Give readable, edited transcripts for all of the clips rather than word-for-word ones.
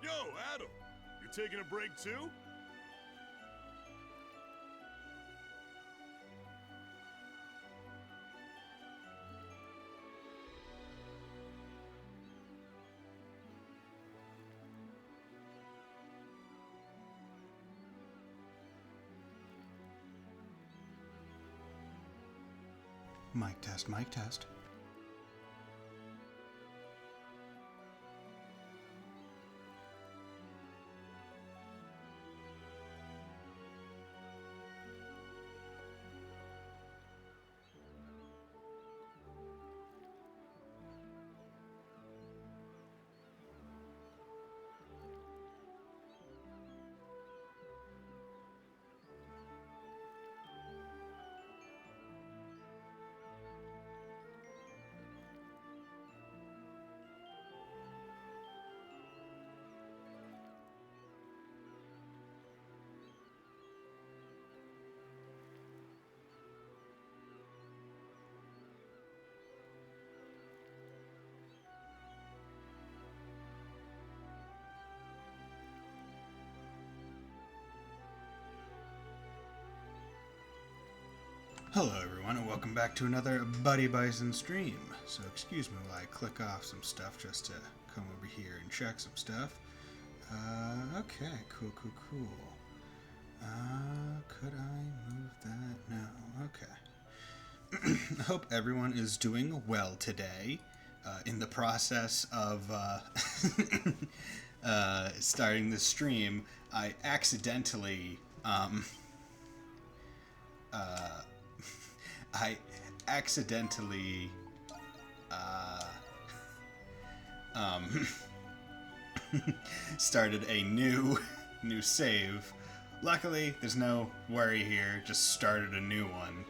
go, Adam. You taking a break too? Mic test, mic test. Hello everyone and welcome back to another Buddy Bison stream. So excuse me while I click off some stuff just to come over here and check some stuff. Okay, cool. Could I move that? No, okay. I hope everyone is doing well today. In the process of starting the stream, I accidentally started a new save. Luckily, there's no worry here, just started a new one.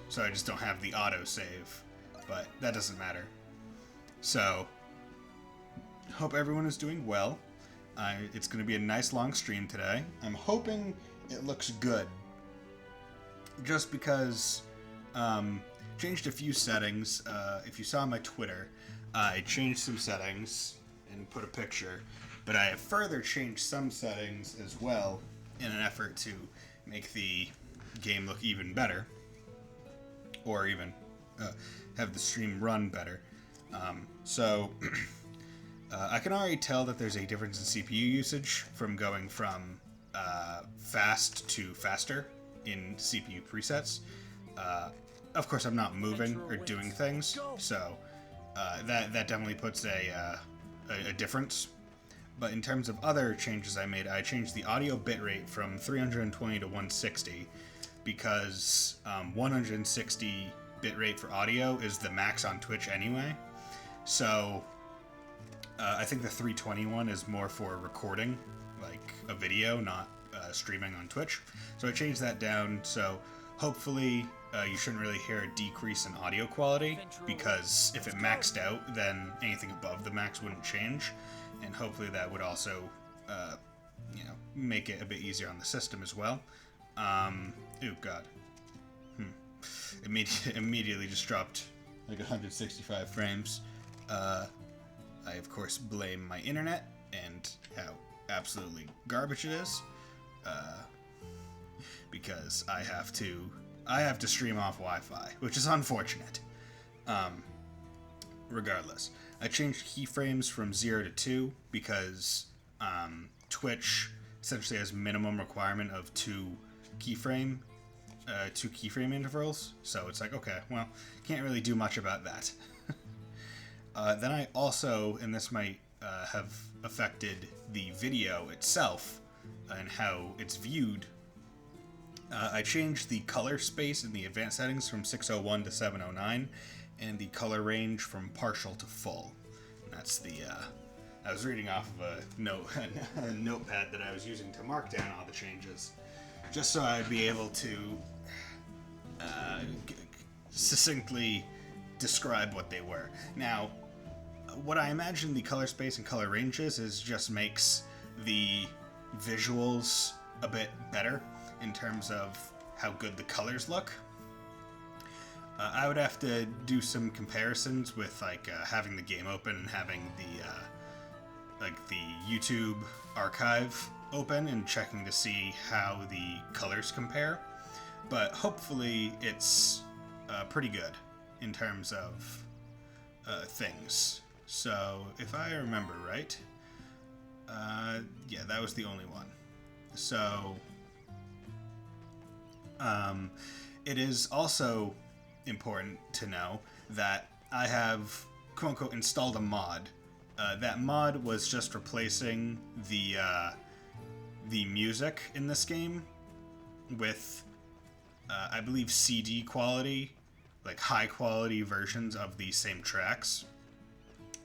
So I just don't have the auto save, but that doesn't matter. So, hope everyone is doing well. It's going to be a nice long stream today. I'm hoping it looks good. Just because changed a few settings. If you saw my Twitter, I changed some settings and put a picture, but I have further changed some settings as well in an effort to make the game look even better, or even have the stream run better. So I can already tell that there's a difference in CPU usage from going from fast to faster in CPU presets. Of course, I'm not moving or doing things, so that definitely puts a difference. But in terms of other changes I made, I changed the audio bitrate from 320 to 160 because 160 bitrate for audio is the max on Twitch anyway. So I think the 320 one is more for recording, like a video, not streaming on Twitch. So I changed that down, so hopefully you shouldn't really hear a decrease in audio quality, because if it maxed out, then anything above the max wouldn't change, and hopefully that would also make it a bit easier on the system as well. Oh god. Immediately just dropped like 165 frames. I of course blame my internet and how absolutely garbage it is. Because I have to stream off Wi-Fi, which is unfortunate. Regardless, I changed keyframes from 0 to 2 because Twitch essentially has minimum requirement of two keyframe intervals. So it's like, okay, well, can't really do much about that. Then I also, and this might have affected the video itself and how it's viewed, I changed the color space in the advanced settings from 601 to 709, and the color range from partial to full. And that's the, I was reading off of a notepad that I was using to mark down all the changes, just so I'd be able to succinctly describe what they were. Now, what I imagine the color space and color ranges is just makes the visuals a bit better in terms of how good the colors look. I would have to do some comparisons with like having the game open and having like the YouTube archive open and checking to see how the colors compare, but hopefully it's pretty good in terms of things. So if I remember right, yeah, that was the only one. So it is also important to know that I have quote-unquote installed a mod. That mod was just replacing the music in this game with, I believe, CD quality, like high-quality versions of the same tracks.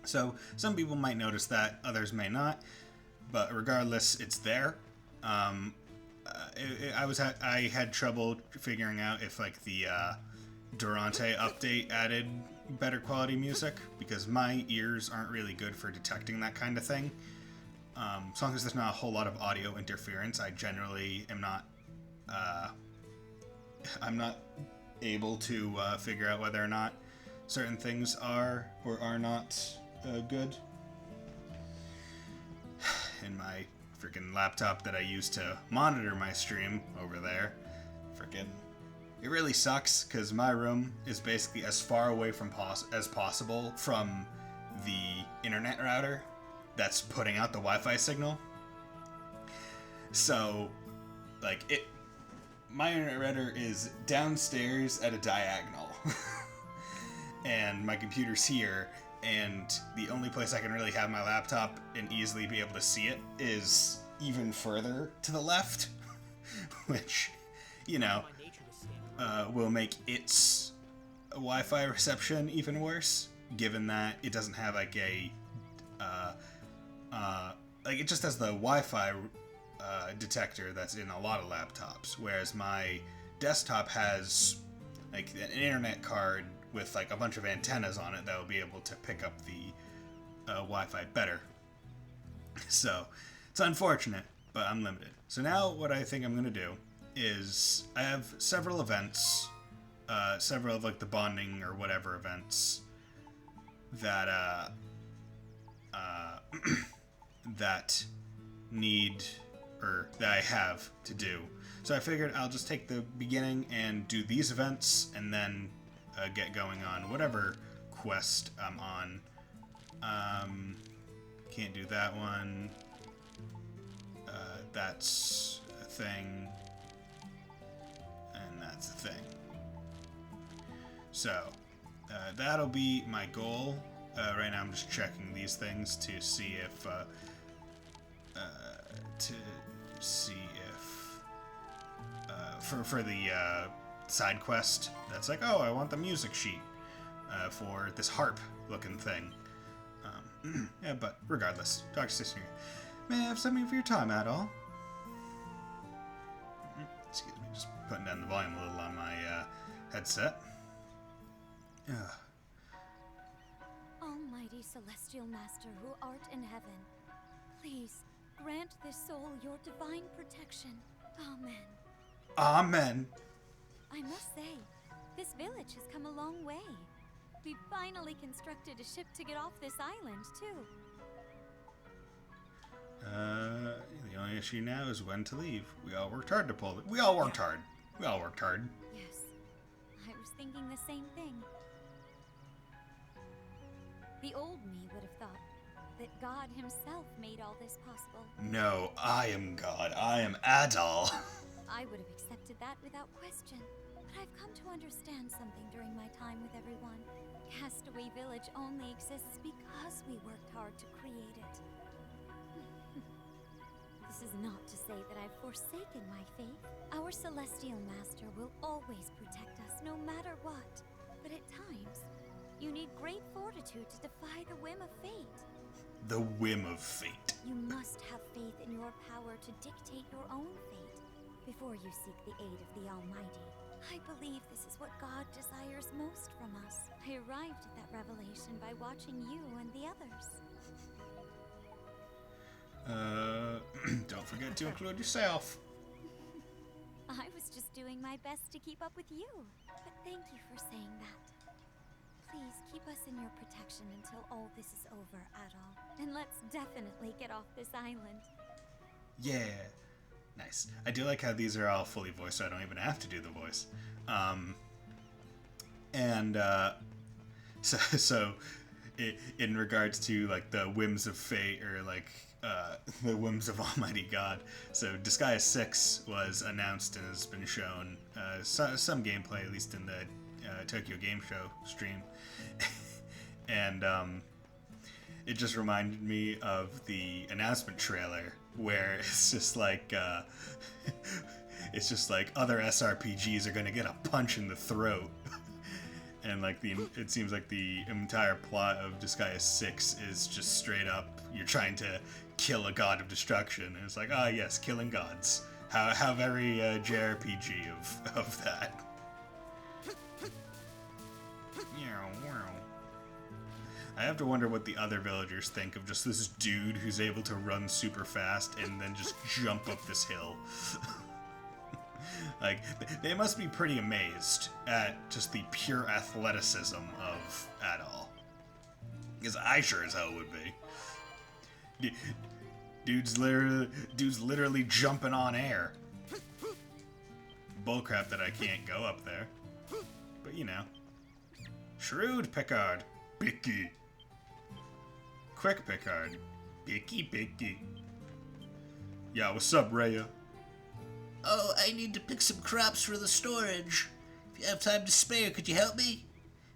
So some people might notice that, others may not, but regardless, it's there. I had trouble figuring out if like the Durante update added better quality music, because my ears aren't really good for detecting that kind of thing. As long as there's not a whole lot of audio interference, I generally am not I'm not able to figure out whether or not certain things are or are not good. In my freaking laptop that I use to monitor my stream over there, it really sucks because my room is basically as far away from as possible from the internet router that's putting out the Wi-Fi signal. So, like, my internet router is downstairs at a diagonal, and my computer's here, and the only place I can really have my laptop and easily be able to see it is even further to the left, which, you know, will make its Wi-Fi reception even worse, given that it doesn't have like a like it just has the Wi-Fi detector that's in a lot of laptops, whereas my desktop has like an internet card with like a bunch of antennas on it that will be able to pick up the Wi-Fi better. So it's unfortunate, but I'm limited. So now what I think I'm gonna do is I have several events, several of like the bonding or whatever events that that need, or that I have to do. So I figured I'll just take the beginning and do these events and then get going on whatever quest I'm on. Can't do that one. That's a thing. And that's a thing. So, that'll be my goal. Right now I'm just checking these things to see if, for the, side quest that's like, oh, I want the music sheet, for this harp looking thing. Yeah, but regardless, talk to you soon. May I have something for your time at all? Excuse me, just putting down the volume a little on my headset. Almighty Celestial Master who art in heaven, please grant this soul your divine protection. Amen. Amen. I must say, this village has come a long way. We finally constructed a ship to get off this island, too. The only issue now is when to leave. We all worked hard to pull it. We all worked hard. Yes, I was thinking the same thing. The old me would have thought that God himself made all this possible. No, I am God. I am Adal. I would have accepted that without question. But I've come to understand something during my time with everyone. Castaway Village only exists because we worked hard to create it. This is not to say that I've forsaken my faith. Our Celestial Master will always protect us, no matter what. But at times, you need great fortitude to defy the whim of fate. The whim of fate. You must have faith in your power to dictate your own fate before you seek the aid of the Almighty. I believe this is what God desires most from us. I arrived at that revelation by watching you and the others. Don't forget to include yourself. I was just doing my best to keep up with you. But thank you for saying that. Please keep us in your protection until all this is over, Adol. And let's definitely get off this island. Yeah. Nice. I do like how these are all fully voiced, so I don't even have to do the voice. So in regards to like the whims of fate or like the whims of Almighty God, so Disgaea 6 was announced and has been shown some gameplay, at least in the Tokyo Game Show stream, and it just reminded me of the announcement trailer where it's just like other SRPGs are gonna get a punch in the throat. And like it seems like the entire plot of Disgaea 6 is just straight up you're trying to kill a god of destruction. And it's like, ah yes, killing gods. How very JRPG of that. I have to wonder what the other villagers think of just this dude who's able to run super fast and then just jump up this hill. Like, they must be pretty amazed at just the pure athleticism of Adol. Because I sure as hell would be. Dude's literally jumping on air. Bullcrap that I can't go up there. But you know. Shrewd Picard. Picky. Quick Picard. Picky. Yeah, what's up, Rhea? Oh, I need to pick some crops for the storage. If you have time to spare, could you help me?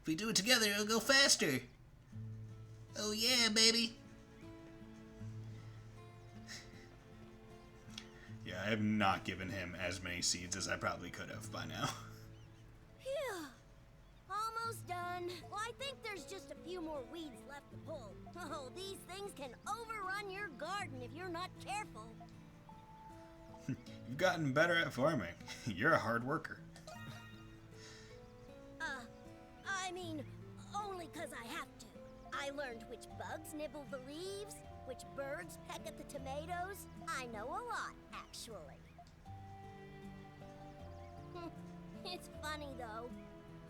If we do it together, it'll go faster. Oh yeah, baby. Yeah, I have not given him as many seeds as I probably could have by now. Phew. Almost done. Well, I think there's just a few more weeds left to pull. Oh, these things can overrun your garden if you're not careful. You've gotten better at farming. You're a hard worker. I mean, only 'cause I have to. I learned which bugs nibble the leaves, which birds peck at the tomatoes. I know a lot, actually. It's funny, though.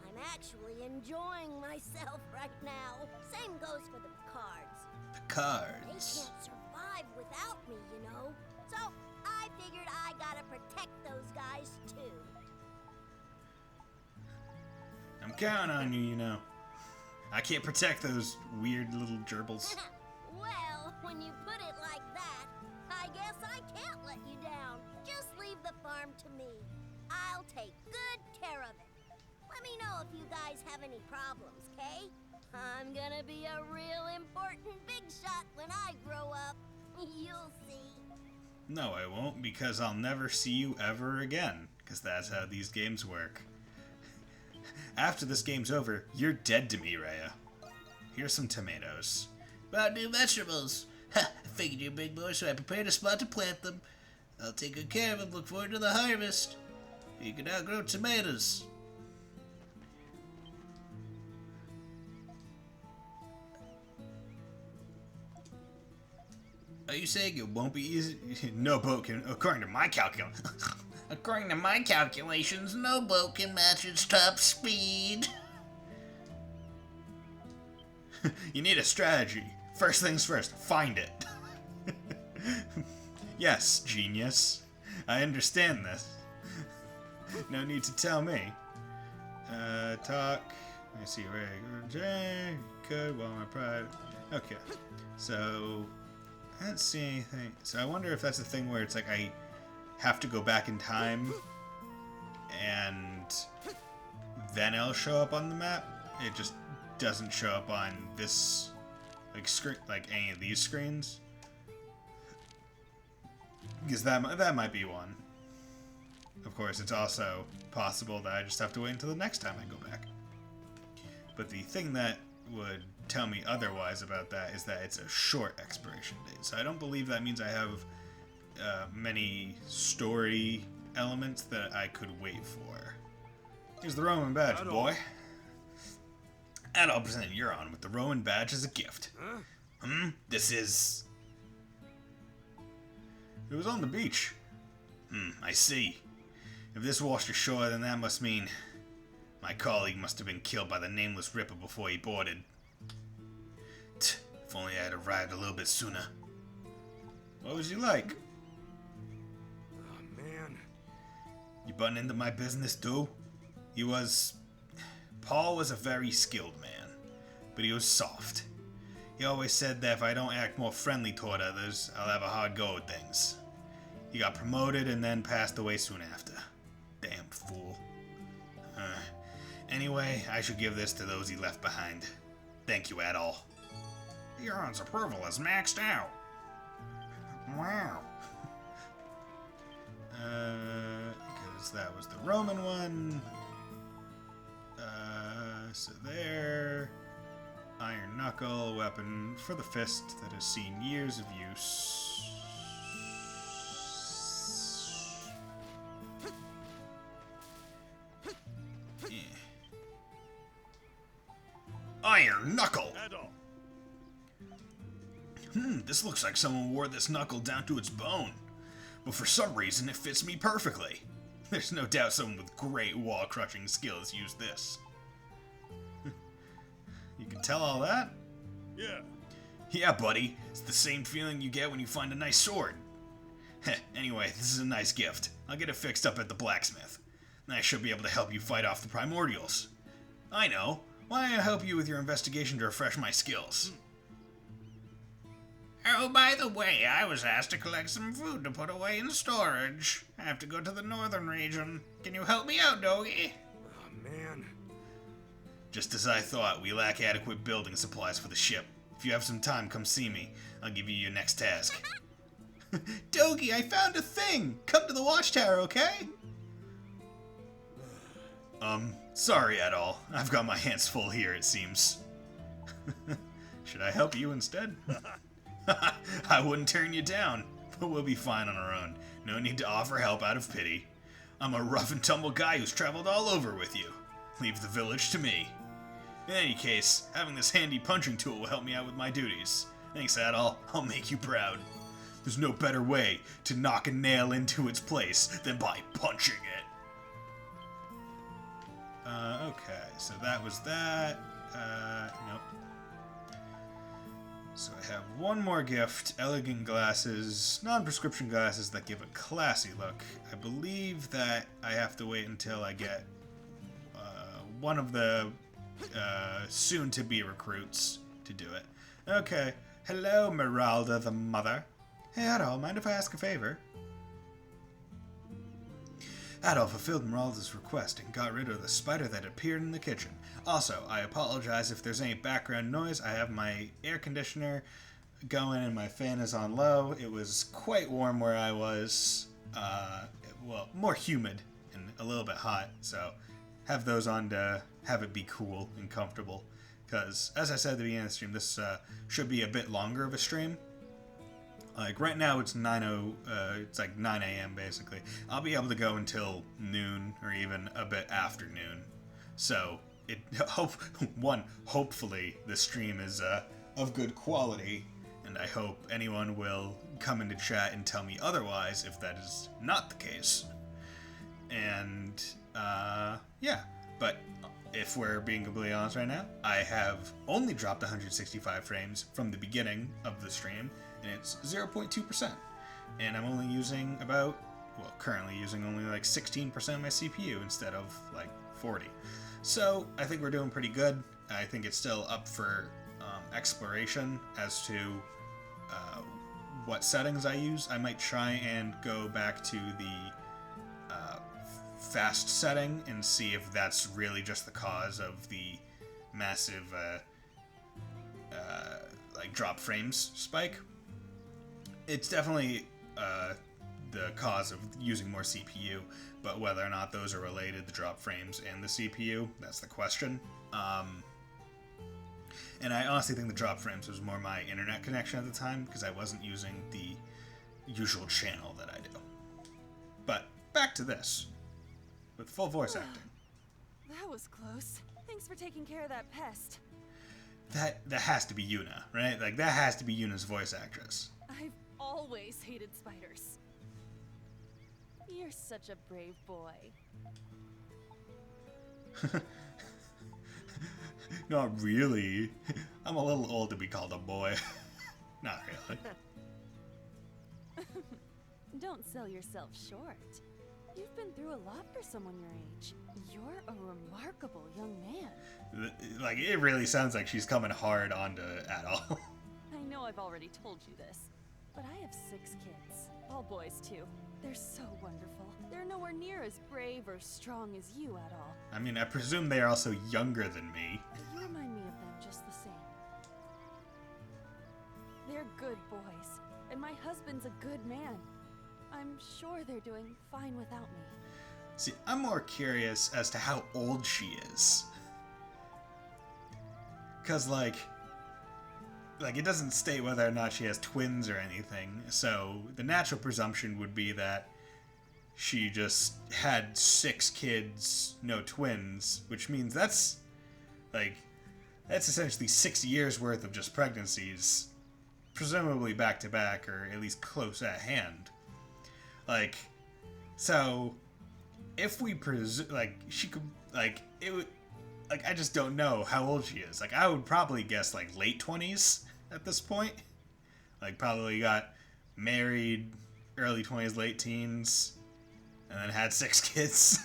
I'm actually enjoying myself right now. Same goes for the Picards. They Picards. can't survive without me, you know? So, I figured I gotta protect those guys, too. I'm counting on you, you know. I can't protect those weird little gerbils. Well, when you put it like that, I guess I can't let you down. Just leave the farm to me. I'll take good care of it. Let me know if you guys have any problems, okay? I'm gonna be a real important big shot when I grow up. You'll see. No, I won't, because I'll never see you ever again. Because that's how these games work. After this game's over, you're dead to me, Rhea. Here's some tomatoes. Brought new vegetables. Ha! I figured you're a big boy, so I prepared a spot to plant them. I'll take good care of them. Look forward to the harvest. You can now grow tomatoes. Are you saying it won't be easy? No boat can, according to my calculations. According to my calculations, no boat can match its top speed. You need a strategy. First things first, find it. Yes, genius. I understand this. No need to tell me. Talk. Let me see where J could while my pride. Okay. So I don't see anything. So I wonder if that's the thing where it's like I have to go back in time and then it'll show up on the map. It just doesn't show up on this like screen, like any of these screens. Because that might be one. Of course, it's also possible that I just have to wait until the next time I go back. But the thing that would tell me otherwise about that is that it's a short expiration date. So I don't believe that means I have many story elements that I could wait for. Here's the Roman badge, boy. And I'll present Euron with the Roman badge as a gift. This is... It was on the beach. I see. If this washed ashore, then that must mean My colleague must have been killed by the nameless Ripper before he boarded. If only I had arrived a little bit sooner. What was you like? Oh, man. You butting into my business, too? Paul was a very skilled man, but he was soft. He always said that if I don't act more friendly toward others, I'll have a hard go at things. He got promoted and then passed away soon after. Damn fool. Anyway, I should give this to those he left behind. Thank you, Adol. Euron's approval is maxed out. Wow. Because that was the Roman one. So there. Iron Knuckle, weapon for the fist that has seen years of use. Yeah. Iron Knuckle! Adol. This looks like someone wore this knuckle down to its bone. But for some reason, it fits me perfectly. There's no doubt someone with great wall-crushing skills used this. You can tell all that? Yeah. Yeah, buddy. It's the same feeling you get when you find a nice sword. Anyway, this is a nice gift. I'll get it fixed up at the blacksmith. And I should be able to help you fight off the primordials. I know. Why don't I help you with your investigation to refresh my skills? Oh, by the way, I was asked to collect some food to put away in storage. I have to go to the northern region. Can you help me out, Doggy? Oh, man. Just as I thought, we lack adequate building supplies for the ship. If you have some time, come see me. I'll give you your next task. Dogi, I found a thing! Come to the watchtower, okay? Sorry, Adol. I've got my hands full here, it seems. Should I help you instead? I wouldn't turn you down, but we'll be fine on our own. No need to offer help out of pity. I'm a rough and tumble guy who's traveled all over with you. Leave the village to me. In any case, having this handy punching tool will help me out with my duties. Thanks, Adol. I'll make you proud. There's no better way to knock a nail into its place than by punching it. Okay, so that was that. Nope. So I have one more gift. Elegant glasses. Non-prescription glasses that give a classy look. I believe that I have to wait until I get one of the soon-to-be recruits to do it. Okay. Hello, Meralda the Mother. Hey, Adol, mind if I ask a favor? Adol fulfilled Meralda's request and got rid of the spider that appeared in the kitchen. Also, I apologize if there's any background noise. I have my air conditioner going and my fan is on low. It was quite warm where I was. Well, more humid and a little bit hot, so have those on to have it be cool and comfortable. Because, as I said at the beginning of the stream, this should be a bit longer of a stream. Like, right now it's it's like 9 a.m. basically. I'll be able to go until noon, or even a bit after noon. So, hopefully the stream is of good quality, and I hope anyone will come into chat and tell me otherwise if that is not the case. And, yeah. But if we're being completely honest right now, I have only dropped 165 frames from the beginning of the stream, and it's 0.2%. And I'm only using currently using only like 16% of my CPU instead of like 40. So I think we're doing pretty good. I think it's still up for exploration as to what settings I use. I might try and go back to the fast setting and see if that's really just the cause of the massive like drop frames spike. It's definitely the cause of using more CPU, but whether or not those are related, the drop frames and the CPU, that's the question. And I honestly think the drop frames was more my internet connection at the time, because I wasn't using the usual channel that I do. But back to this, with full voice acting. That was close. Thanks for taking care of that pest. That has to be Yuna, right? Like, that has to be Yuna's voice actress. I've always hated spiders. You're such a brave boy. Not really. I'm a little old to be called a boy. Not really. Don't sell yourself short. You've been through a lot for someone your age. You're a remarkable young man. Like, it really sounds like she's coming hard onto Adol. I know I've already told you this, but I have 6 kids. All boys, too. They're so wonderful. They're nowhere near as brave or strong as you at all. I mean, I presume they are also younger than me. You remind me of them just the same. They're good boys, and my husband's a good man. I'm sure they're doing fine without me. See, I'm more curious as to how old she is. Because, like, it doesn't state whether or not she has twins or anything, so the natural presumption would be that she just had 6 kids, no twins, which means that's essentially 6 years worth of just pregnancies, presumably back to back, or at least close at hand. Like, so, if we presume, like, she could, like, it would, like, I just don't know how old she is. Like, I would probably guess, like, late 20s at this point. Like, probably got married, early 20s, late teens, and then had 6 kids.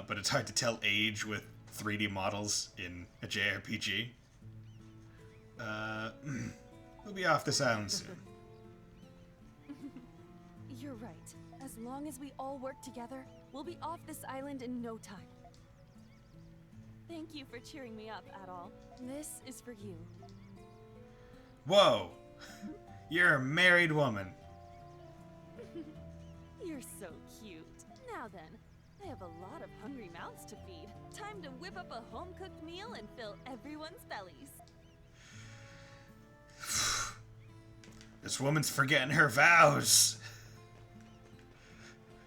But it's hard to tell age with 3D models in a JRPG. We'll be off this island soon. You're right. As long as we all work together, we'll be off this island in no time. Thank you for cheering me up, Adol. This is for you. Whoa! You're a married woman. You're so cute. Now then, I have a lot of hungry mouths to feed. Time to whip up a home-cooked meal and fill everyone's bellies. This woman's forgetting her vows.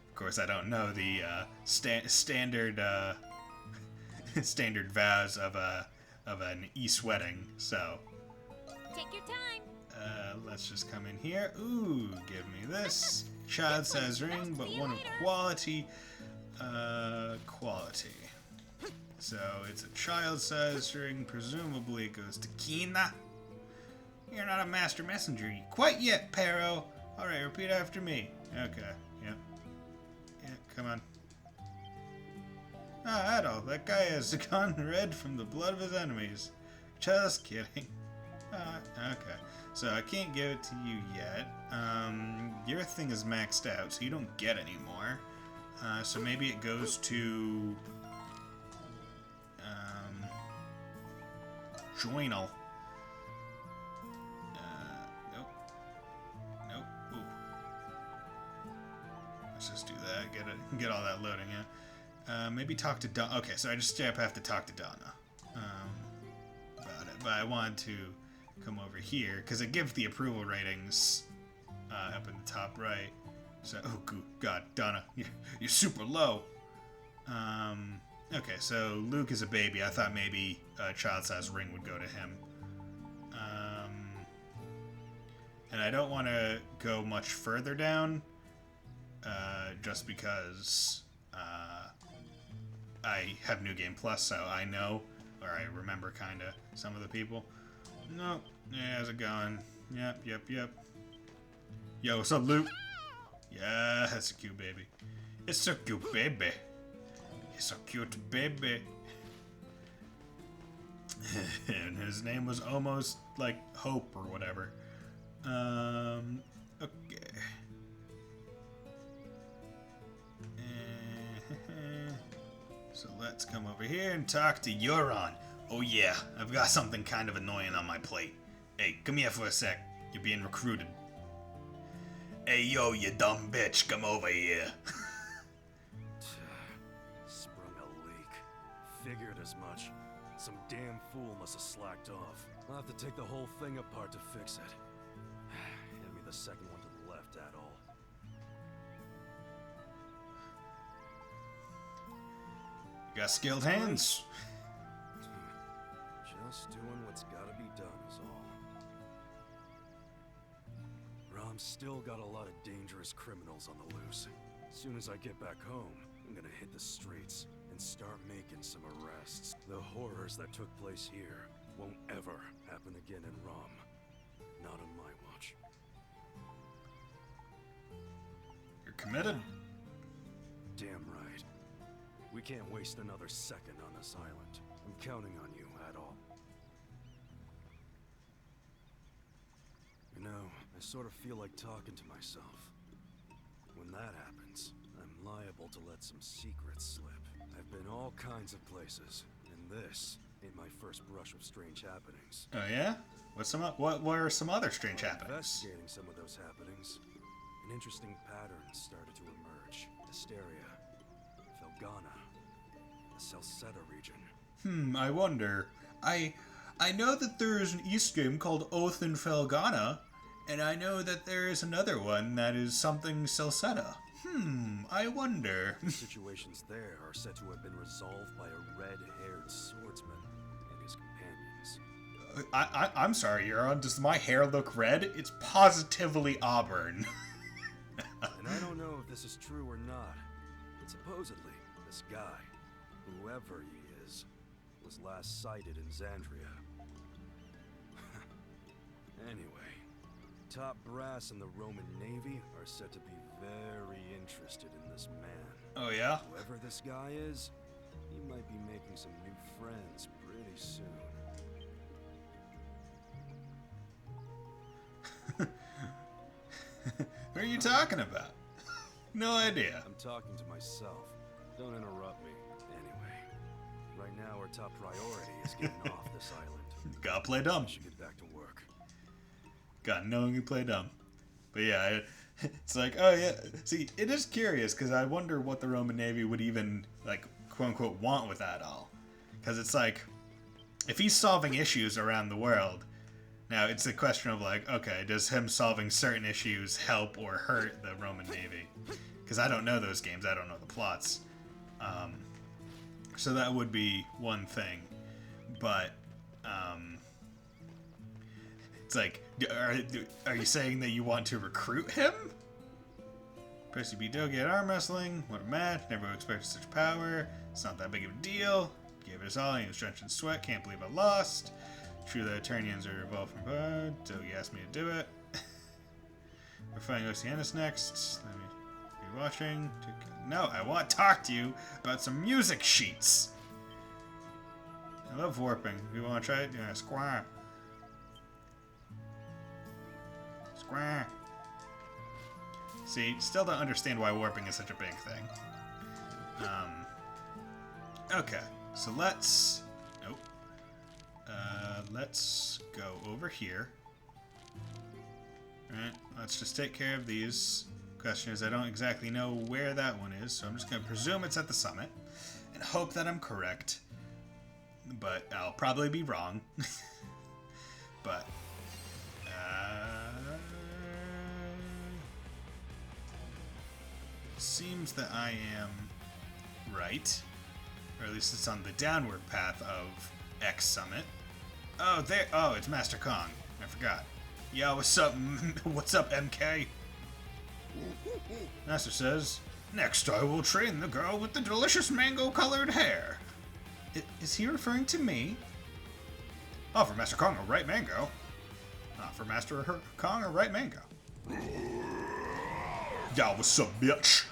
Of course, I don't know the standard standard vows of an East wedding. So Take your time. let's just come in here. Ooh, give me this child size ring, but one of quality. Quality. So it's a child size ring. Presumably it goes to Kina. You're not a master messenger quite yet, Pero. Alright, repeat after me. Okay, yep. Yeah, come on. Ah, Adol, that guy has gone red from the blood of his enemies. Just kidding. Okay. So I can't give it to you yet. Your thing is maxed out, so you don't get any more. So maybe it goes to... Joinal. Nope. Ooh. Let's just do that. Get all that loading in. Maybe talk to Donna. Okay, so I just have to talk to Donna about it. But I want to come over here because it gives the approval ratings up in the top right. So, oh God, Donna, you're super low. Okay, so Luke is a baby. I thought maybe a child-size ring would go to him. And I don't want to go much further down, just because I have New Game Plus, so I know, or I remember kind of some of the people. Nope. Yeah, how's it going? Yep. Yo, what's up, Luke? Yeah, that's a cute baby. It's a cute baby. It's a cute baby. And his name was almost like Hope or whatever. Okay. So let's come over here and talk to Euron. Oh yeah, I've got something kind of annoying on my plate. Hey, come here for a sec. You're being recruited. Hey yo, you dumb bitch, come over here. Sprung a leak. Figured as much. Some damn fool must have slacked off. I'll have to take the whole thing apart to fix it. Hand me the second one to the left, Adol. You got skilled hands. Just doing what's gotta be done is all. Rom's still got a lot of dangerous criminals on the loose. Soon as I get back home, I'm gonna hit the streets and start making some arrests. The horrors that took place here won't ever happen again in Rom. Not on my watch. You're committed. Damn right. We can't waste another second on this island. I'm counting on you, Adol. You know, I sort of feel like talking to myself. When that happens, I'm liable to let some secrets slip. I've been all kinds of places, and this ain't my first brush with strange happenings. Oh yeah? What were some other strange happenings? Investigating some of those happenings, an interesting pattern started to emerge. Hysteria, Felgana, the Salsetta region. I wonder. I know that there is an East game called Oath in Felgana, and I know that there is another one that is something Salsetta. I wonder. Situations there are said to have been resolved by a red-haired swordsman and his companions. I'm sorry, Euron. Does my hair look red? It's positively auburn. And I don't know if this is true or not, but supposedly, this guy, whoever he is, was last sighted in Xandria. Anyway, top brass in the Roman Navy are said to be very interested in this man. Oh yeah? Whoever this guy is, he might be making some new friends pretty soon. Who are you talking about? No idea. I'm talking to myself. Don't interrupt me. Anyway, right now our top priority is getting off this island. Gotta play dumb. I should get back to work. Gotta knowingly play dumb. But yeah, it's like, oh yeah. See, it is curious, because I wonder what the Roman Navy would even, like, quote-unquote, want with that all. Because it's like, if he's solving issues around the world, now it's a question of like, okay, does him solving certain issues help or hurt the Roman Navy? Because I don't know those games, I don't know the plots. So that would be one thing. But, it's like, are you saying that you want to recruit him? Press B Dogi at arm wrestling. What a match. Never expected such power. It's not that big of a deal. Gave it his all. He was drenched in sweat. Can't believe I lost. True that Eternians are evolved from blood. Dogi asked me to do it. We're fighting Oceanus next. Let me be watching. No, I want to talk to you about some music sheets. I love warping. You want to try it? Yeah, square. Square. See, still don't understand why warping is such a big thing. Okay, so let's... Nope. Let's go over here. Alright, let's just take care of these. Question is, I don't exactly know where that one is, so I'm just going to presume it's at the summit and hope that I'm correct. But I'll probably be wrong. But... seems that I am right. Or at least it's on the downward path of X Summit. Oh, there. Oh, it's Master Kong. I forgot. Yo, what's up? What's up, MK? Master says, next I will train the girl with the delicious mango-colored hair. Is he referring to me? Oh, for Master Kong, a right mango. For Master Kong, a right mango. Yo, what's up, bitch?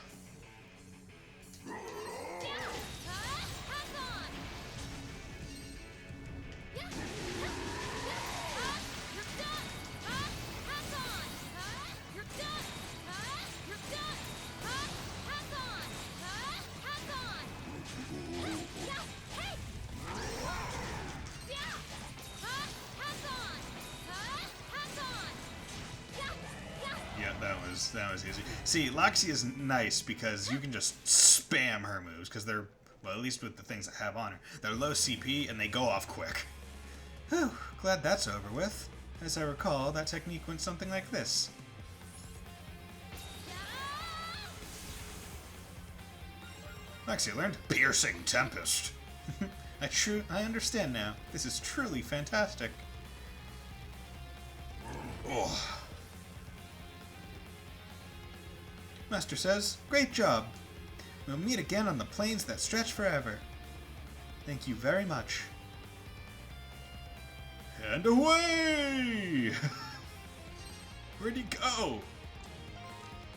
That was easy. See, Loxy is nice because you can just spam her moves because they're, well, at least with the things I have on her, they're low CP and they go off quick. Whew, glad that's over with. As I recall, that technique went something like this. Loxy learned Piercing Tempest. I understand now. This is truly fantastic. Oh. Master says, great job. We'll meet again on the plains that stretch forever. Thank you very much. And away! Where'd he go?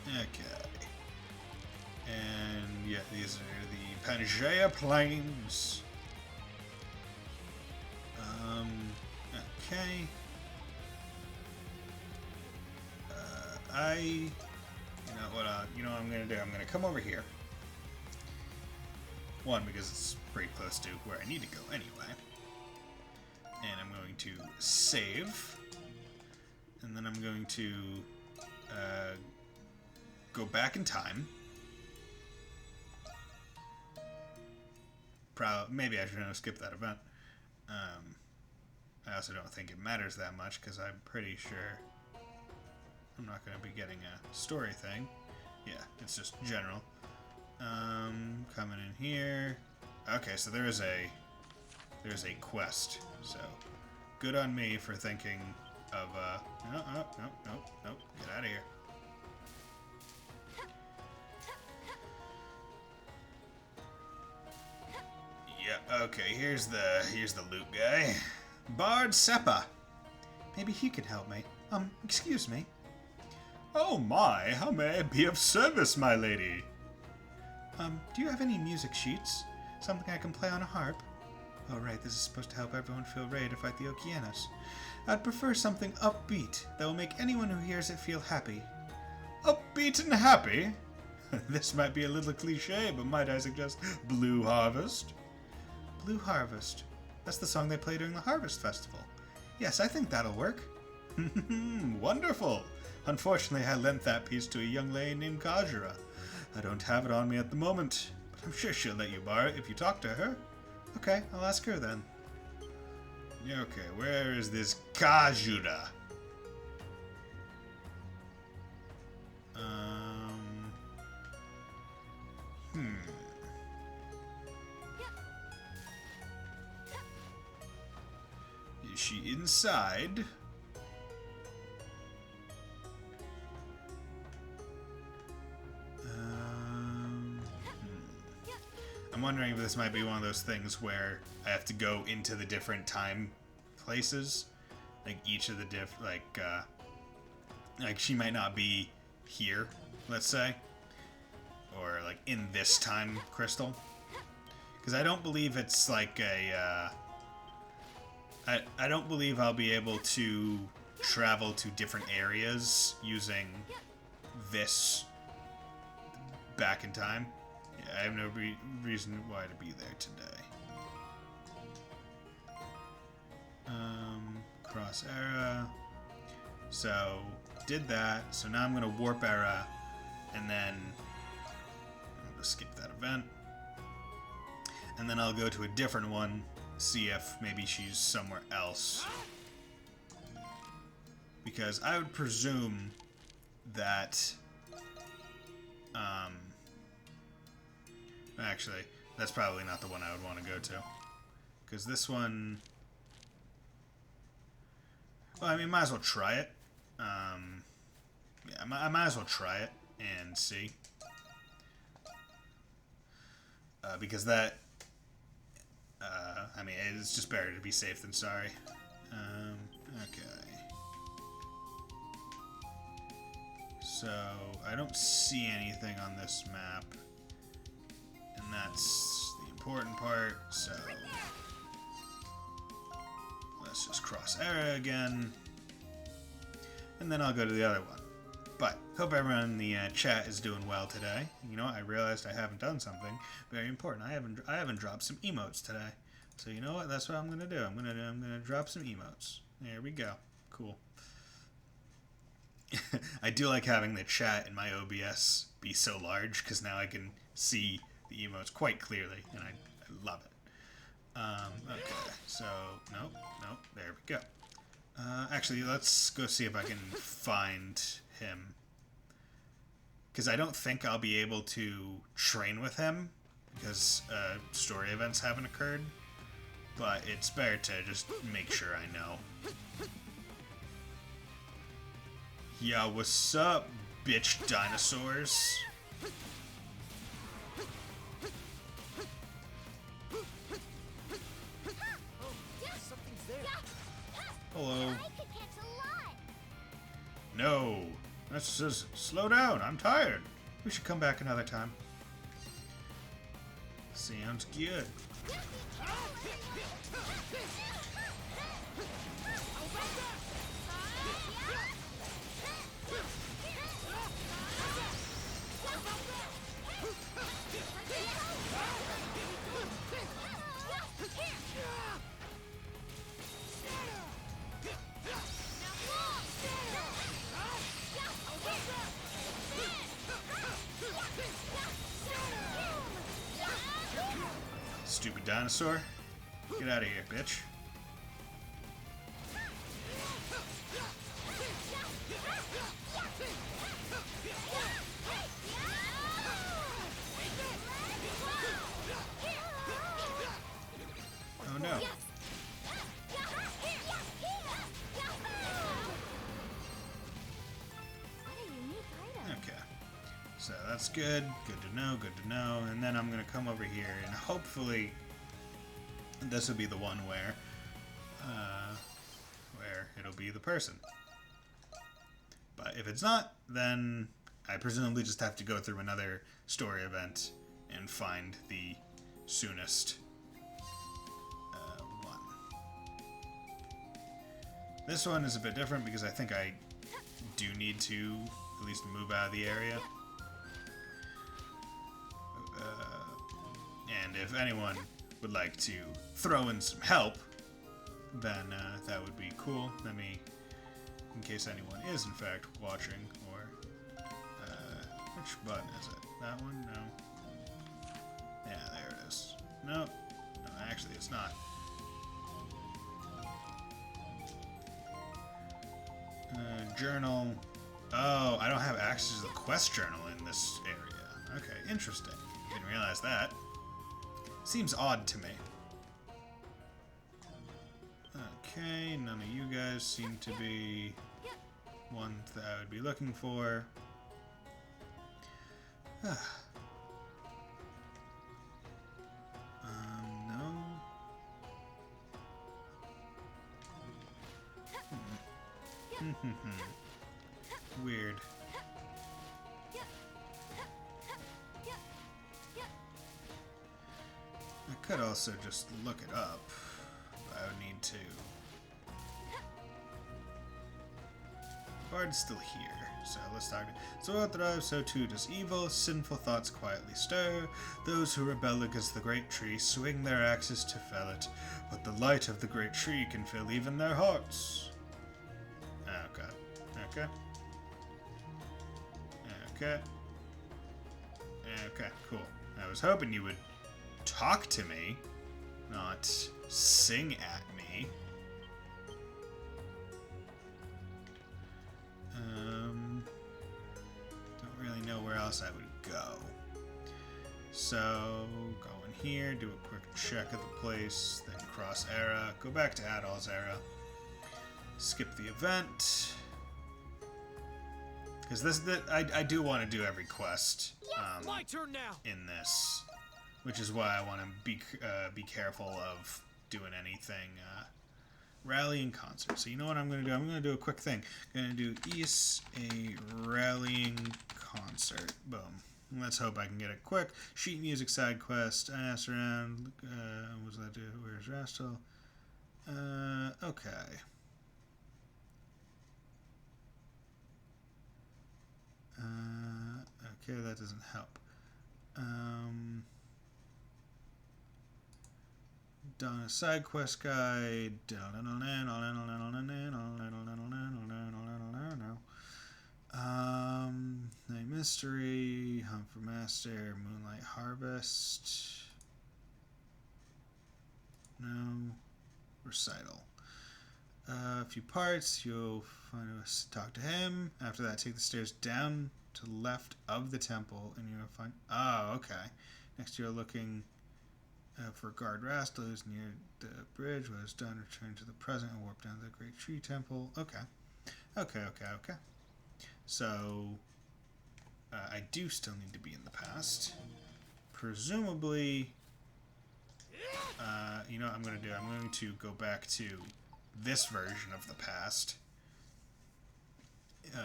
Okay. And yeah, these are the Pangea Plains. Okay. You know what I'm gonna do? I'm gonna come over here. One, because it's pretty close to where I need to go anyway. And I'm going to save. And then I'm going to go back in time. Maybe I should have skipped that event. I also don't think it matters that much because I'm pretty sure I'm not going to be getting a story thing. Yeah, it's just general. Coming in here. Okay, so there's a quest. So good on me for thinking of no, get out of here. Yeah, okay, here's the loot guy. Bard Seppa. Maybe he could help me. Excuse me. Oh my, how may I be of service, my lady? Do you have any music sheets? Something I can play on a harp? Oh right, this is supposed to help everyone feel ready to fight the Okeanos. I'd prefer something upbeat that will make anyone who hears it feel happy. Upbeat and happy? This might be a little cliche, but might I suggest Blue Harvest? Blue Harvest. That's the song they play during the Harvest Festival. Yes, I think that'll work. Wonderful! Unfortunately, I lent that piece to a young lady named Kajura. I don't have it on me at the moment, but I'm sure she'll let you borrow it if you talk to her. Okay, I'll ask her then. Okay, where is this Kajura? Is she inside? I'm wondering if this might be one of those things where I have to go into the different time places, like each of the like she might not be here, let's say, or like in this time crystal, because I don't believe it's like a. I don't believe I'll be able to travel to different areas using this back in time. I have no reason why to be there today. Cross era. So, did that. So now I'm going to warp era. And then I'll just skip that event. And then I'll go to a different one. See if maybe she's somewhere else. Because I would presume that... Actually, that's probably not the one I would want to go to. Because this one... Well, I mean, might as well try it. Yeah, I might as well try it and see. Because that... I mean, it's just better to be safe than sorry. Okay. So, I don't see anything on this map. And that's the important part, so let's just cross era again, and then I'll go to the other one. But hope everyone in the chat is doing well today. You know what? I realized I haven't done something very important. I haven't dropped some emotes today. So you know what? That's what I'm gonna do. I'm gonna drop some emotes. There we go. Cool. I do like having the chat in my OBS be so large because now I can see the emotes quite clearly, and I love it. Okay, so, nope, there we go. Actually, let's go see if I can find him. Because I don't think I'll be able to train with him, because story events haven't occurred. But it's better to just make sure I know. Yeah, what's up, bitch dinosaurs. Something's there. Hello. I could catch a lot. No. That's just slow down. I'm tired. We should come back another time. Sounds good. Stupid dinosaur. Get out of here, bitch. Oh no. Okay. So that's good. Good to know. Good to know. And then I'm going to come over here and hopefully this will be the one where it'll be the person. But if it's not, then I presumably just have to go through another story event and find the soonest one. This one is a bit different because I think I do need to at least move out of the area. And if anyone would like to throw in some help, then that would be cool. Let me, in case anyone is in fact watching, or which button is it? That one? No. Yeah, there it is. No, actually it's not. Journal. Oh, I don't have access to the quest journal in this area. Okay, interesting. Didn't realize that. Seems odd to me. Okay, none of you guys seem to be one that I would be looking for. No. Weird. I could also just look it up, but I would need to. Bard's still here, so let's talk. So what thrives, so too does evil. Sinful thoughts quietly stir. Those who rebel against the great tree swing their axes to fell it, but the light of the great tree can fill even their hearts. Okay. Okay. Okay. Okay, cool. I was hoping you would talk to me, not sing at me. Don't really know where else I would go. So, go in here, do a quick check of the place, then cross era, go back to Adol's era, skip the event. Because I do want to do every quest My turn now. in this, which is why I want to be careful of doing anything rallying concert. So you know what I'm going to do? I'm going to do a quick thing. I'm going to do East a rallying concert. Boom. Let's hope I can get it quick. Sheet music side quest. I asked around. What was that do? Where's Rastal? Okay. Okay, that doesn't help. Done a side quest guide. Night Mystery, Hunt for Master, Moonlight Harvest. No. Recital. A few parts. You'll find us, talk to him. After that, take the stairs down to the left of the temple, and you'll find. Oh, okay. Next, you're looking for guard Rastal, who's near the bridge. What is done, return to the present and warp down to the Great Tree Temple. Okay. Okay. So, I do still need to be in the past. Presumably, you know what I'm going to do? I'm going to go back to this version of the past.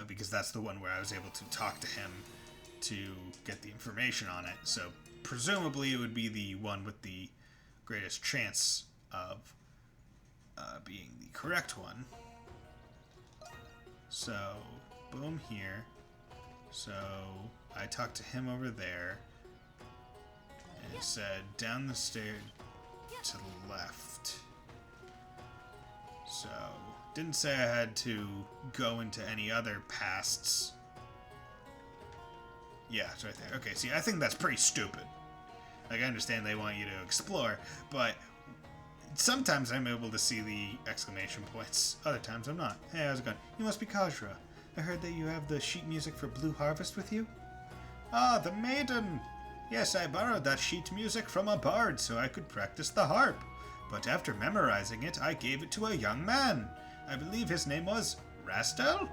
Because that's the one where I was able to talk to him to get the information on it. So presumably it would be the one with the greatest chance of being the correct one. So, boom here. So, I talked to him over there. And it said down the stairs to the left. So, didn't say I had to go into any other pasts. Yeah, it's right there. Okay, see, I think that's pretty stupid. Like, I understand they want you to explore, but sometimes I'm able to see the exclamation points. Other times I'm not. Hey, how's it going? You must be Kajra. I heard that you have the sheet music for Blue Harvest with you? Ah, the maiden! Yes, I borrowed that sheet music from a bard so I could practice the harp. But after memorizing it, I gave it to a young man. I believe his name was Rastel?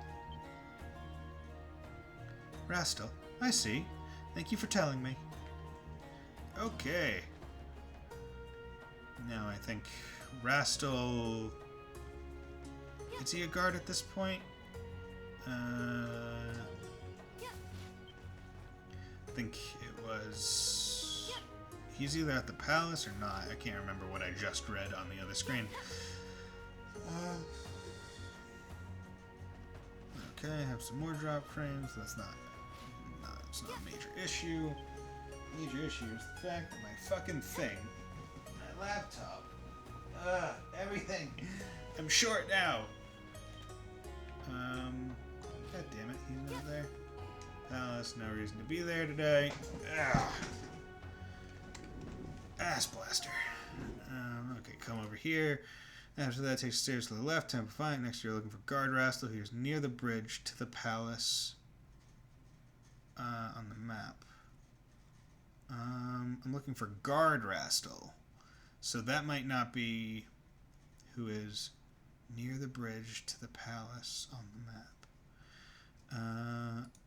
Rastel, I see. Thank you for telling me. Okay. Now I think Rastel... Is he a guard at this point? I think it was... He's either at the palace or not. I can't remember what I just read on the other screen. Okay, I have some more drop frames. That's not it's not a major issue. Major issue is the fact that my fucking thing, my laptop, everything. I'm short now. God damn it, he's not there. Palace, no reason to be there today. Ass blaster. Okay, come over here. After that, take stairs to the left, temple find. Next, you're looking for guard Rastel. Here's near the bridge to the palace on the map. I'm looking for guard Rastel. So that might not be who is near the bridge to the palace on the map.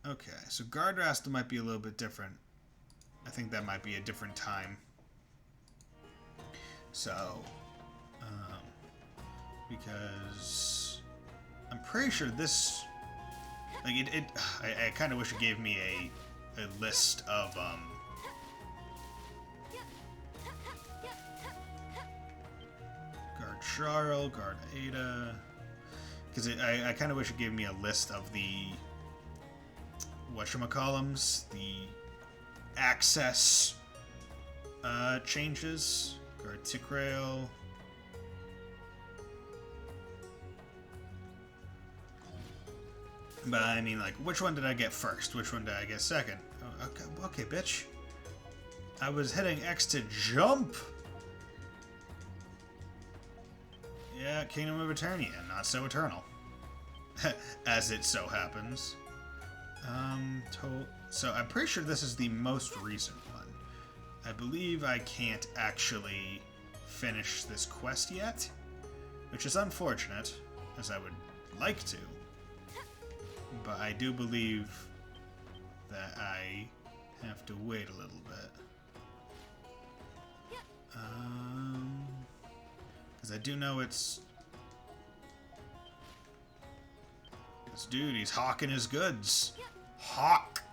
Okay, so guard Rastel might be a little bit different. I think that might be a different time. So, because I'm pretty sure this, like I kind of wish it gave me a list of guard Charl, guard Ada, because I kind of wish it gave me a list of the whatchamacallums, the access changes. Guard Tikrail. But I mean, like, which one did I get first? Which one did I get second? Oh, okay, bitch. I was hitting X to jump. Yeah, Kingdom of Eternia, not so eternal. As it so happens. So I'm pretty sure this is the most recent one. I believe I can't actually finish this quest yet, which is unfortunate, as I would like to. But I do believe that I have to wait a little bit. Because I do know it's... This dude, he's hawking his goods. Hawk!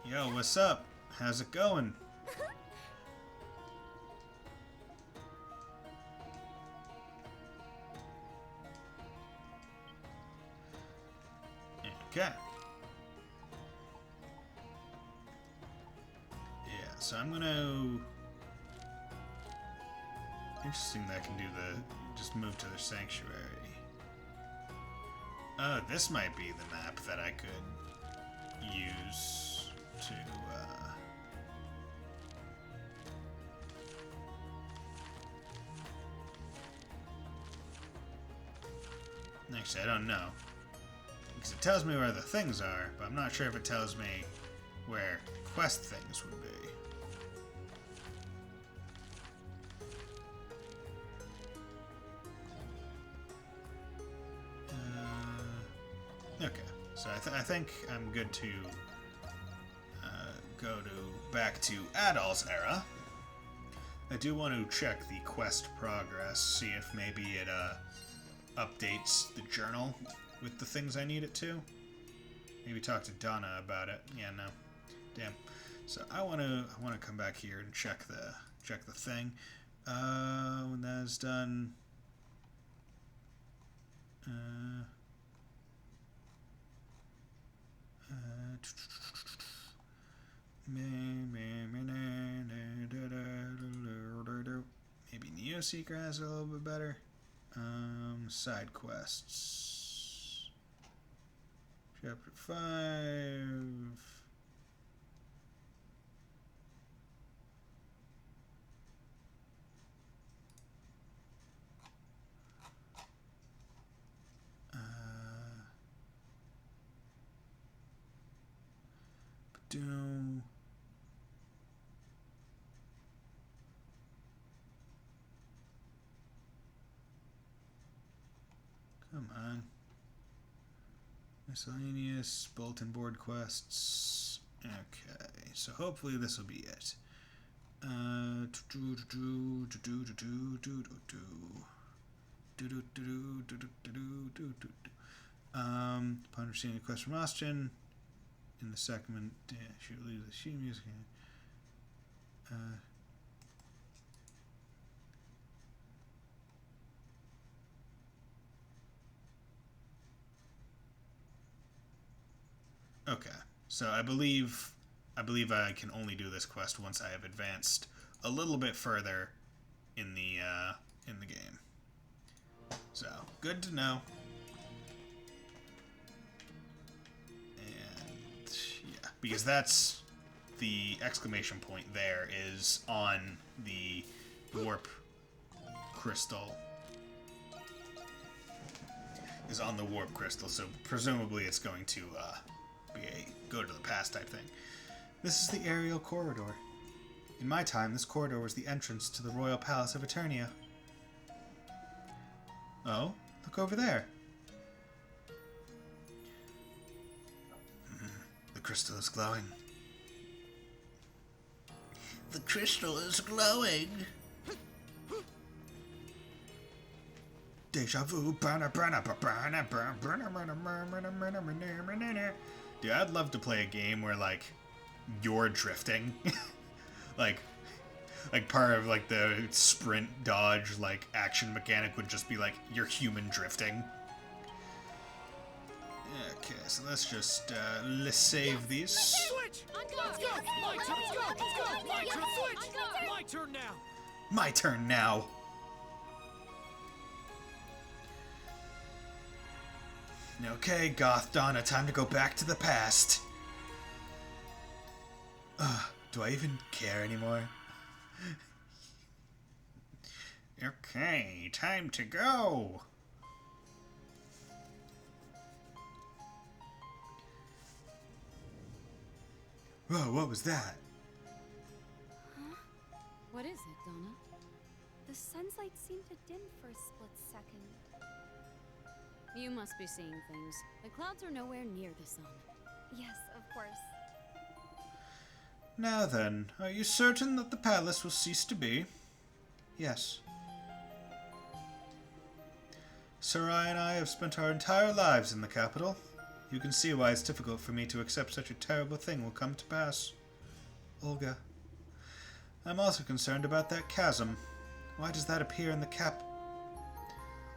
Yo, what's up? How's it going? Okay. Yeah, so I'm gonna... Interesting that I can do the... Just move to the sanctuary. Oh, this might be the map that I could use to, Actually, I don't know. Because it tells me where the things are, but I'm not sure if it tells me where quest things would be. Okay, So I think I'm good to go back to Adol's era. I do want to check the quest progress, see if maybe it updates the journal with the things I need it to. Maybe talk to Donna about it. Yeah, no. Damn. So I wanna come back here and check the thing. When that's done. Maybe Neoseeker has it a little bit better. Side quests. Chapter 5. Come on. Miscellaneous bulletin board quests. Okay, so hopefully this will be it. Upon receiving a quest from Austin, in the segment, she will leave the sheet music. Okay, so I believe I can only do this quest once I have advanced a little bit further in the game. So good to know. And yeah, because that's the exclamation point there is on the warp crystal. Is on the warp crystal, so presumably it's going to be a go to the past type thing. This is the aerial corridor. In my time, this corridor was the entrance to the royal palace of Eternia. Oh, look over there. The crystal is glowing. The crystal is glowing. Deja vu. Dude, I'd love to play a game where, like, you're drifting. like part of, like, the sprint, dodge, like, action mechanic would just be, like, you're human drifting. Okay, so let's just, let's save these. Switch! Let's go! My turn! Let's go! Let's go! My turn! Switch! My turn now! My turn now! Okay, Goth Donna, time to go back to the past. Do I even care anymore? Okay, time to go. Whoa, what was that? Huh? What is it, Donna? The sun's light seemed to dim for a split second. You must be seeing things. The clouds are nowhere near the sun. Yes, of course. Now then, are you certain that the palace will cease to be? Yes. Sarai and I have spent our entire lives in the capital. You can see why it's difficult for me to accept such a terrible thing will come to pass. Olga. I'm also concerned about that chasm. Why does that appear in the cap?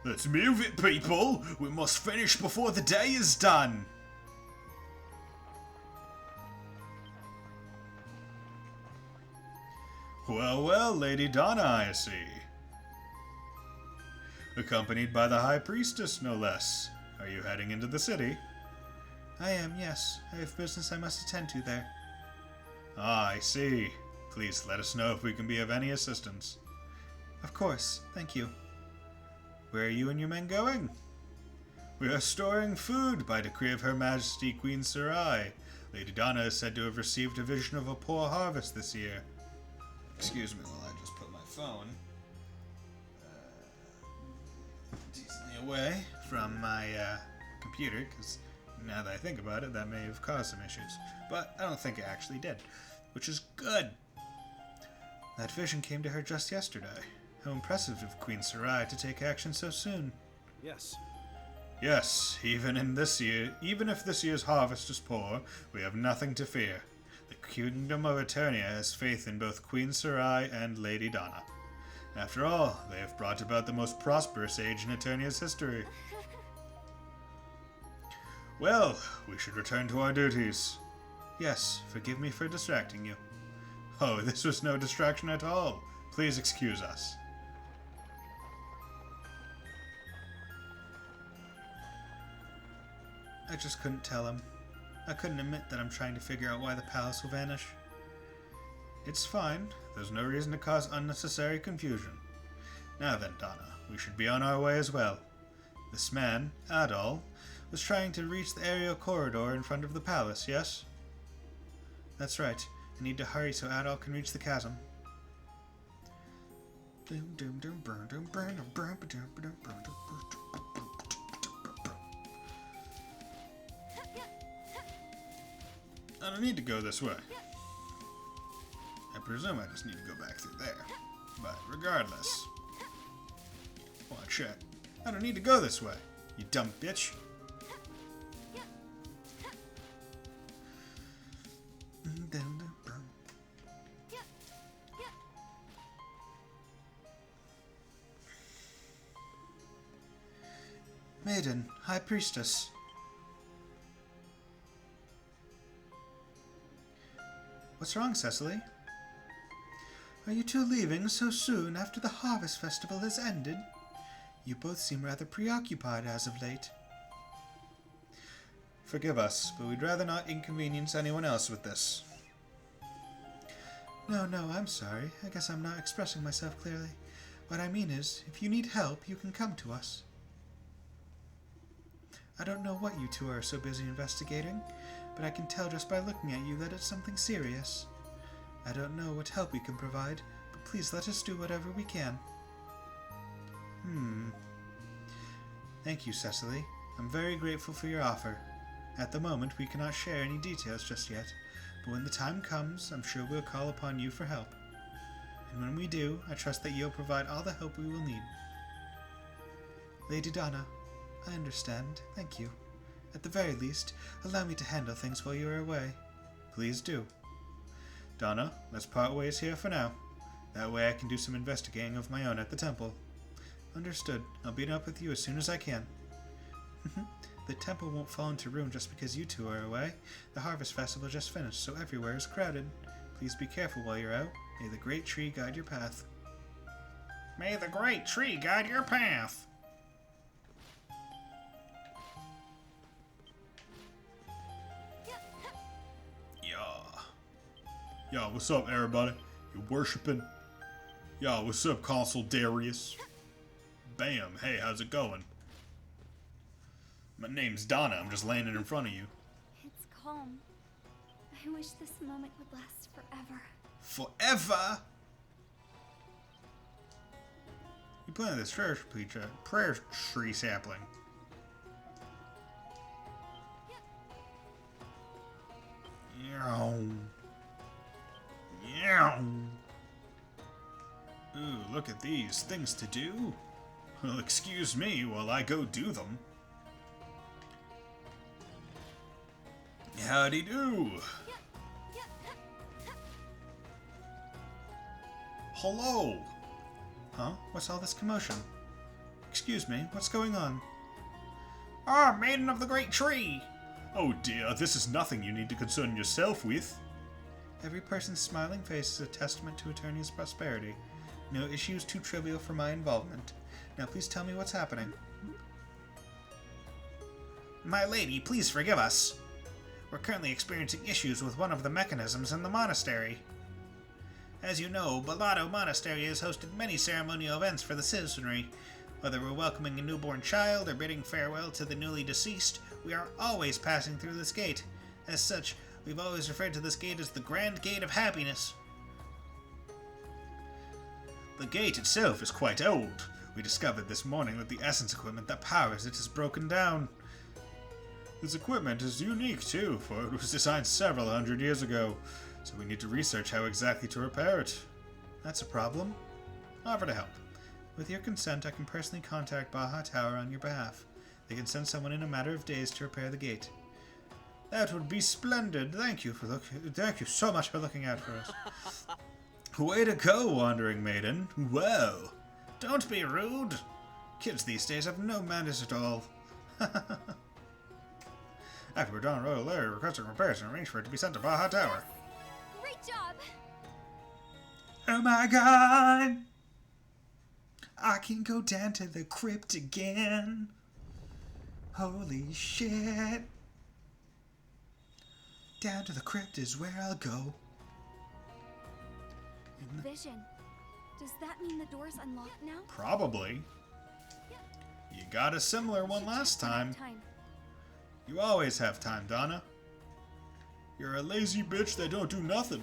Let's move it, people! We must finish before the day is done! Well, well, Lady Donna, I see. Accompanied by the High Priestess, no less. Are you heading into the city? I am, yes. I have business I must attend to there. Ah, I see. Please let us know if we can be of any assistance. Of course, thank you. Where are you and your men going? We are storing food by decree of Her Majesty Queen Sarai. Lady Donna is said to have received a vision of a poor harvest this year. Excuse me while I just put my phone decently away from my computer, because Now that I think about it, that may have caused some issues. But I don't think it actually did, which is good. That vision came to her just yesterday. How impressive of Queen Sarai to take action so soon. Yes. Yes, even if this year's harvest is poor, we have nothing to fear. The Kingdom of Eternia has faith in both Queen Sarai and Lady Donna. After all, they have brought about the most prosperous age in Eternia's history. Well, we should return to our duties. Yes, forgive me for distracting you. Oh, this was no distraction at all. Please excuse us. I just couldn't tell him. I couldn't admit that I'm trying to figure out why the palace will vanish. It's fine. There's no reason to cause unnecessary confusion. Now then, Donna, we should be on our way as well. This man, Adol, was trying to reach the aerial corridor in front of the palace, yes? That's right. I need to hurry so Adol can reach the chasm. I don't need to go this way. I presume I just need to go back through there. But regardless... Watch it. I don't need to go this way, you dumb bitch. Maiden, High Priestess. What's wrong, Cecily? Are you two leaving so soon after the Harvest Festival has ended? You both seem rather preoccupied as of late. Forgive us, but we'd rather not inconvenience anyone else with this. No, I'm sorry. I guess I'm not expressing myself clearly. What I mean is, if you need help, you can come to us. I don't know what you two are so busy investigating, but I can tell just by looking at you that it's something serious. I don't know what help we can provide, but please let us do whatever we can. Thank you, Cecily. I'm very grateful for your offer. At the moment, we cannot share any details just yet, but when the time comes, I'm sure we'll call upon you for help. And when we do, I trust that you'll provide all the help we will need. Lady Donna, I understand. Thank you. At the very least, allow me to handle things while you are away. Please do. Donna, let's part ways here for now. That way I can do some investigating of my own at the temple. Understood. I'll meet up with you as soon as I can. The temple won't fall into ruin just because you two are away. The Harvest Festival just finished, so everywhere is crowded. Please be careful while you're out. May the great tree guide your path. May the great tree guide your path! Yo, what's up, everybody? You worshiping? Yo, what's up, Consul Darius? Bam, hey, how's it going? My name's Donna, I'm just landing in front of you. It's calm. I wish this moment would last forever. Forever? You planted this prayer tree sapling. Ooh, look at these things to do. Well, excuse me while I go do them. Howdy do. Hello. Huh? What's all this commotion? Excuse me, what's going on? Ah, Maiden of the Great Tree! Oh dear, this is nothing you need to concern yourself with. Every person's smiling face is a testament to Eternia's prosperity. No issue is too trivial for my involvement. Now please tell me what's happening. My lady, please forgive us. We're currently experiencing issues with one of the mechanisms in the monastery. As you know, Balado Monastery has hosted many ceremonial events for the citizenry. Whether we're welcoming a newborn child or bidding farewell to the newly deceased, we are always passing through this gate. As such, we've always referred to this gate as the Grand Gate of Happiness. The gate itself is quite old. We discovered this morning that the essence equipment that powers it is broken down. This equipment is unique too, for it was designed several hundred years ago, so we need to research how exactly to repair it. That's a problem. Offer to help. With your consent, I can personally contact Baja Tower on your behalf. They can send someone in a matter of days to repair the gate. That would be splendid. Thank you so much for looking out for us. Way to go, wandering maiden. Whoa. Don't be rude. Kids these days have no manners at all. After we're done, Royal Larry requesting repairs and arrange for it to be sent to Baja Tower. Great job! Oh my god! I can go down to the crypt again. Holy shit. Down to the crypt is where I'll go. Vision. Does that mean the door's unlocked now? Probably. You got a similar one last time. Time. You always have time, Donna. You're a lazy bitch that don't do nothing.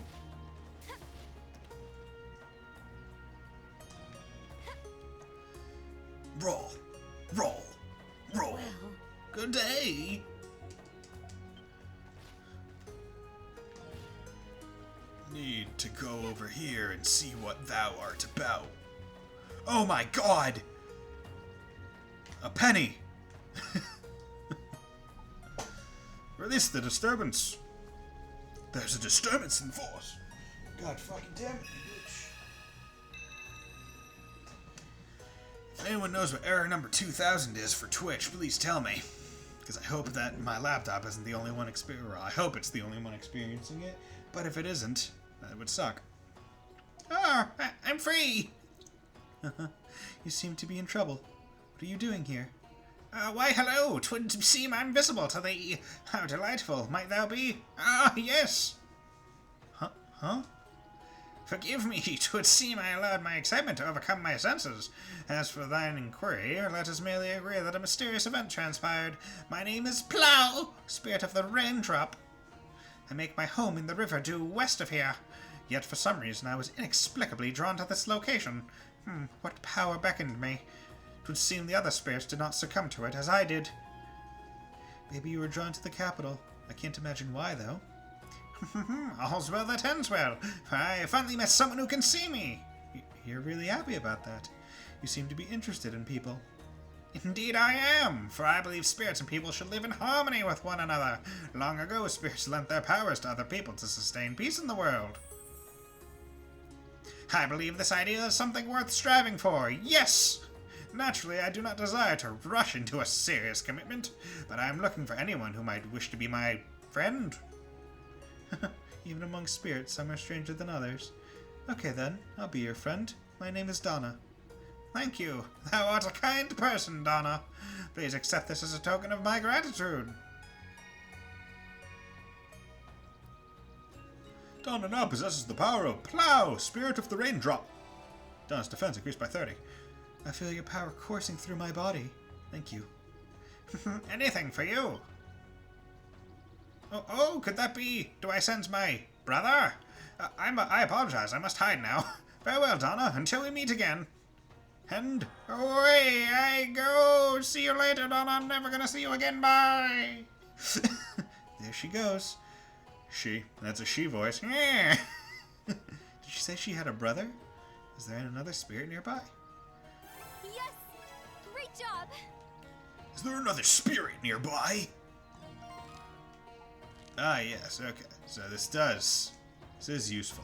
Roll. Roll. Roll. Good day. Need to go over here and see what thou art about. Oh my god! A penny! Release the disturbance. There's a disturbance in force. God fucking damn it, bitch. If anyone knows what error number 2000 is for Twitch, please tell me. Because I hope that my laptop isn't the only one I hope it's the only one experiencing it. But if it isn't, that would suck. Oh, I'm free. You seem to be in trouble. What are you doing here? Why, hello. 'Twould seem I'm visible to thee. How delightful might thou be? Ah, yes. Huh? Forgive me. 'Twould seem I allowed my excitement to overcome my senses. As for thine inquiry, let us merely agree that a mysterious event transpired. My name is Plow, spirit of the raindrop. I make my home in the river due west of here. Yet for some reason I was inexplicably drawn to this location. What power beckoned me? It would seem the other spirits did not succumb to it, as I did. Maybe you were drawn to the capital. I can't imagine why, though. All's well that ends well. I finally met someone who can see me. You're really happy about that. You seem to be interested in people. Indeed I am, for I believe spirits and people should live in harmony with one another. Long ago, spirits lent their powers to other people to sustain peace in the world. I believe this idea is something worth striving for. Yes! Naturally, I do not desire to rush into a serious commitment, but I am looking for anyone who might wish to be my friend. Even among spirits, some are stranger than others. Okay then, I'll be your friend. My name is Donna. Thank you. Thou art a kind person, Donna. Please accept this as a token of my gratitude. Donna now possesses the power of Plow, spirit of the raindrop. Donna's defense increased by 30. I feel your power coursing through my body. Thank you. Anything for you. Oh, could that be? Do I sense my brother? I apologize. I must hide now. Farewell, Donna, until we meet again. And away I go. See you later, Donna. I'm never gonna see you again. Bye. There she goes. She. That's a she voice. Yeah. Did she say she had a brother? Is there another spirit nearby? Yes! Great job! Is there another spirit nearby? Ah, yes, okay. So this is useful.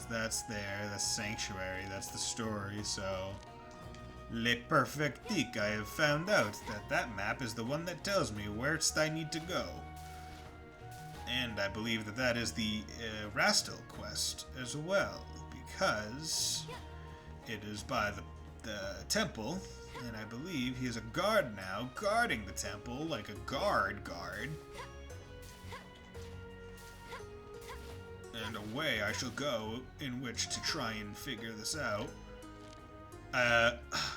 That's there, that's Sanctuary, that's the story, so... Le Perfectique, I have found out that map is the one that tells me where's I need to go. And I believe that is the Rastil quest as well, because it is by the temple, and I believe he is a guard now, guarding the temple like a guard. And away I shall go in which to try and figure this out.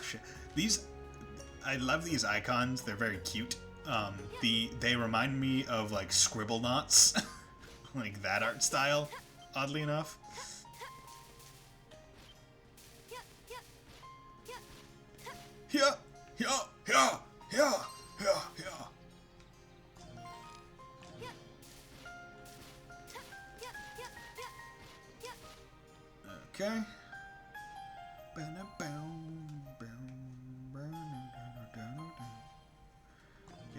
Shit. I love these icons, they're very cute. They remind me of like Scribble Knots, like that art style, oddly enough. Yeah.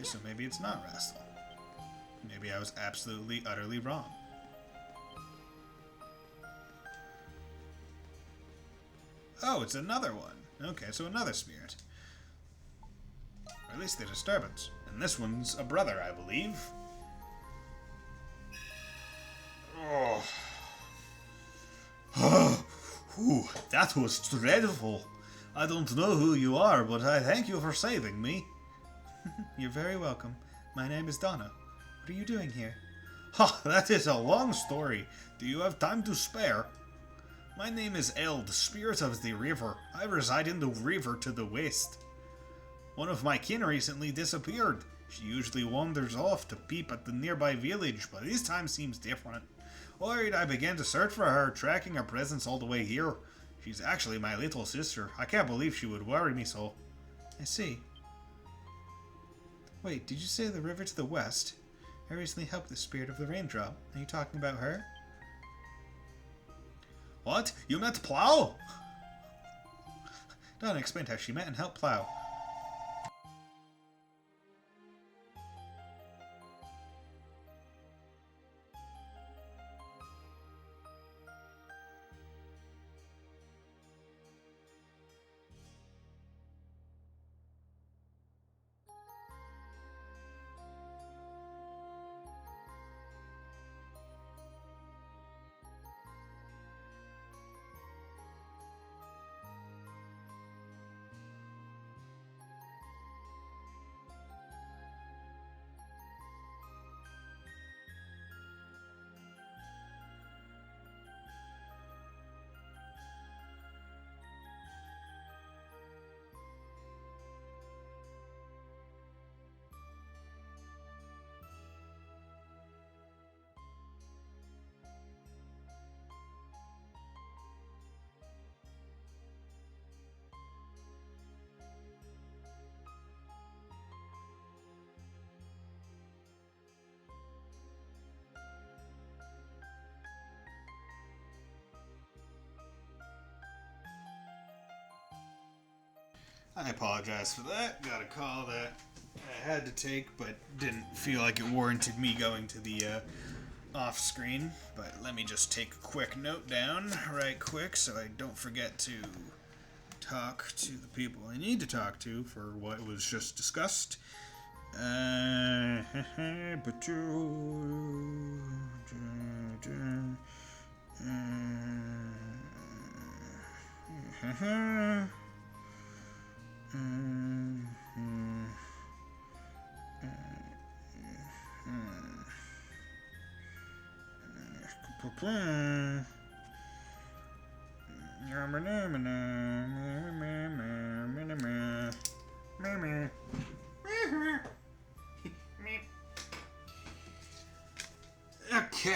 So maybe it's not Rastal. Maybe I was absolutely, utterly wrong. Oh, it's another one. Okay, so another spirit. Or at least the disturbance. And this one's a brother, I believe. Oh. Ooh, that was dreadful. I don't know who you are, but I thank you for saving me. You're very welcome. My name is Donna. What are you doing here? Ha, that is a long story. Do you have time to spare? My name is Eld, spirit of the river. I reside in the river to the west. One of my kin recently disappeared. She usually wanders off to peep at the nearby village, but this time seems different. Worried, I began to search for her, tracking her presence all the way here. She's actually my little sister. I can't believe she would worry me so. I see. Wait, did you say the river to the west? I recently helped the spirit of the raindrop. Are you talking about her? What? You met Plow? Donna explained how she met and helped Plow. I apologize for that. Got a call that I had to take, but didn't feel like it warranted me going to the off screen. But let me just take a quick note down right quick so I don't forget to talk to the people I need to talk to for what was just discussed. Okay,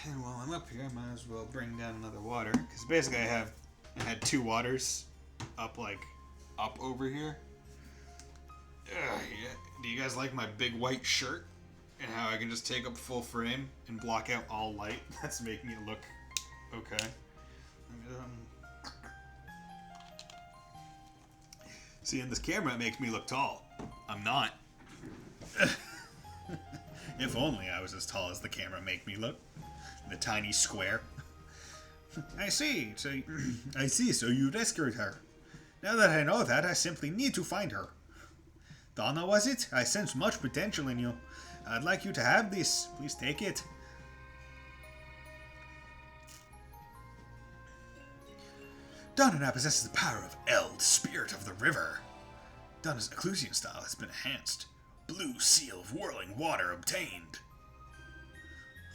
and while I'm up here, I might as well bring down another water, because basically I had two waters up over here. Yeah. Do you guys like my big white shirt and how I can just take up full frame and block out all light? That's making it look okay. See, in this camera it makes me look tall. I'm not. If only I was as tall as the camera make me look. The tiny square. I see. So you rescued her. Now that I know that, I simply need to find her. Donna, was it? I sense much potential in you. I'd like you to have this. Please take it. Donna now possesses the power of Eld, spirit of the river. Donna's occlusion style has been enhanced. Blue seal of whirling water obtained.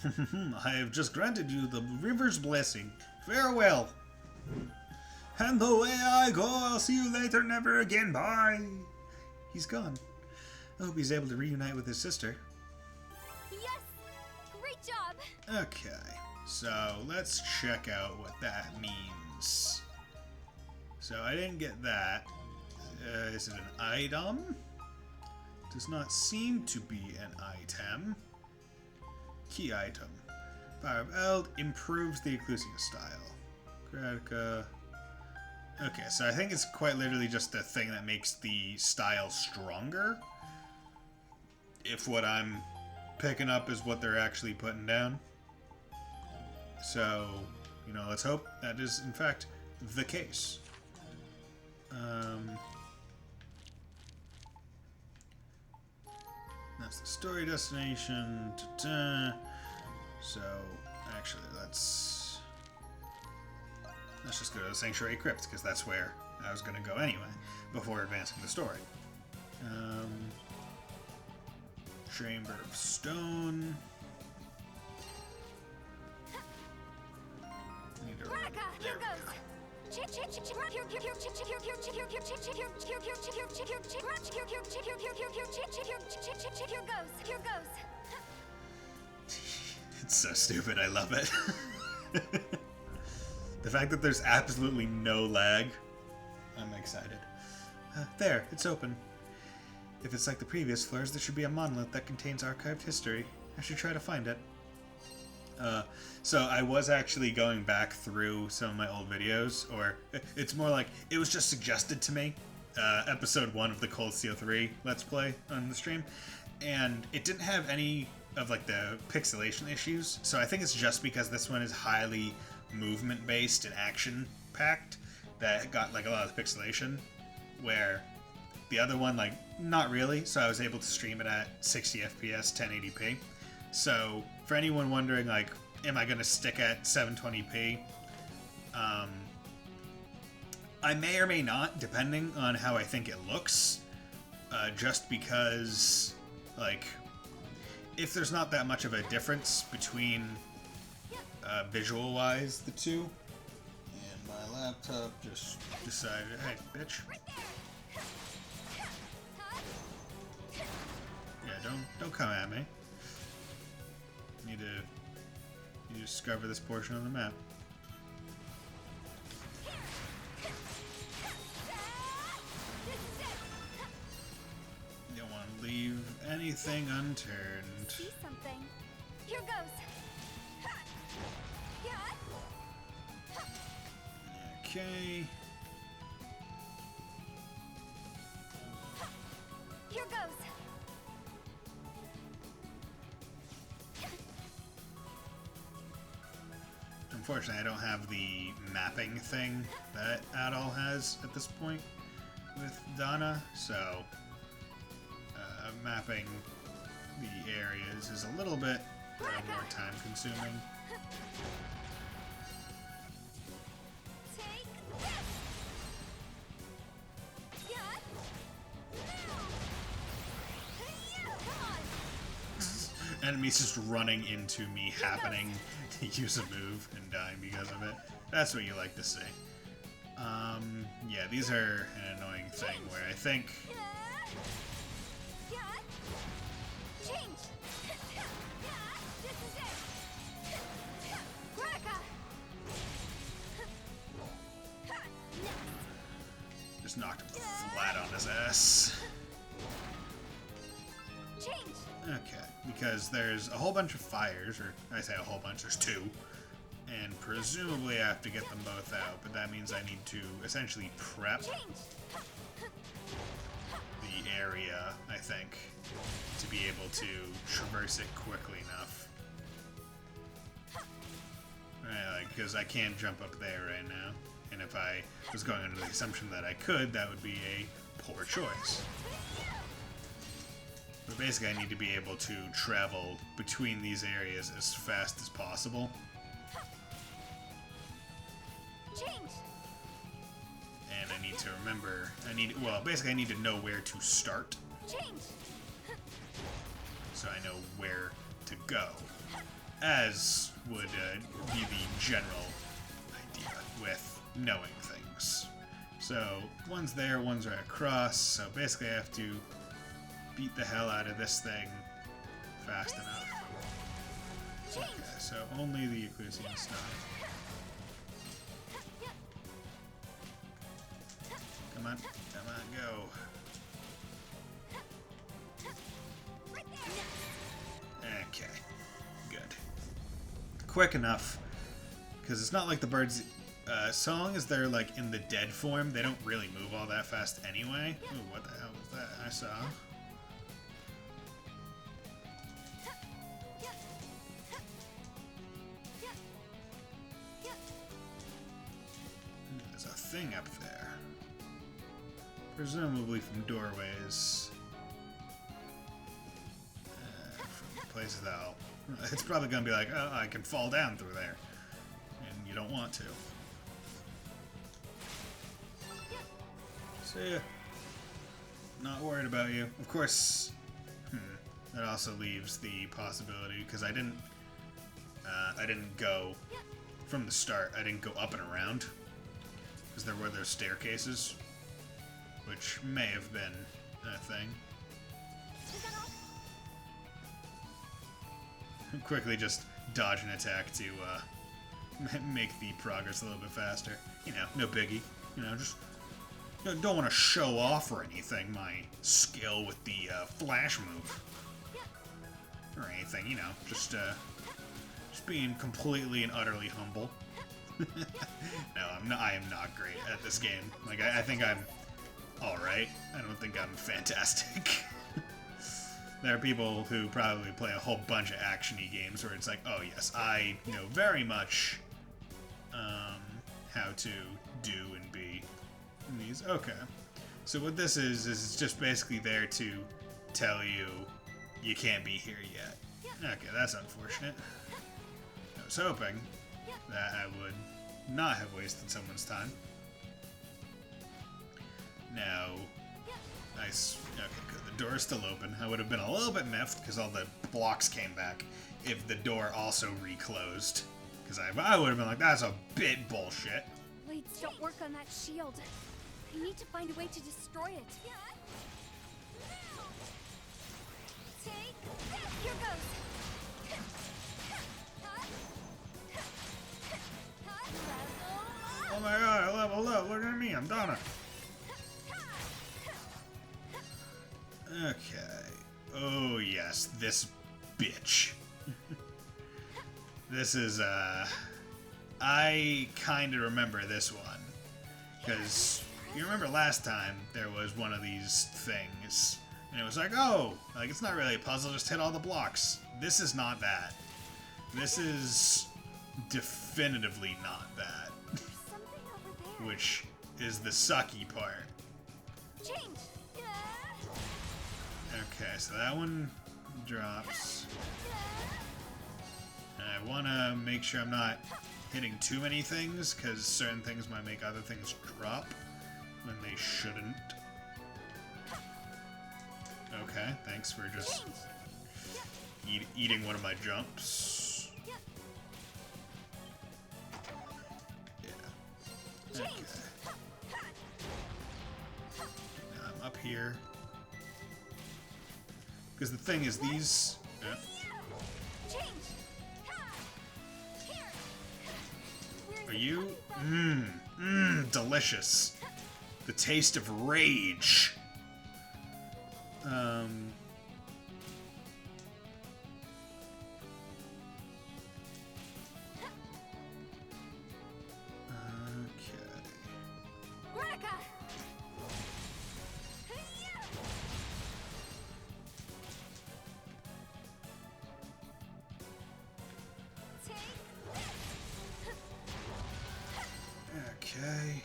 I have just granted you the river's blessing. Farewell. And away I go. I'll see you later. Never again. Bye. He's gone. I hope he's able to reunite with his sister. Yes! Great job! Okay, so let's check out what that means. So I didn't get that. Is it an item? Does not seem to be an item. Key item. Power of Eld improves the occlusion style. Gradica. Okay, so I think it's quite literally just the thing that makes the style stronger. if what I'm picking up is what they're actually putting down. So, you know, let's hope that is in fact the case. That's the story destination. Ta-ta. So, actually, let's just go to the Sanctuary Crypt, because that's where I was going to go anyway, before advancing the story. Chamber of Stone. Veronica, here goes. Here goes. It's so stupid, I love it. The fact that there's absolutely no lag, I'm excited. There, it's open. If it's like the previous floors, there should be a monolith that contains archived history. I should try to find it. So I was actually going back through some of my old videos, or it's more like it was just suggested to me. Episode 1 of the Cold Steel 3 Let's Play on the stream, and it didn't have any of like the pixelation issues, so I think it's just because this one is highly movement based and action packed that got like a lot of the pixelation, where the other one like not really, so I was able to stream it at 60 FPS 1080p. So for anyone wondering like am I going to stick at 720p, I may or may not, depending on how I think it looks, just because like if there's not that much of a difference between visual wise the two, and my laptop just decided, hey bitch, yeah, don't come at me. Need to discover this portion of the map. You don't want to leave anything unturned. See something. Here goes. Okay. Here goes. Unfortunately, I don't have the mapping thing that Adol has at this point with Donna, so mapping the areas is a little bit more time consuming. Take this. Come on. Enemies just running into me, happening to use a move and dying because of it. That's what you like to see. Yeah, these are an annoying thing where I think Change. This is it. Veronica. just knocked him flat on his ass. Change. Okay, because there's a whole bunch of fires, or I say a whole bunch, there's 2. And presumably I have to get them both out, but that means I need to essentially prep Change. the area, I think, to be able to traverse it quickly enough. Right, like, because I can't jump up there right now. And if I was going under the assumption that I could, that would be a poor choice. But basically I need to be able to travel between these areas as fast as possible. Change. And I need to remember, basically I need to know where to start, Change. so I know where to go, as would be the general idea with knowing things. So, one's there, one's right across, so basically I have to beat the hell out of this thing fast enough. Okay, so only the Ecclesian stuff. Come on, go. Okay, good. Quick enough, because it's not like the birds, so long as they're like in the dead form, they don't really move all that fast anyway. Ooh, what the hell was that I saw? There's a thing up there. Presumably from doorways. From places that it's probably gonna be like, oh, I can fall down through there. And you don't want to. See ya. Not worried about you. Of course, that also leaves the possibility, because I didn't go from the start. I didn't go up and around, because there were those staircases, which may have been a thing. Quickly just dodge an attack to make the progress a little bit faster. You know, no biggie. You know, just don't want to show off or anything my skill with the flash move or anything. You know, just being completely and utterly humble. No, I am not great at this game. Like, I think I'm alright. I don't think I'm fantastic. There are people who probably play a whole bunch of action-y games where it's like, oh yes, I know very much how to do and be in these. Okay. So what this is it's just basically there to tell you you can't be here yet. Okay, that's unfortunate. I was hoping that I would not have wasted someone's time. Now, nice. Okay, good. The door is still open. I would have been a little bit miffed because all the blocks came back if the door also reclosed. Because I would have been like, that's a bit bullshit. Blades don't work on that shield. I need to find a way to destroy it. Here goes. Oh my god, I leveled up. Look at me, I'm Donna. Okay. Oh yes, this bitch. This is, I kind of remember this one. Because you remember last time there was one of these things. And it was like, oh, like it's not really a puzzle, just hit all the blocks. This is not that. This is definitively not that. Something over there. Which is the sucky part. Change. Okay, so that one drops. And I want to make sure I'm not hitting too many things, because certain things might make other things drop when they shouldn't. Okay, thanks for just eating one of my jumps. Yeah. Okay. Now I'm up here. Because the thing is, these... Are you? Delicious. The taste of rage. Okay.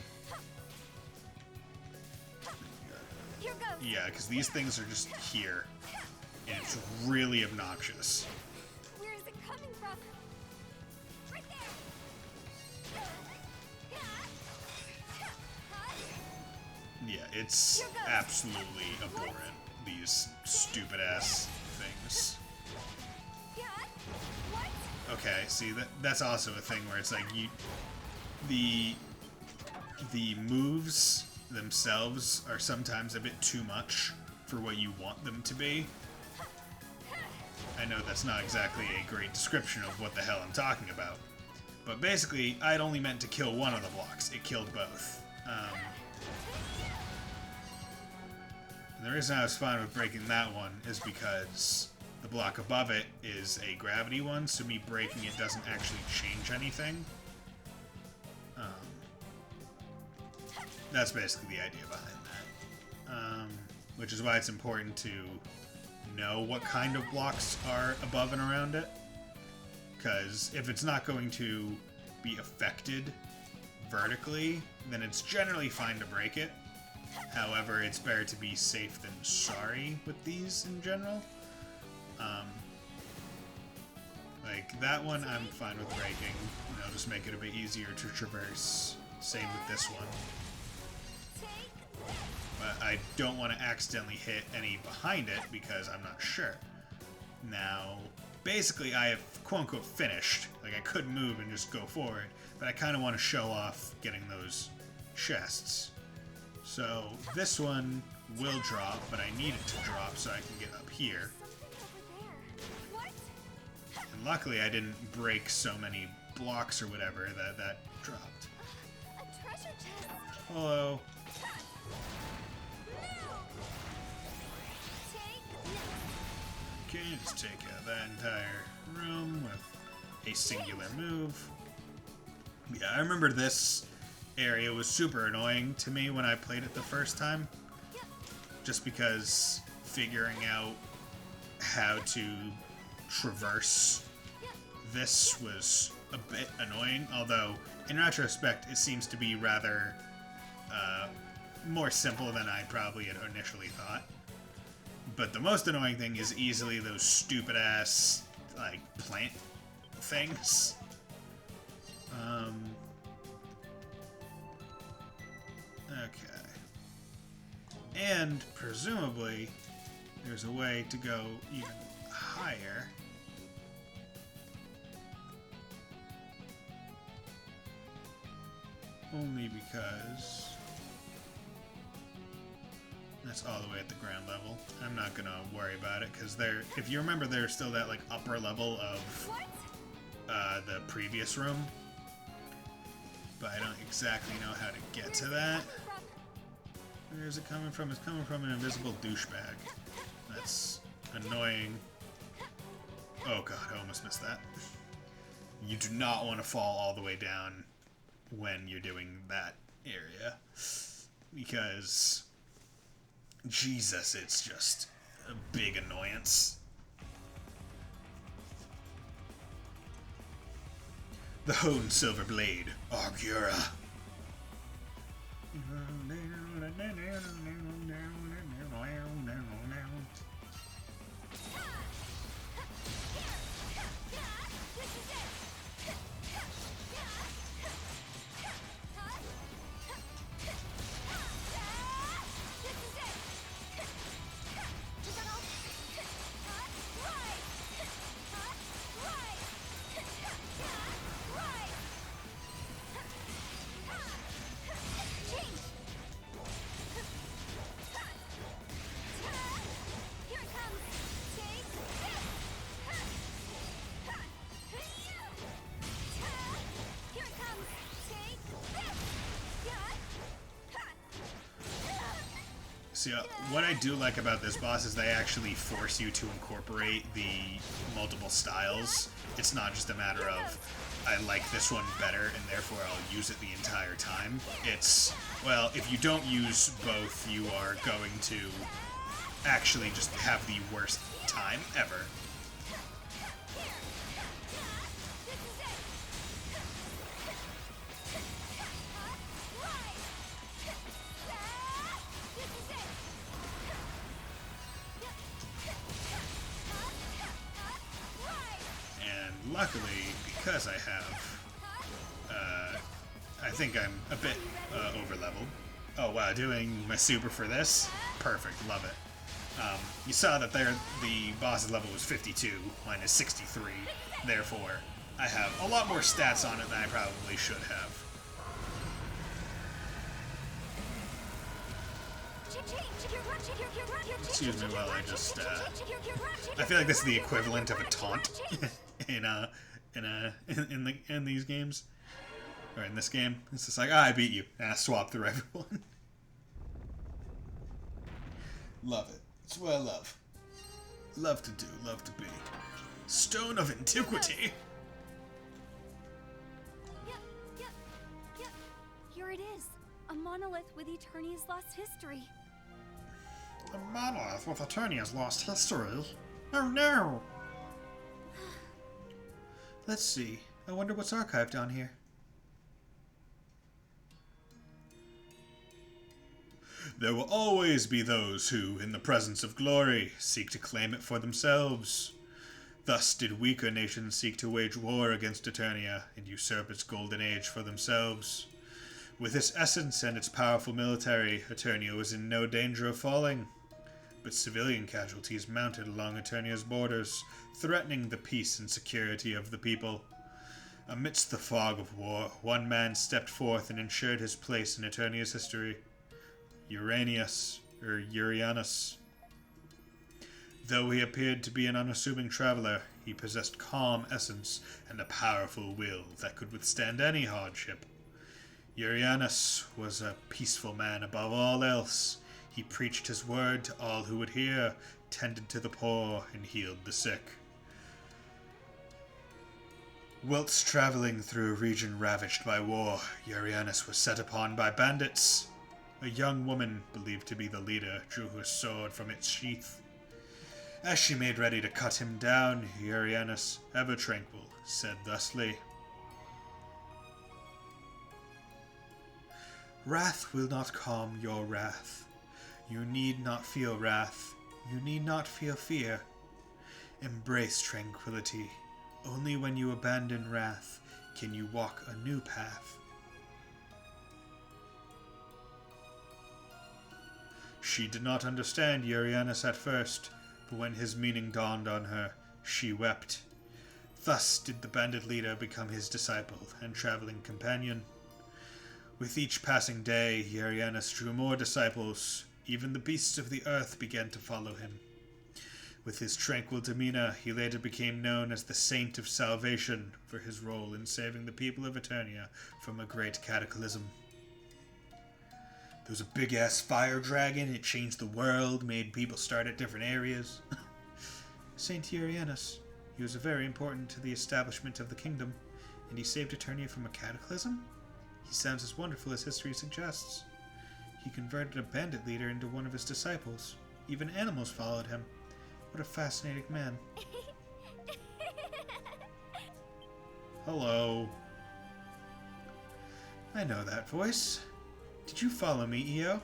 Yeah, because these things are just here. And it's really obnoxious. Where is it coming from? Right there. Yeah, it's absolutely abhorrent. These stupid ass things. Okay, see that's also a thing where it's like the moves themselves are sometimes a bit too much for what you want them to be. I know that's not exactly a great description of what the hell I'm talking about, but basically I'd only meant to kill one of the blocks. It killed both. And the reason I was fine with breaking that one is because the block above it is a gravity one, so me breaking it doesn't actually change anything. That's basically the idea behind that. Which is why it's important to know what kind of blocks are above and around it. Because if it's not going to be affected, vertically, then it's generally fine to break it. However, it's better to be safe than sorry with these in general. Like that one I'm fine with breaking. You know, just make it a bit easier to traverse. Same with this one. But I don't want to accidentally hit any behind it because I'm not sure. Now, basically I have quote-unquote finished. Like I could move and just go forward, but I kind of want to show off getting those chests. So this one will drop, but I need it to drop so I can get up here. And luckily I didn't break so many blocks or whatever that dropped. A treasure chest. Hello. Okay, just take out that entire room with a singular move. Yeah, I remember this area was super annoying to me when I played it the first time. Just because figuring out how to traverse this was a bit annoying, although in retrospect it seems to be rather more simple than I probably had initially thought. But the most annoying thing is easily those stupid ass like plant things. Okay. And presumably there's a way to go even higher. Only because that's all the way at the ground level. I'm not gonna worry about it because if you remember, there's still that like upper level of the previous room, but I don't exactly know how to get to that. Where is it coming from? It's coming from an invisible douchebag. That's annoying. Oh god, I almost missed that. You do not want to fall all the way down when you're doing that area, because Jesus, it's just a big annoyance. The Hone Silver Blade, Argura. See, what I do like about this boss is they actually force you to incorporate the multiple styles. It's not just a matter of, I like this one better and therefore I'll use it the entire time. It's, well, if you don't use both, you are going to actually just have the worst time ever. Luckily, because I have, I think I'm a bit over-leveled. Oh wow, doing my super for this? Perfect, love it. You saw that there the boss's level was 52, mine is 63, therefore I have a lot more stats on it than I probably should have. Excuse me while I just, I feel like this is the equivalent of a taunt in these games, or in this game. It's just like, I beat you, and I swap through everyone. Love it. It's what I love. Love to do, love to be. Stone of Antiquity. Here it is, a monolith with Eternia's lost history. A monolith with Eternia's lost history? Oh no! Let's see. I wonder what's archived down here. There will always be those who, in the presence of glory, seek to claim it for themselves. Thus did weaker nations seek to wage war against Eternia and usurp its golden age for themselves. With its essence and its powerful military, Eternia was in no danger of falling. But civilian casualties mounted along Eternia's borders, threatening the peace and security of the people. Amidst the fog of war, one man stepped forth and ensured his place in Eternia's history. Urianus. Though he appeared to be an unassuming traveler, he possessed calm essence and a powerful will that could withstand any hardship. Urianus was a peaceful man above all else. He preached his word to all who would hear, tended to the poor, and healed the sick. Whilst traveling through a region ravaged by war, Urianus was set upon by bandits. A young woman, believed to be the leader, drew her sword from its sheath. As she made ready to cut him down, Urianus, ever tranquil, said thusly, "Wrath will not calm your wrath. You need not feel wrath. You need not feel fear. Embrace tranquility. Only when you abandon wrath can you walk a new path." She did not understand Urianus at first, but when his meaning dawned on her, she wept. Thus did the bandit leader become his disciple and traveling companion. With each passing day, Urianus drew more disciples. Even the beasts of the earth began to follow him. With his tranquil demeanor, he later became known as the Saint of Salvation for his role in saving the people of Eternia from a great cataclysm. There was a big-ass fire dragon. It changed the world, made people start at different areas. Saint Urianus. He was very important to the establishment of the kingdom, and he saved Eternia from a cataclysm? He sounds as wonderful as history suggests. He converted a bandit leader into one of his disciples. Even animals followed him. What a fascinating man. Hello. I know that voice. Did you follow me, Io?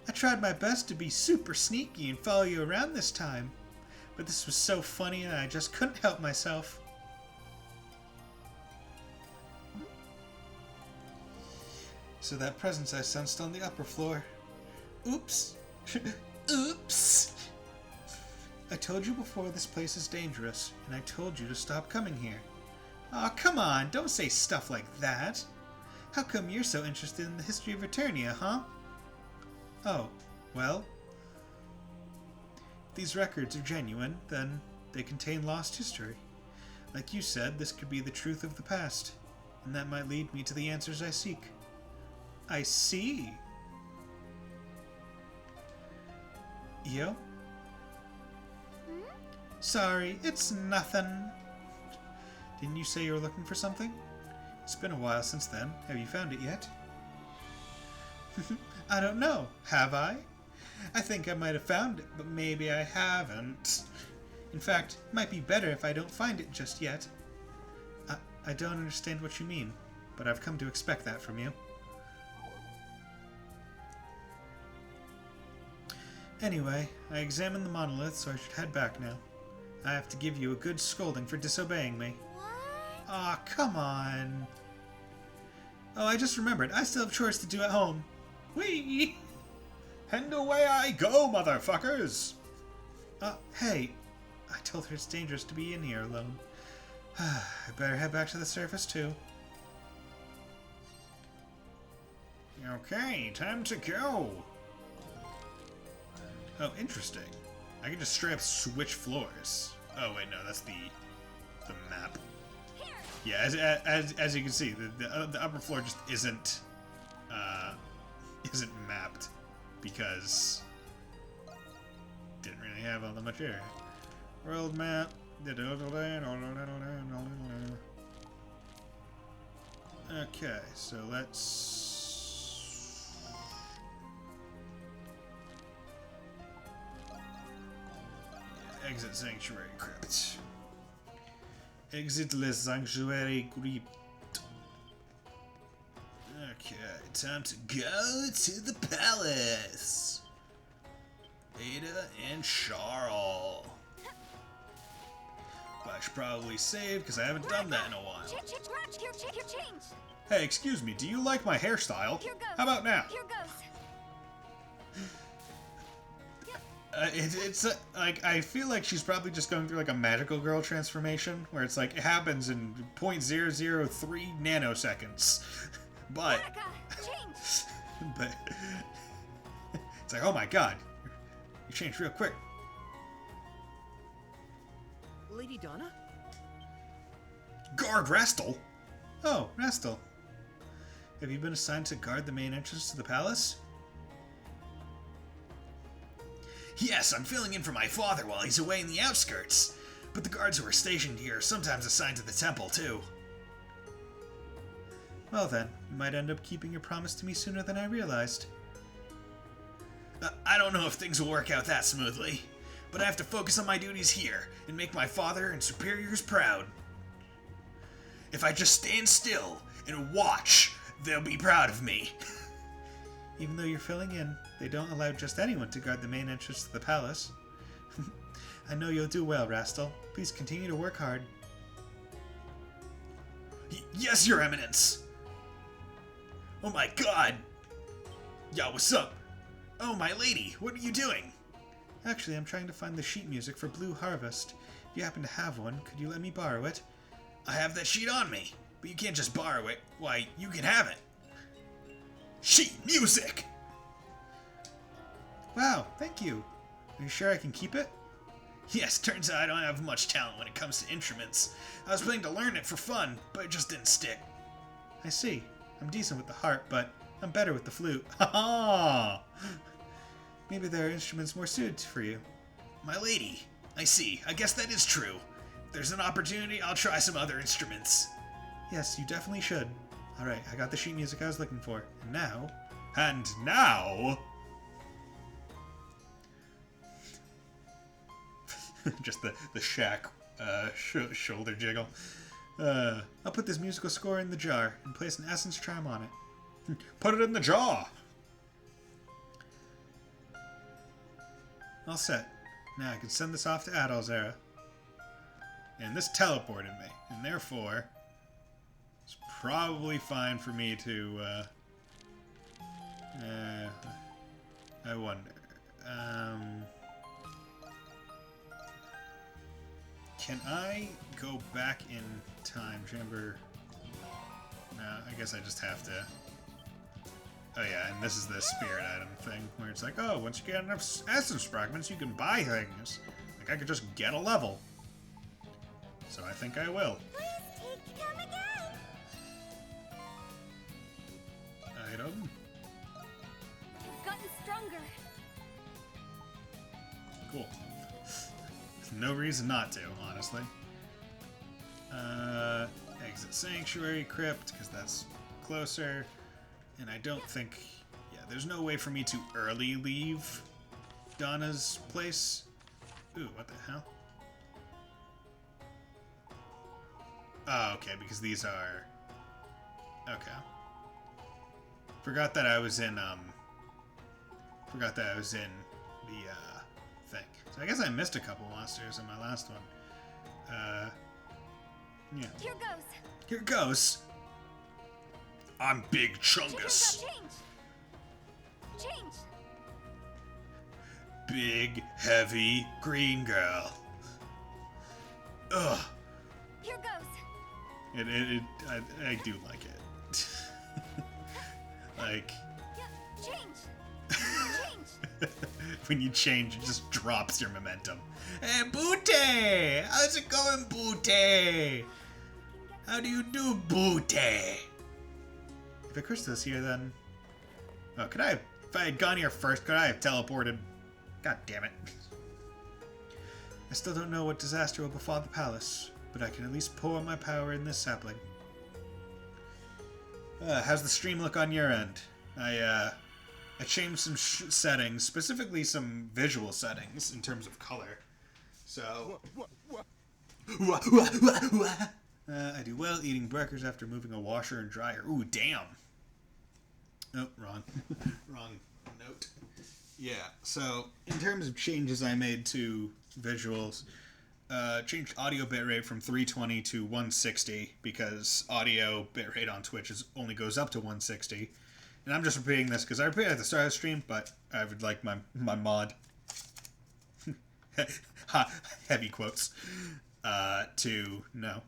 I tried my best to be super sneaky and follow you around this time, but this was so funny and I just couldn't help myself. So that presence I sensed on the upper floor. Oops. Oops. I told you before this place is dangerous, and I told you to stop coming here. Aw, come on, don't say stuff like that. How come you're so interested in the history of Eternia, huh? Oh, well, if these records are genuine, then they contain lost history. Like you said, this could be the truth of the past, and that might lead me to the answers I seek. I see. Io? Sorry, it's nothing. Didn't you say you were looking for something? It's been a while since then. Have you found it yet? I don't know. Have I? I think I might have found it, but maybe I haven't. In fact, it might be better if I don't find it just yet. I don't understand what you mean, but I've come to expect that from you. Anyway, I examined the monolith, so I should head back now. I have to give you a good scolding for disobeying me. What? Aw, come on. Oh, I just remembered. I still have chores to do at home. Whee! And away I go, motherfuckers! Hey. I told her it's dangerous to be in here alone. I better head back to the surface, too. Okay, time to go. Oh, interesting. I can just straight up switch floors. Oh wait, no, that's the map. Yeah, as you can see, the upper floor just isn't mapped because didn't really have all that much area. World map. Okay, so let's. Exit Sanctuary Crypt. Exit le Sanctuary Crypt. Okay, time to go to the palace. Ada and Charl. But I should probably save because I haven't done that in a while. Your change. Hey, excuse me, do you like my hairstyle? Here goes. How about now? Here goes. It's like, I feel like she's probably just going through like a magical girl transformation where it's like it happens in 0.003 nanoseconds. But Monica, change. but it's like, oh my god, you changed real quick. Lady Donna? Guard Restel? Oh, Restel. Have you been assigned to guard the main entrance to the palace? Yes, I'm filling in for my father while he's away in the outskirts. But the guards who are stationed here are sometimes assigned to the temple, too. Well then, you might end up keeping your promise to me sooner than I realized. I don't know if things will work out that smoothly, but I have to focus on my duties here and make my father and superiors proud. If I just stand still and watch, they'll be proud of me. Even though you're filling in, they don't allow just anyone to guard the main entrance to the palace. I know you'll do well, Rastel. Please continue to work hard. Yes, Your Eminence! Oh my god! Yeah, what's up? Oh, my lady, what are you doing? Actually, I'm trying to find the sheet music for Blue Harvest. If you happen to have one, could you let me borrow it? I have that sheet on me, but you can't just borrow it. Why, you can have it. Sheet music! Wow, thank you. Are you sure I can keep it? Yes, turns out I don't have much talent when it comes to instruments. I was planning to learn it for fun, but it just didn't stick. I see. I'm decent with the harp, but I'm better with the flute. Ha ha! Maybe there are instruments more suited for you. My lady, I see. I guess that is true. If there's an opportunity, I'll try some other instruments. Yes, you definitely should. Alright, I got the sheet music I was looking for. And now... And now... Just the shack shoulder jiggle. I'll put this musical score in the jar and place an essence charm on it. Put it in the jar! All set. Now I can send this off to Adolzera. And this teleported me, and therefore it's probably fine for me to I wonder. Can I go back in time? Chamber. No, I guess I just have to. Oh yeah, and this is the spirit item thing, where it's like, oh, once you get enough essence fragments, you can buy things. Like, I could just get a level. So I think I will. Please come again. Item. You've gotten stronger. Cool. No reason not to, honestly. Exit Sanctuary Crypt, because that's closer. And I don't think... Yeah, there's no way for me to early leave Donna's place. Ooh, what the hell? Oh, okay, because these are... Okay. Forgot that I was in the, thing. So I guess I missed a couple monsters in my last one. Yeah. Here goes. Here goes. I'm Big Chungus. Change. Big, heavy, green girl. Ugh. Here goes. I do like it. Like... Change. When you change, it just drops your momentum. Hey, Booty! How's it going, Booty? How do you do, Booty? If a crystal's here, then... Oh, could I have... If I had gone here first, could I have teleported? God damn it. I still don't know what disaster will befall the palace, but I can at least pour my power in this sapling. How's the stream look on your end? I changed some settings, specifically some visual settings in terms of color. So... I do well eating burgers after moving a washer and dryer. Ooh, damn. Oh, wrong. Wrong note. Yeah, so in terms of changes I made to visuals, changed audio bitrate from 320 to 160 because audio bitrate on Twitch only goes up to 160. And I'm just repeating this because I repeated it at the start of the stream, but I would like my mod, heavy quotes, to no.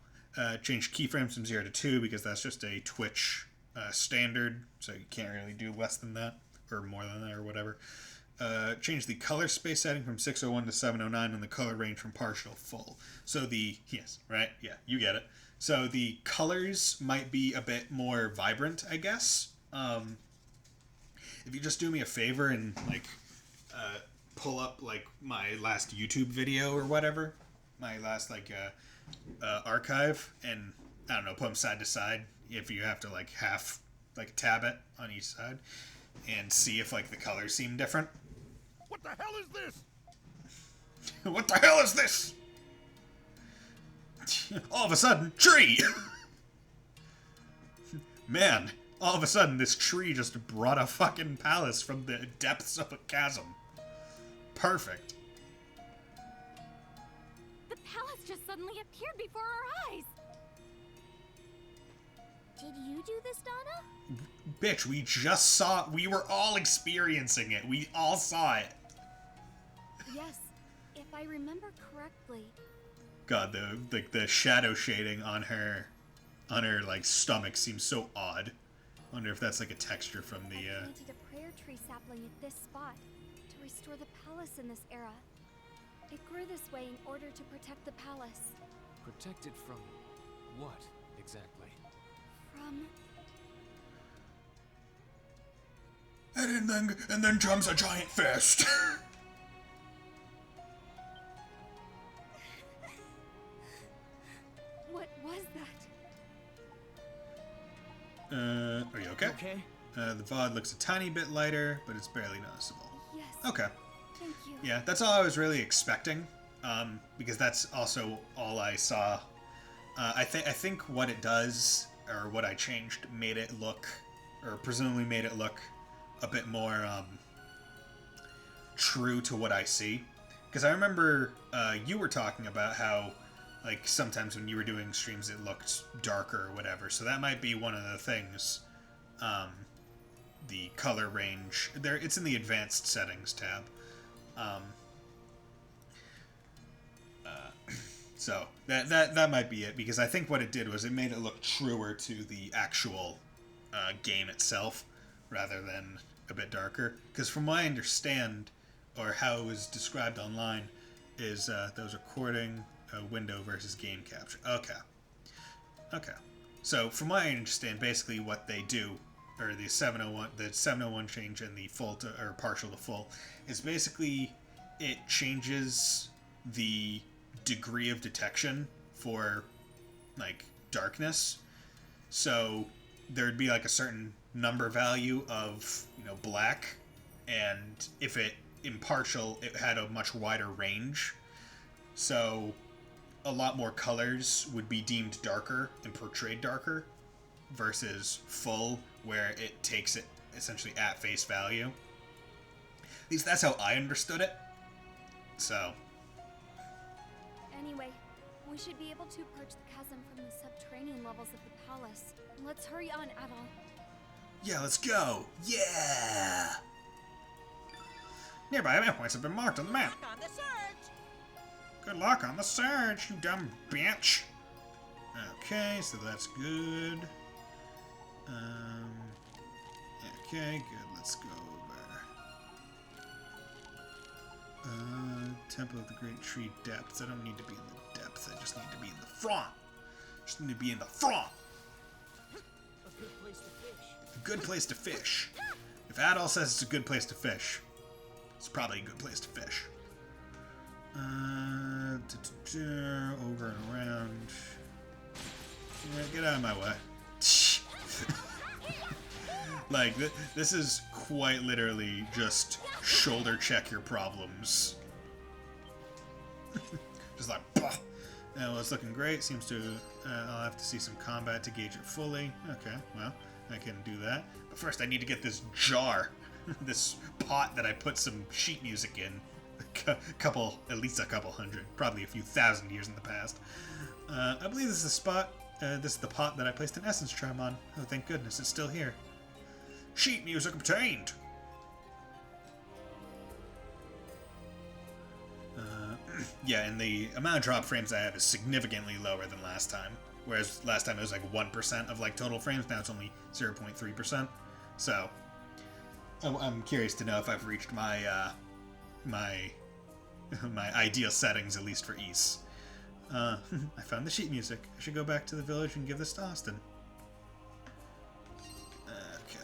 Change keyframes from 0 to 2 because that's just a Twitch standard, so you can't really do less than that, or more than that, or whatever. Change the color space setting from 601 to 709 and the color range from partial to full. So yes, right? Yeah, you get it. So the colors might be a bit more vibrant, I guess. If you just do me a favor and, like, pull up, like, my last YouTube video or whatever, my last, like, archive, and, I don't know, put them side to side, if you have to, like, tab it on each side, and see if, like, the colors seem different. What the hell is this? What the hell is this? All of a sudden, tree! Man, all of a sudden, this tree just brought a fucking palace from the depths of a chasm. Perfect. The palace just suddenly appeared before our eyes. Did you do this, Donna? Bitch, we just saw it. We were all experiencing it. We all saw it. Yes, if I remember correctly. God, the shadow shading on her like stomach seems so odd. Wonder if that's like a texture from the I planted a prayer tree sapling at this spot to restore the palace in this era. It grew this way in order to protect the palace Protected from what, exactly? from... and then comes a giant fist. What was that? Are you okay? Okay. The VOD looks a tiny bit lighter, but it's barely noticeable. Yes. Okay. Thank you. Yeah, that's all I was really expecting, because that's also all I saw. I think what it does, or what I changed, made it look, or presumably made it look a bit more true to what I see. Because I remember you were talking about how, like, sometimes when you were doing streams it looked darker or whatever, so that might be one of the things. The color range, it's in the advanced settings tab. So that might be it, because I think what it did was it made it look truer to the actual game itself, rather than a bit darker. Because from what I understand, or how it was described online, is that was recording window versus game capture. Okay. So from what I understand, basically what they do, or the 701 change and the full to, or partial to full, is basically it changes the degree of detection for, like, darkness. So there'd be like a certain number value of, black, and if it impartial, it had a much wider range. So a lot more colors would be deemed darker and portrayed darker, versus full, where it takes it essentially at face value. At least that's how I understood it. So Anyway, we should be able to approach the chasm from the subterranean levels of the palace. Let's hurry on, Adol. yeah, let's go. Yeah. Nearby endpoints have been marked on the map. On the search! Good luck on the search, you dumb bitch. Okay, so that's good. Okay, good. Let's go over. Temple of the Great Tree depths. I don't need to be in the depths. I just need to be in the front. Just need to be in the front. A good place to fish. A good place to fish. If Adol says it's a good place to fish, it's probably a good place to fish. Over and around. Yeah, get out of my way. Like, this is quite literally just shoulder check your problems. Just like, bah. Well, it's looking great. Seems to, I'll have to see some combat to gauge it fully. Okay, well, I can do that. But first I need to get this jar, this pot that I put some sheet music in. At least a couple hundred, probably a few thousand years in the past. I believe this is the spot, this is the pot that I placed an essence charm on. Oh, thank goodness, it's still here. Sheet music obtained! Yeah, and the amount of drop frames I have is significantly lower than last time. Whereas last time it was like 1% of like total frames, now it's only 0.3%. So, I'm curious to know if I've reached my, my ideal settings, at least for Ys. I found the sheet music. I should go back to the village and give this to Austin. Okay.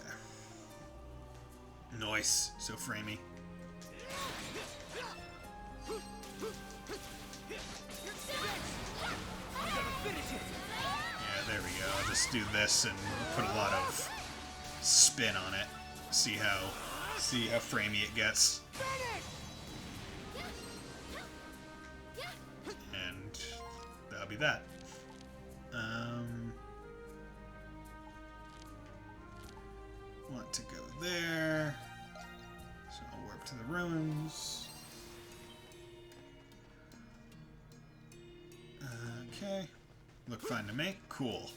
Nice. So framey. Yeah, there we go. I'll just do this and put a lot of spin on it. See how framey it gets. And that'll be that. Want to go there. So I'll warp to the ruins. Okay. Look fine to me. Cool.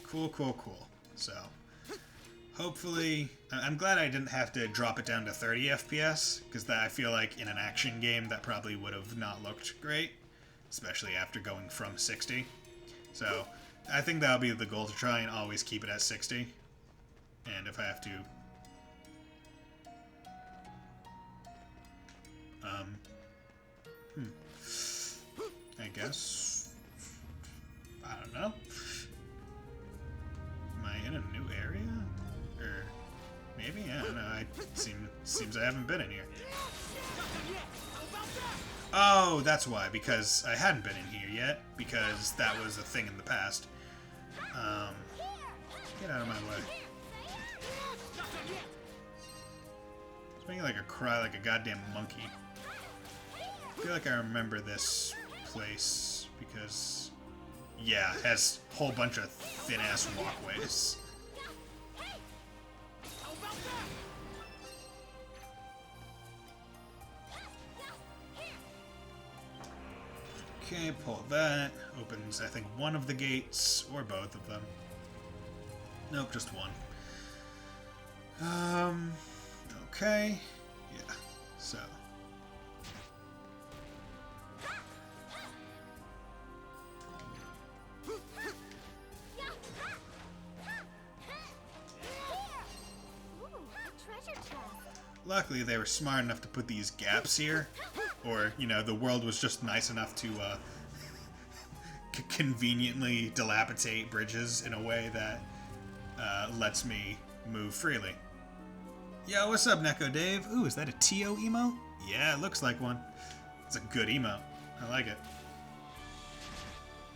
Cool. So, hopefully, I'm glad I didn't have to drop it down to 30 FPS, because I feel like in an action game that probably would have not looked great, especially after going from 60. So, I think that'll be the goal, to try and always keep it at 60. And if I have to... I guess... I don't know. Am I in a new area? Or maybe? I don't know. Seems I haven't been in here. Oh, that's why. Because I hadn't been in here yet. Because that was a thing in the past. Get out of my way. It's making like a cry like a goddamn monkey. I feel like I remember this place because, yeah, it has a whole bunch of thin-ass walkways. Okay, pull that. Opens, I think, one of the gates, or both of them. Nope, just one. Okay. Yeah, so. Luckily, they were smart enough to put these gaps here. Or, you know, the world was just nice enough to conveniently dilapidate bridges in a way that lets me move freely. Yo, what's up, Neko Dave? Ooh, is that a T.O. emote? Yeah, it looks like one. It's a good emote. I like it.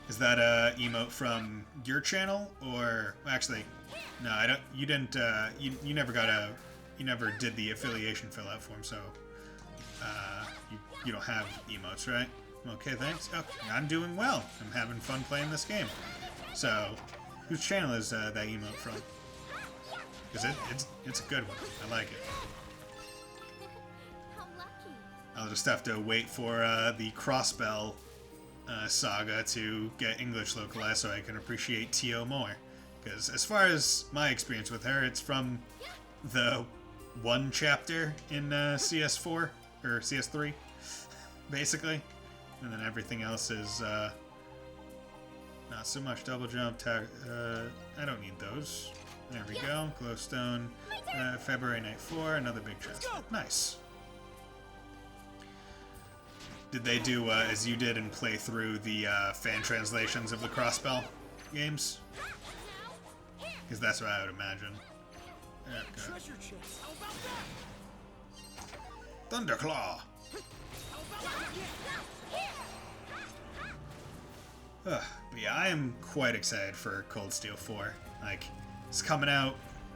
Is that a emote from your channel? Or, actually, no, I don't, you didn't, you never got a, you never did the affiliation fill out form, so, you don't have emotes, right? Okay, thanks. Oh, I'm doing well. I'm having fun playing this game. So, whose channel is that emote from? Because it's a good one. I like it. How lucky. I'll just have to wait for the Crossbell saga to get English localized so I can appreciate T.O. more. Because as far as my experience with her, it's from the one chapter in CS4, or CS3, basically. And then everything else is not so much. Double jump, I don't need those. There we go. Glowstone, February Night 4, another big chest. Nice. Did they do, as you did and play through the fan translations of the Crossbell games? Because that's what I would imagine. Okay. Thunderclaw! But yeah, I am quite excited for Cold Steel 4. Like, it's coming out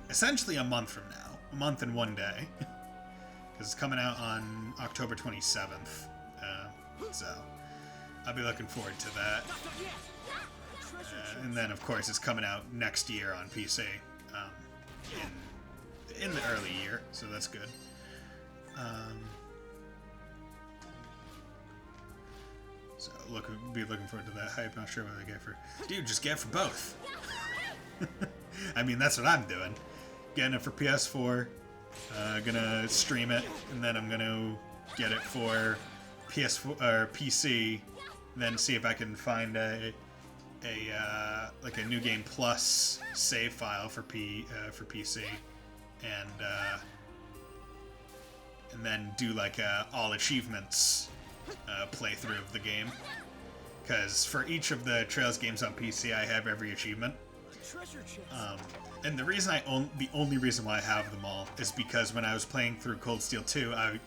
essentially a month from now. A month and 1 day. Because it's coming out on October 27th. So, I'll be looking forward to that. And then, of course, it's coming out next year on PC. in the early year, so that's good. So be looking forward to that hype. Not sure what I get for. Dude, just get it for both. I mean, that's what I'm doing. Getting it for PS4. Gonna stream it, and then I'm gonna get it for PS4 or PC. Then see if I can find a New Game Plus save file for PC, and then do like a all achievements playthrough of the game. Because for each of the Trails games on PC, I have every achievement. Treasure chest. And the reason the only reason why I have them all is because when I was playing through Cold Steel 2, I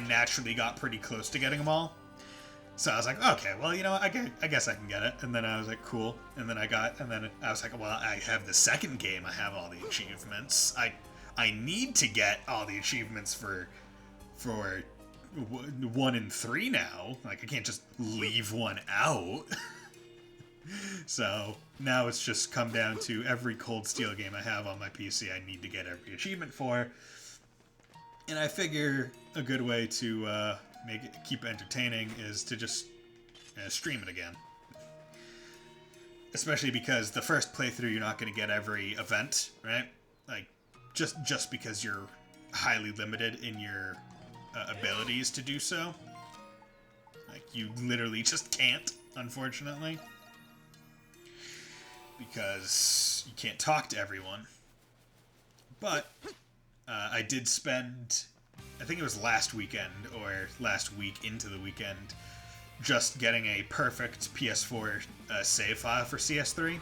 naturally got pretty close to getting them all. So I was like, okay, well, you know, I guess I can get it. And then I was like, cool. And then I was like, well, I have the second game. I have all the achievements. I need to get all the achievements for 1 and 3 now. Like, I can't just leave one out. So now it's just come down to every Cold Steel game I have on my PC, I need to get every achievement for. And I figure a good way to keep it entertaining is to just stream it again. Especially because the first playthrough you're not going to get every event, right? Like, just because you're highly limited in your abilities to do so. Like, you literally just can't, unfortunately. Because you can't talk to everyone. But I did spend, I think it was last weekend or last week into the weekend, just getting a perfect PS4 save file for CS3,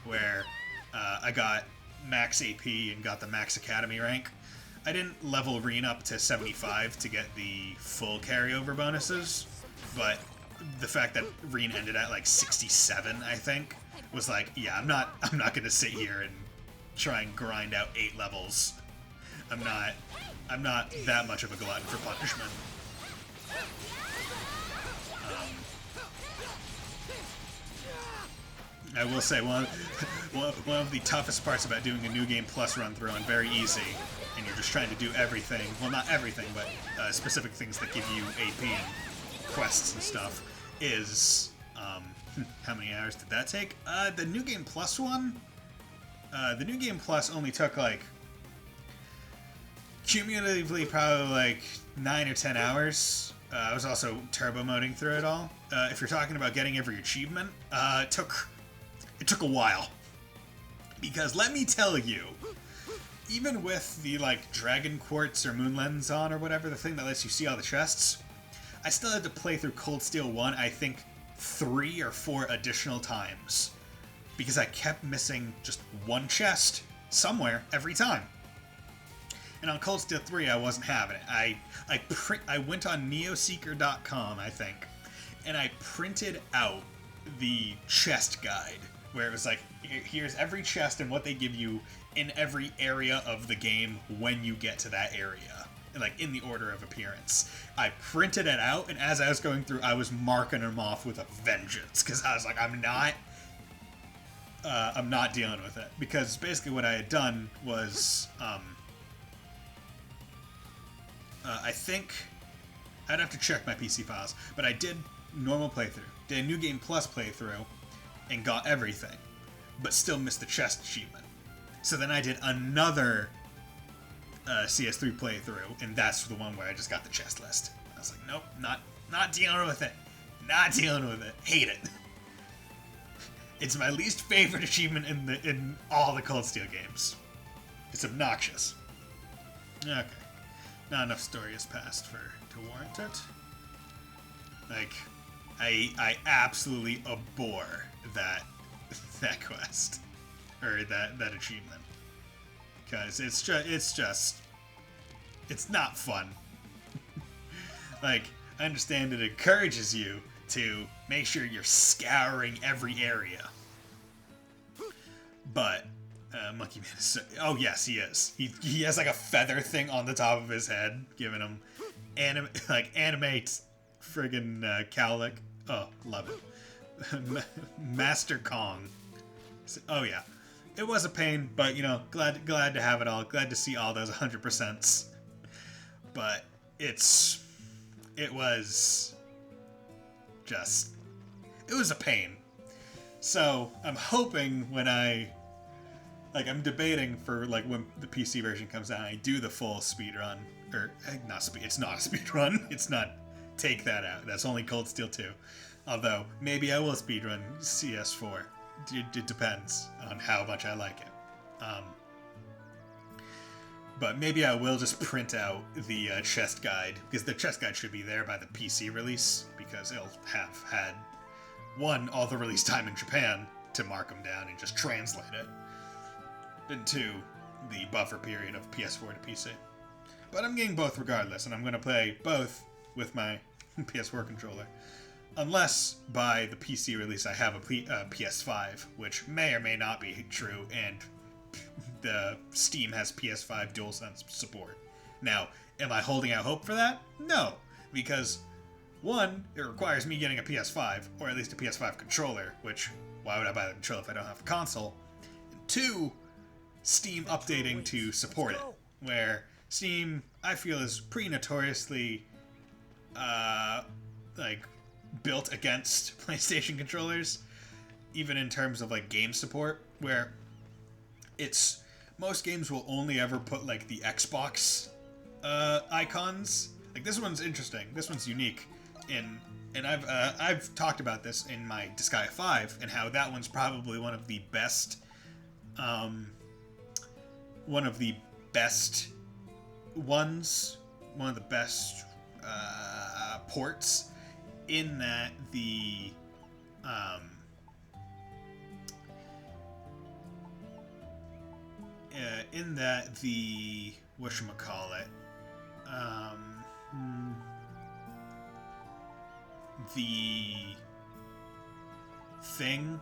where I got max AP and got the max Academy rank. I didn't level Reen up to 75 to get the full carryover bonuses, but the fact that Reen ended at like 67, I think, was like, yeah, I'm not gonna sit here and try and grind out 8 levels. I'm not that much of a glutton for punishment. I will say one of the toughest parts about doing a New Game Plus run through and very easy, and you're just trying to do everything, well, not everything, but specific things that give you AP and quests and stuff, is how many hours did that take? The New Game Plus one? The New Game Plus only took, like, cumulatively probably, like, 9 or 10 hours. I was also turbo moding through it all. If you're talking about getting every achievement, it took a while. Because let me tell you, even with the, like, Dragon Quartz or Moon Lens on or whatever, the thing that lets you see all the chests, I still had to play through Cold Steel 1, I think, 3 or 4 additional times, because I kept missing just one chest somewhere every time. And on Cold Steel 3, I wasn't having it. I went on neoseeker.com, I think, and I printed out the chest guide, where it was like, here's every chest and what they give you in every area of the game when you get to that area, like in the order of appearance. I printed it out, and as I was going through, I was marking them off with a vengeance, because I was like, I'm not dealing with it. Because basically what I had done was, I think, I'd have to check my PC files, but I did normal playthrough, did a New Game Plus playthrough, and got everything, but still missed the chest achievement. So then I did another CS3 playthrough, and that's the one where I just got the chest list. I was like, nope, not dealing with it. Not dealing with it. Hate it. It's my least favorite achievement in all the Cold Steel games. It's obnoxious. Okay. Not enough story has passed to warrant it. Like, I absolutely abhor that quest. Or that achievement. Because it's not fun. Like, I understand it encourages you to make sure you're scouring every area. But, Monkey Man is so... Oh, yes, he is. He has, like, a feather thing on the top of his head, giving him animate friggin' cowlick. Oh, love it. Master Kong. Oh, yeah. it was a pain, but you know, glad to have it all. Glad to see all those 100%s. But it was a pain. So I'm hoping when I'm debating for like when the PC version comes out, I do the full speed run, or it's not a speed run. It's not. Take that out. That's only Cold Steel 2. Although maybe I will speed run CS4. It depends on how much I like it. But maybe I will just print out the chest guide, because the chest guide should be there by the PC release, because it'll have had, one, all the release time in Japan to mark them down and just translate it, and two, the buffer period of PS4 to PC. But I'm getting both regardless, and I'm going to play both with my PS4 controller. Unless by the PC release I have a PS5, which may or may not be true, and the Steam has PS5 DualSense support. Now, am I holding out hope for that? No, because one, it requires me getting a PS5, or at least a PS5 controller, which, why would I buy the controller if I don't have a console? And two, Steam updating to support it, where Steam, I feel, is pretty notoriously, built against PlayStation controllers, even in terms of, like, game support, where most games will only ever put, like, the Xbox, icons. Like, this one's interesting. This one's unique. And I've talked about this in my Disgaea 5, and how that one's probably one of the best, ports, in that the whatchamacallit, the thing,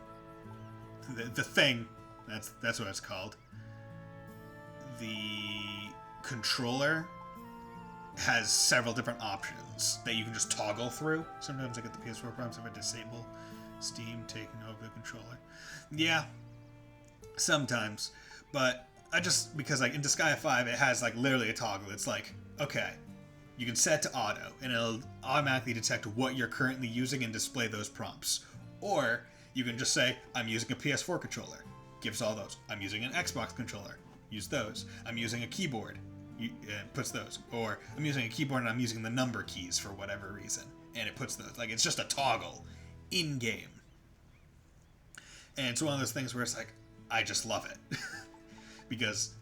that's what it's called. The controller has several different options that you can just toggle through. Sometimes I get the PS4 problems if I disable Steam taking over the controller. Yeah, sometimes. But because like in Disgaea 5, it has like literally a toggle. It's like, okay, you can set to auto, and it'll automatically detect what you're currently using and display those prompts. Or you can just say, I'm using a PS4 controller. Gives all those. I'm using an Xbox controller. Use those. I'm using a keyboard. Puts those. Or I'm using a keyboard and I'm using the number keys for whatever reason, and it puts those. Like, it's just a toggle in game, and it's one of those things where it's like, I just love it. Because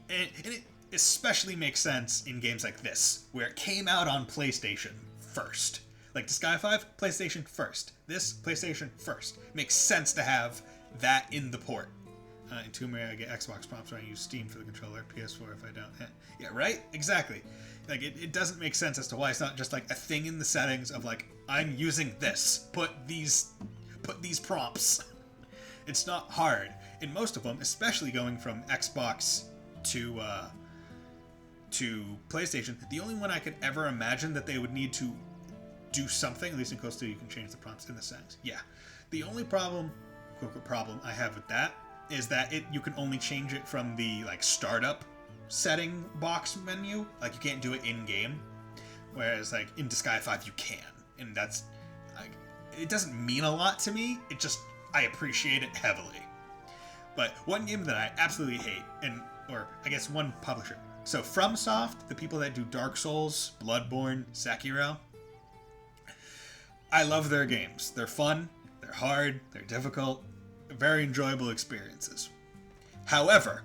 and it especially makes sense in games like this, where it came out on PlayStation first. Like Disgaea 5, PlayStation first. This, PlayStation first. Makes sense to have that in the port. In Tomb Raider, I get Xbox prompts when I use Steam for the controller, PS4 if I don't. Yeah, right? Exactly. Like, it doesn't make sense as to why it's not just like a thing in the settings of like, I'm using this, put these prompts. It's not hard. In most of them, especially going from Xbox to PlayStation, the only one I could ever imagine that they would need to do something, at least in Coast 2 you can change the prompts in the settings. Yeah. The only problem I have with that is that you can only change it from the like startup setting box menu. Like, you can't do it in game, whereas like in Disgaea 5 you can, and that's like, it doesn't mean a lot to me. It just, I appreciate it heavily. But one game that I absolutely hate, or I guess one publisher. So FromSoft, the people that do Dark Souls, Bloodborne, Sekiro, I love their games. They're fun, they're hard, they're difficult, very enjoyable experiences. However,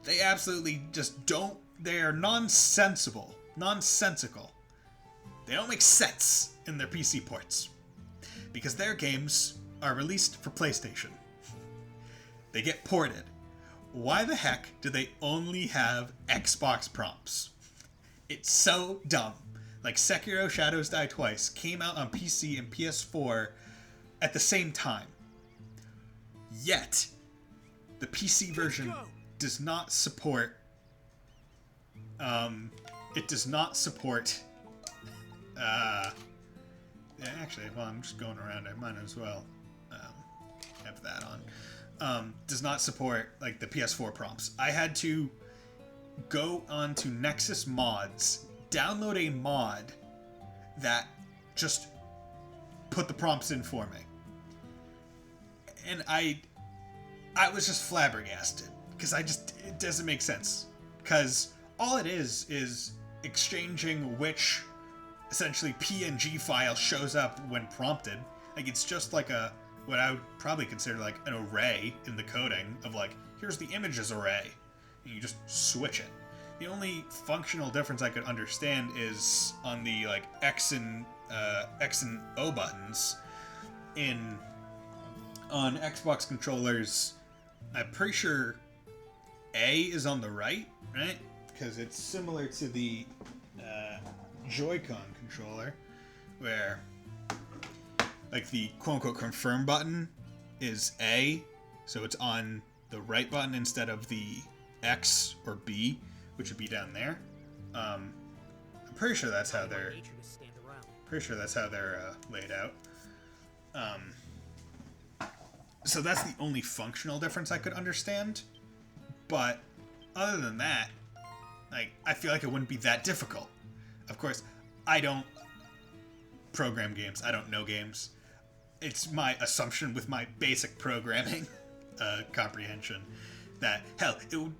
they absolutely just don't, they're nonsensical. They don't make sense in their PC ports, because their games are released for PlayStation. They get ported. Why the heck do they only have Xbox prompts? It's so dumb. Like, Sekiro Shadows Die Twice came out on PC and PS4 at the same time. Yet, the PC version does not support, actually, while I'm just going around, I might as well have that on. does not support like the PS4 prompts. I had to go onto Nexus Mods, download a mod that just put the prompts in for me. And I was just flabbergasted because it doesn't make sense. Because all it is exchanging which essentially PNG file shows up when prompted. Like it's just like what I would probably consider like an array in the coding of like, here's the images array. And you just switch it. The only functional difference I could understand is on the like X and O buttons on Xbox controllers. I'm pretty sure A is on the right? Because it's similar to the Joy-Con controller, where like the quote-unquote confirm button is A, so it's on the right button instead of the X or B, which would be down there. I'm pretty sure that's how they're laid out. So that's the only functional difference I could understand. But other than that, like, I feel like it wouldn't be that difficult. Of course, I don't program games. I don't know games. It's my assumption with my basic programming comprehension that, hell, it would,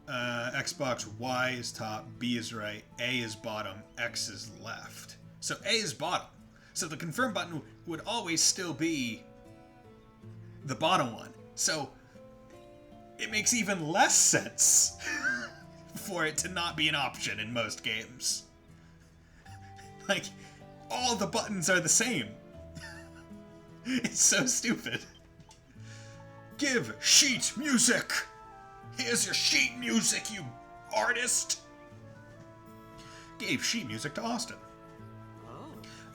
Xbox Y is top, B is right, A is bottom, X is left. So A is bottom. So the confirm button would always still be the bottom one. So it makes even less sense for it to not be an option in most games. Like, all the buttons are the same. It's so stupid. Give sheet music! Here's your sheet music, you artist! Gave sheet music to Austin.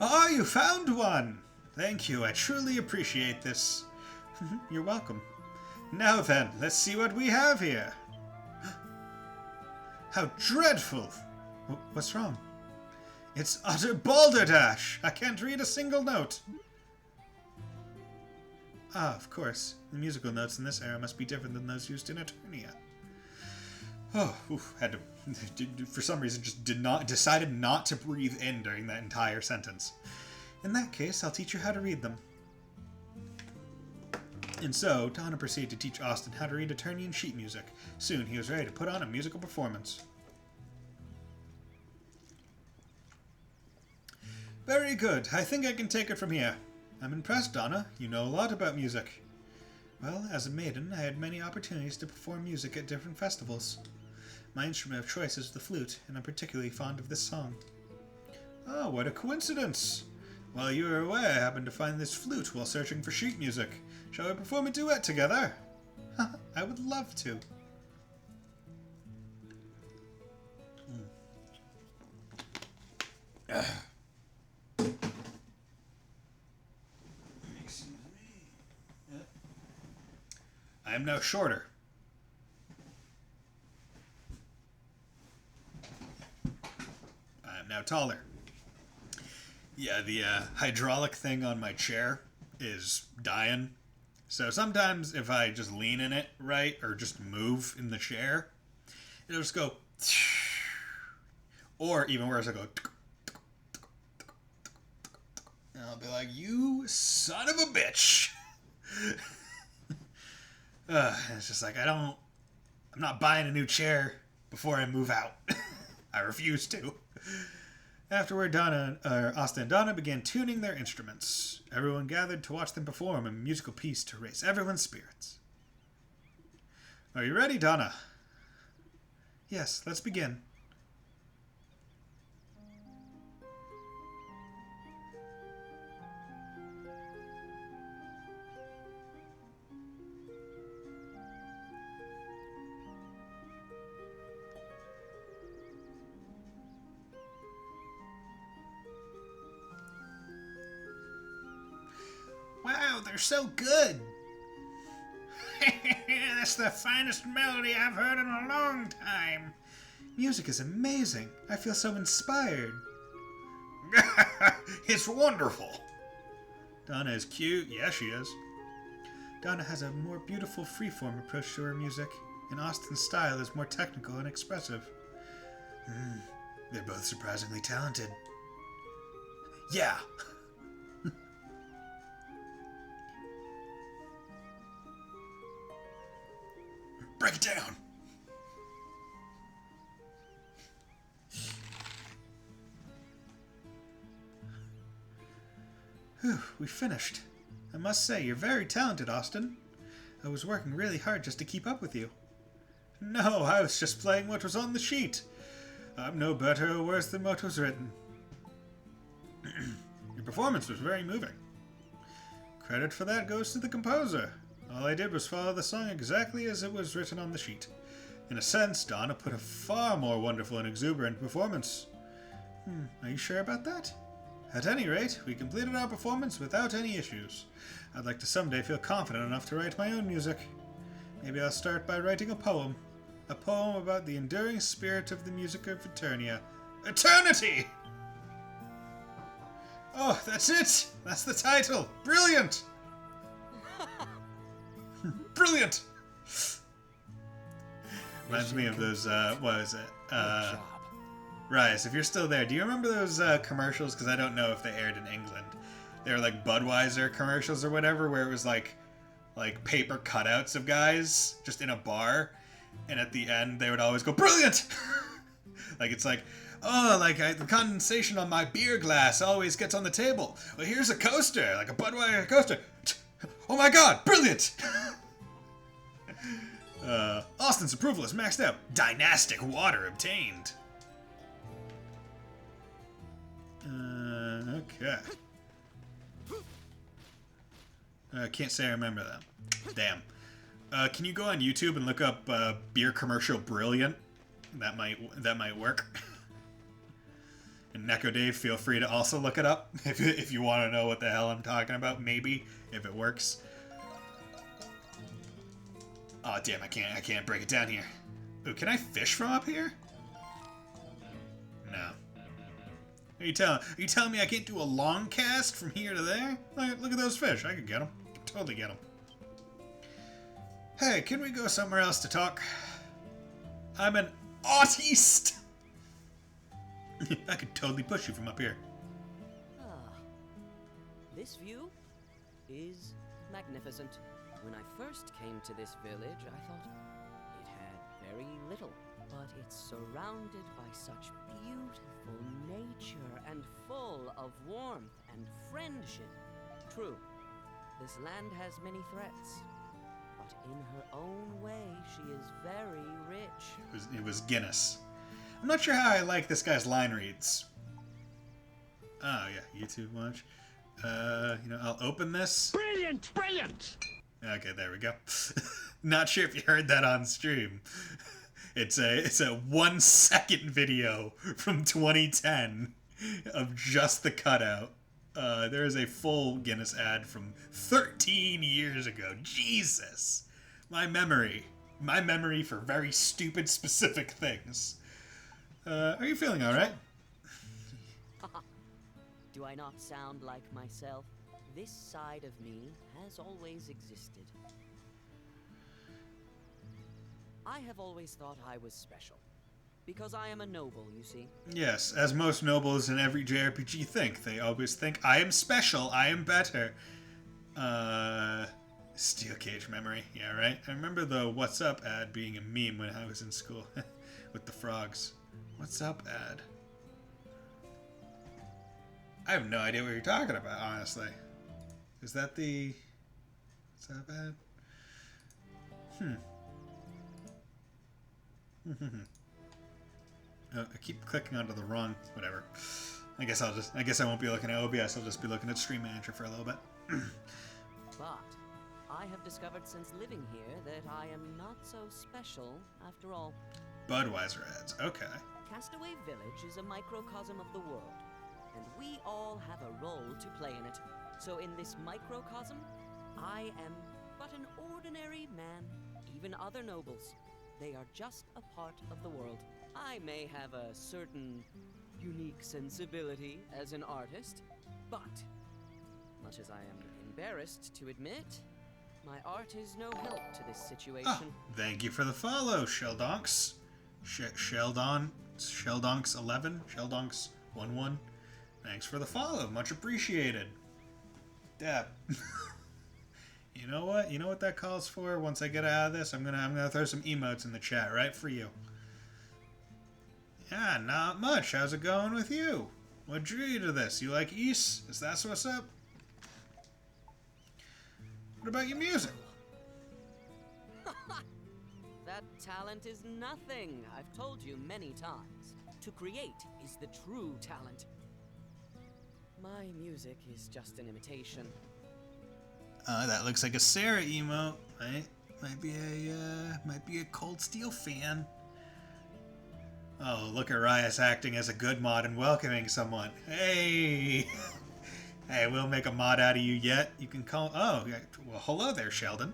Oh, you found one! Thank you, I truly appreciate this. You're welcome. Now then, let's see what we have here. How dreadful! What's wrong? It's utter balderdash! I can't read a single note. Ah, of course. The musical notes in this era must be different than those used in Eternia. Oh, had to, for some reason, just decided not to breathe in during that entire sentence. In that case, I'll teach you how to read them. And so, Donna proceeded to teach Austin how to read Eternian sheet music. Soon, he was ready to put on a musical performance. Very good. I think I can take it from here. I'm impressed, Donna. You know a lot about music. Well, as a maiden, I had many opportunities to perform music at different festivals. My instrument of choice is the flute, and I'm particularly fond of this song. Oh, what a coincidence! While you were away, I happened to find this flute while searching for sheet music. Shall we perform a duet together? I would love to. Excuse me. I am now shorter. I am now taller. Yeah, the hydraulic thing on my chair is dying. So sometimes if I just lean in it right, or just move in the chair, it'll just go, or even worse, I'll go, and I'll be like, you son of a bitch. It's just like, I'm not buying a new chair before I move out. I refuse to. Afterward, Austin and Donna began tuning their instruments. Everyone gathered to watch them perform a musical piece to raise everyone's spirits. Are you ready, Donna? Yes, let's begin. Wow, they're so good! That's the finest melody I've heard in a long time. Music is amazing. I feel so inspired. It's wonderful. Donna is cute. Yeah, she is. Donna has a more beautiful freeform approach to her music, and Austin's style is more technical and expressive. They're both surprisingly talented. Yeah! Break it down! Whew, we finished. I must say, you're very talented, Austin. I was working really hard just to keep up with you. No, I was just playing what was on the sheet. I'm no better or worse than what was written. Your performance was very moving. Credit for that goes to the composer. All I did was follow the song exactly as it was written on the sheet. In a sense, Donna put a far more wonderful and exuberant performance. Are you sure about that? At any rate, we completed our performance without any issues. I'd like to someday feel confident enough to write my own music. Maybe I'll start by writing a poem. A poem about the enduring spirit of the music of Eternia. Eternity! Oh, that's it! That's the title! Brilliant! Brilliant! Reminds me of those, what is it? Rise, if you're still there, do you remember those commercials? Because I don't know if they aired in England. They were like Budweiser commercials or whatever, where it was like paper cutouts of guys just in a bar, and at the end they would always go, brilliant! Like it's like, oh, like the condensation on my beer glass always gets on the table. Well, here's a coaster, like a Budweiser coaster. Oh my god, brilliant! Austin's approval is maxed out. Dynastic water obtained. Okay. Can't say I remember that. Damn. Can you go on YouTube and look up beer commercial brilliant? That might work. And Neko Dave, feel free to also look it up if you want to know what the hell I'm talking about. Maybe if it works. Oh damn! I can't break it down here. Ooh, can I fish from up here? No. Are you telling me I can't do a long cast from here to there? Look at those fish. I could get them. I could totally get them. Hey, can we go somewhere else to talk? I'm an autiste. I could totally push you from up here. This view is magnificent. When I first came to this village, I thought it had very little, but it's surrounded by such beautiful nature and full of warmth and friendship. True, this land has many threats, but in her own way, she is very rich. It was Guinness. I'm not sure how I like this guy's line reads. Oh yeah, YouTube watch. I'll open this. Brilliant! Brilliant! Okay, there we go. Not sure if you heard that on stream. It's a 1 second video from 2010 of just the cutout. There is a full Guinness ad from 13 years ago. Jesus, my memory for very stupid specific things. Are you feeling all right? Do I not sound like myself? This side of me has always existed. I have always thought I was special. Because I am a noble, you see. Yes, as most nobles in every JRPG think. They always think, I am special, I am better. Steel Cage memory, yeah, right? I remember the What's Up ad being a meme when I was in school. With the frogs. What's Up ad? I have no idea what you're talking about, honestly. Is that the... What's Up ad? Oh, I keep clicking onto the wrong... Whatever. I guess I won't be looking at OBS, I'll just be looking at Stream Manager for a little bit. But I have discovered since living here that I am not so special after all. Budweiser ads, okay. Castaway Village is a microcosm of the world, and we all have a role to play in it. So in this microcosm, I am but an ordinary man. Even other nobles, they are just a part of the world. I may have a certain unique sensibility as an artist, but much as I am embarrassed to admit, My art is no help to this situation. Oh, thank you for the follow, Sheldonks. Sheldonks11, Sheldonks11. Thanks for the follow, much appreciated. Dap. You know what? You know what that calls for? Once I get out of this, I'm gonna throw some emotes in the chat right for you. Yeah, not much. How's it going with you? What drew you to this? You like East? Is that what's up? What about your music? That talent is nothing. I've told you many times. To create is the true talent. My music is just an imitation. That looks like a Sarah emote. Might be a Cold Steel fan. Oh, look at Rias acting as a good mod and welcoming someone. Hey! Hey, we'll make a mod out of you yet. You can call... Oh, well, hello there, Sheldon.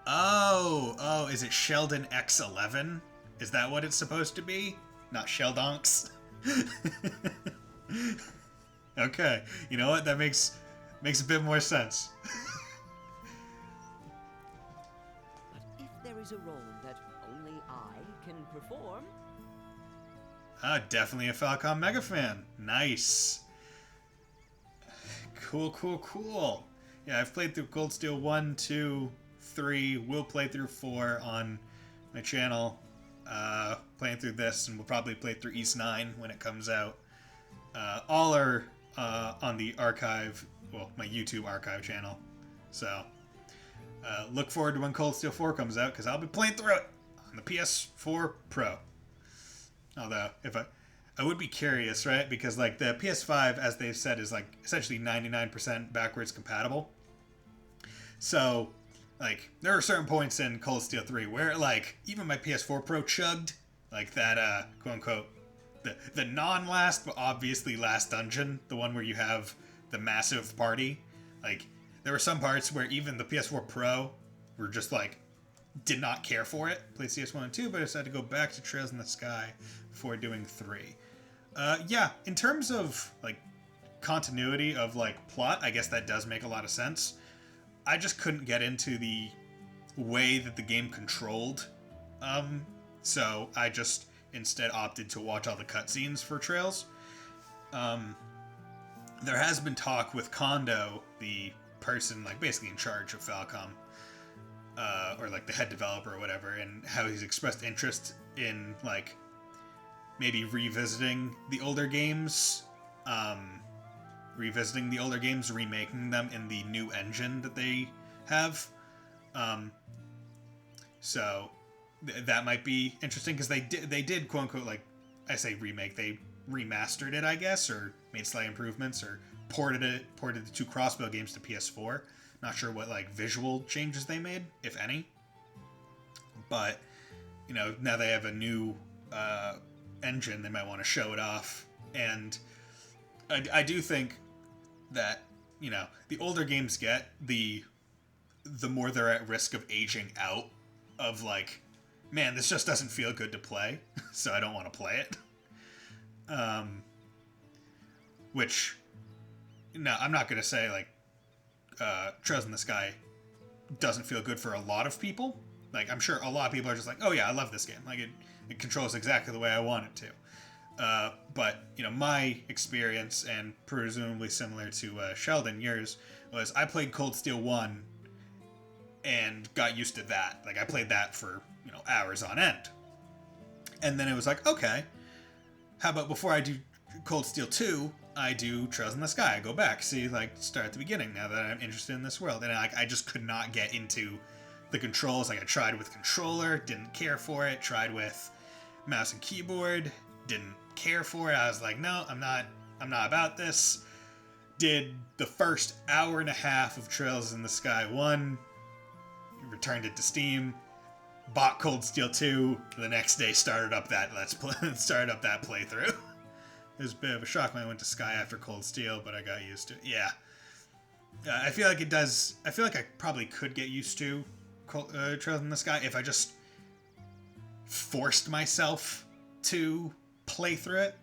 Oh, is it Sheldon X11? Is that what it's supposed to be? Not Sheldonks? Okay, you know what? That makes a bit more sense. But if there is a role that only I can perform... Definitely a Falcon mega fan. Nice. Cool. Yeah, I've played through Cold Steel 1, 2, 3. Will play through 4 on my channel. Playing through this, and we'll probably play through East 9 when it comes out. All are on the archive, well, my YouTube archive channel. So, look forward to when Cold Steel 4 comes out, because I'll be playing through it on the PS4 Pro. Although, if I would be curious, right? Because, like, the PS5, as they've said, is, like, essentially 99% backwards compatible. So, like, there are certain points in Cold Steel 3 where, like, even my PS4 Pro chugged, like, that, quote-unquote, the non-last, but obviously last dungeon, the one where you have the massive party. Like, there were some parts where even the PS4 Pro were just, like, did not care for it. Played CS1 and 2, but I decided to go back to Trails in the Sky before doing 3. Yeah, in terms of, like, continuity of, like, plot, I guess that does make a lot of sense. I just couldn't get into the way that the game controlled. So I just instead opted to watch all the cutscenes for Trails. There has been talk with Kondo, the person, like, basically in charge of Falcom, or, like, the head developer or whatever, and how he's expressed interest in, like, maybe revisiting the older games, remaking them in the new engine that they have. So that might be interesting, because they did quote unquote, like, I say remake, they remastered it, I guess, or made slight improvements, or ported the two Crossbow games to PS4. Not sure what, like, visual changes they made, if any. But, you know, now they have a new engine, they might want to show it off. And I do think that, you know, the older games get, the more they're at risk of aging out, of, like, man, this just doesn't feel good to play, so I don't want to play it. Which, no, I'm not going to say, like, Trails in the Sky doesn't feel good for a lot of people. Like, I'm sure a lot of people are just like, oh yeah, I love this game. Like, it controls exactly the way I want it to. But, you know, my experience, and presumably similar to Sheldon, yours, was I played Cold Steel 1 and got used to that. Like, I played that for, you know, hours on end. And then it was like, okay, how about before I do Cold Steel 2, I do Trails in the Sky. I go back, see, like, start at the beginning now that I'm interested in this world. And I just could not get into the controls. Like, I tried with controller, didn't care for it. Tried with mouse and keyboard, didn't care for it. I was like, no, I'm not about this. Did the first hour and a half of Trails in the Sky 1, returned it to Steam, bought Cold Steel 2, the next day started up that playthrough. It was a bit of a shock when I went to Sky after Cold Steel, but I got used to it. Yeah. I feel like I probably could get used to Trails in the Sky if I just forced myself to play through it.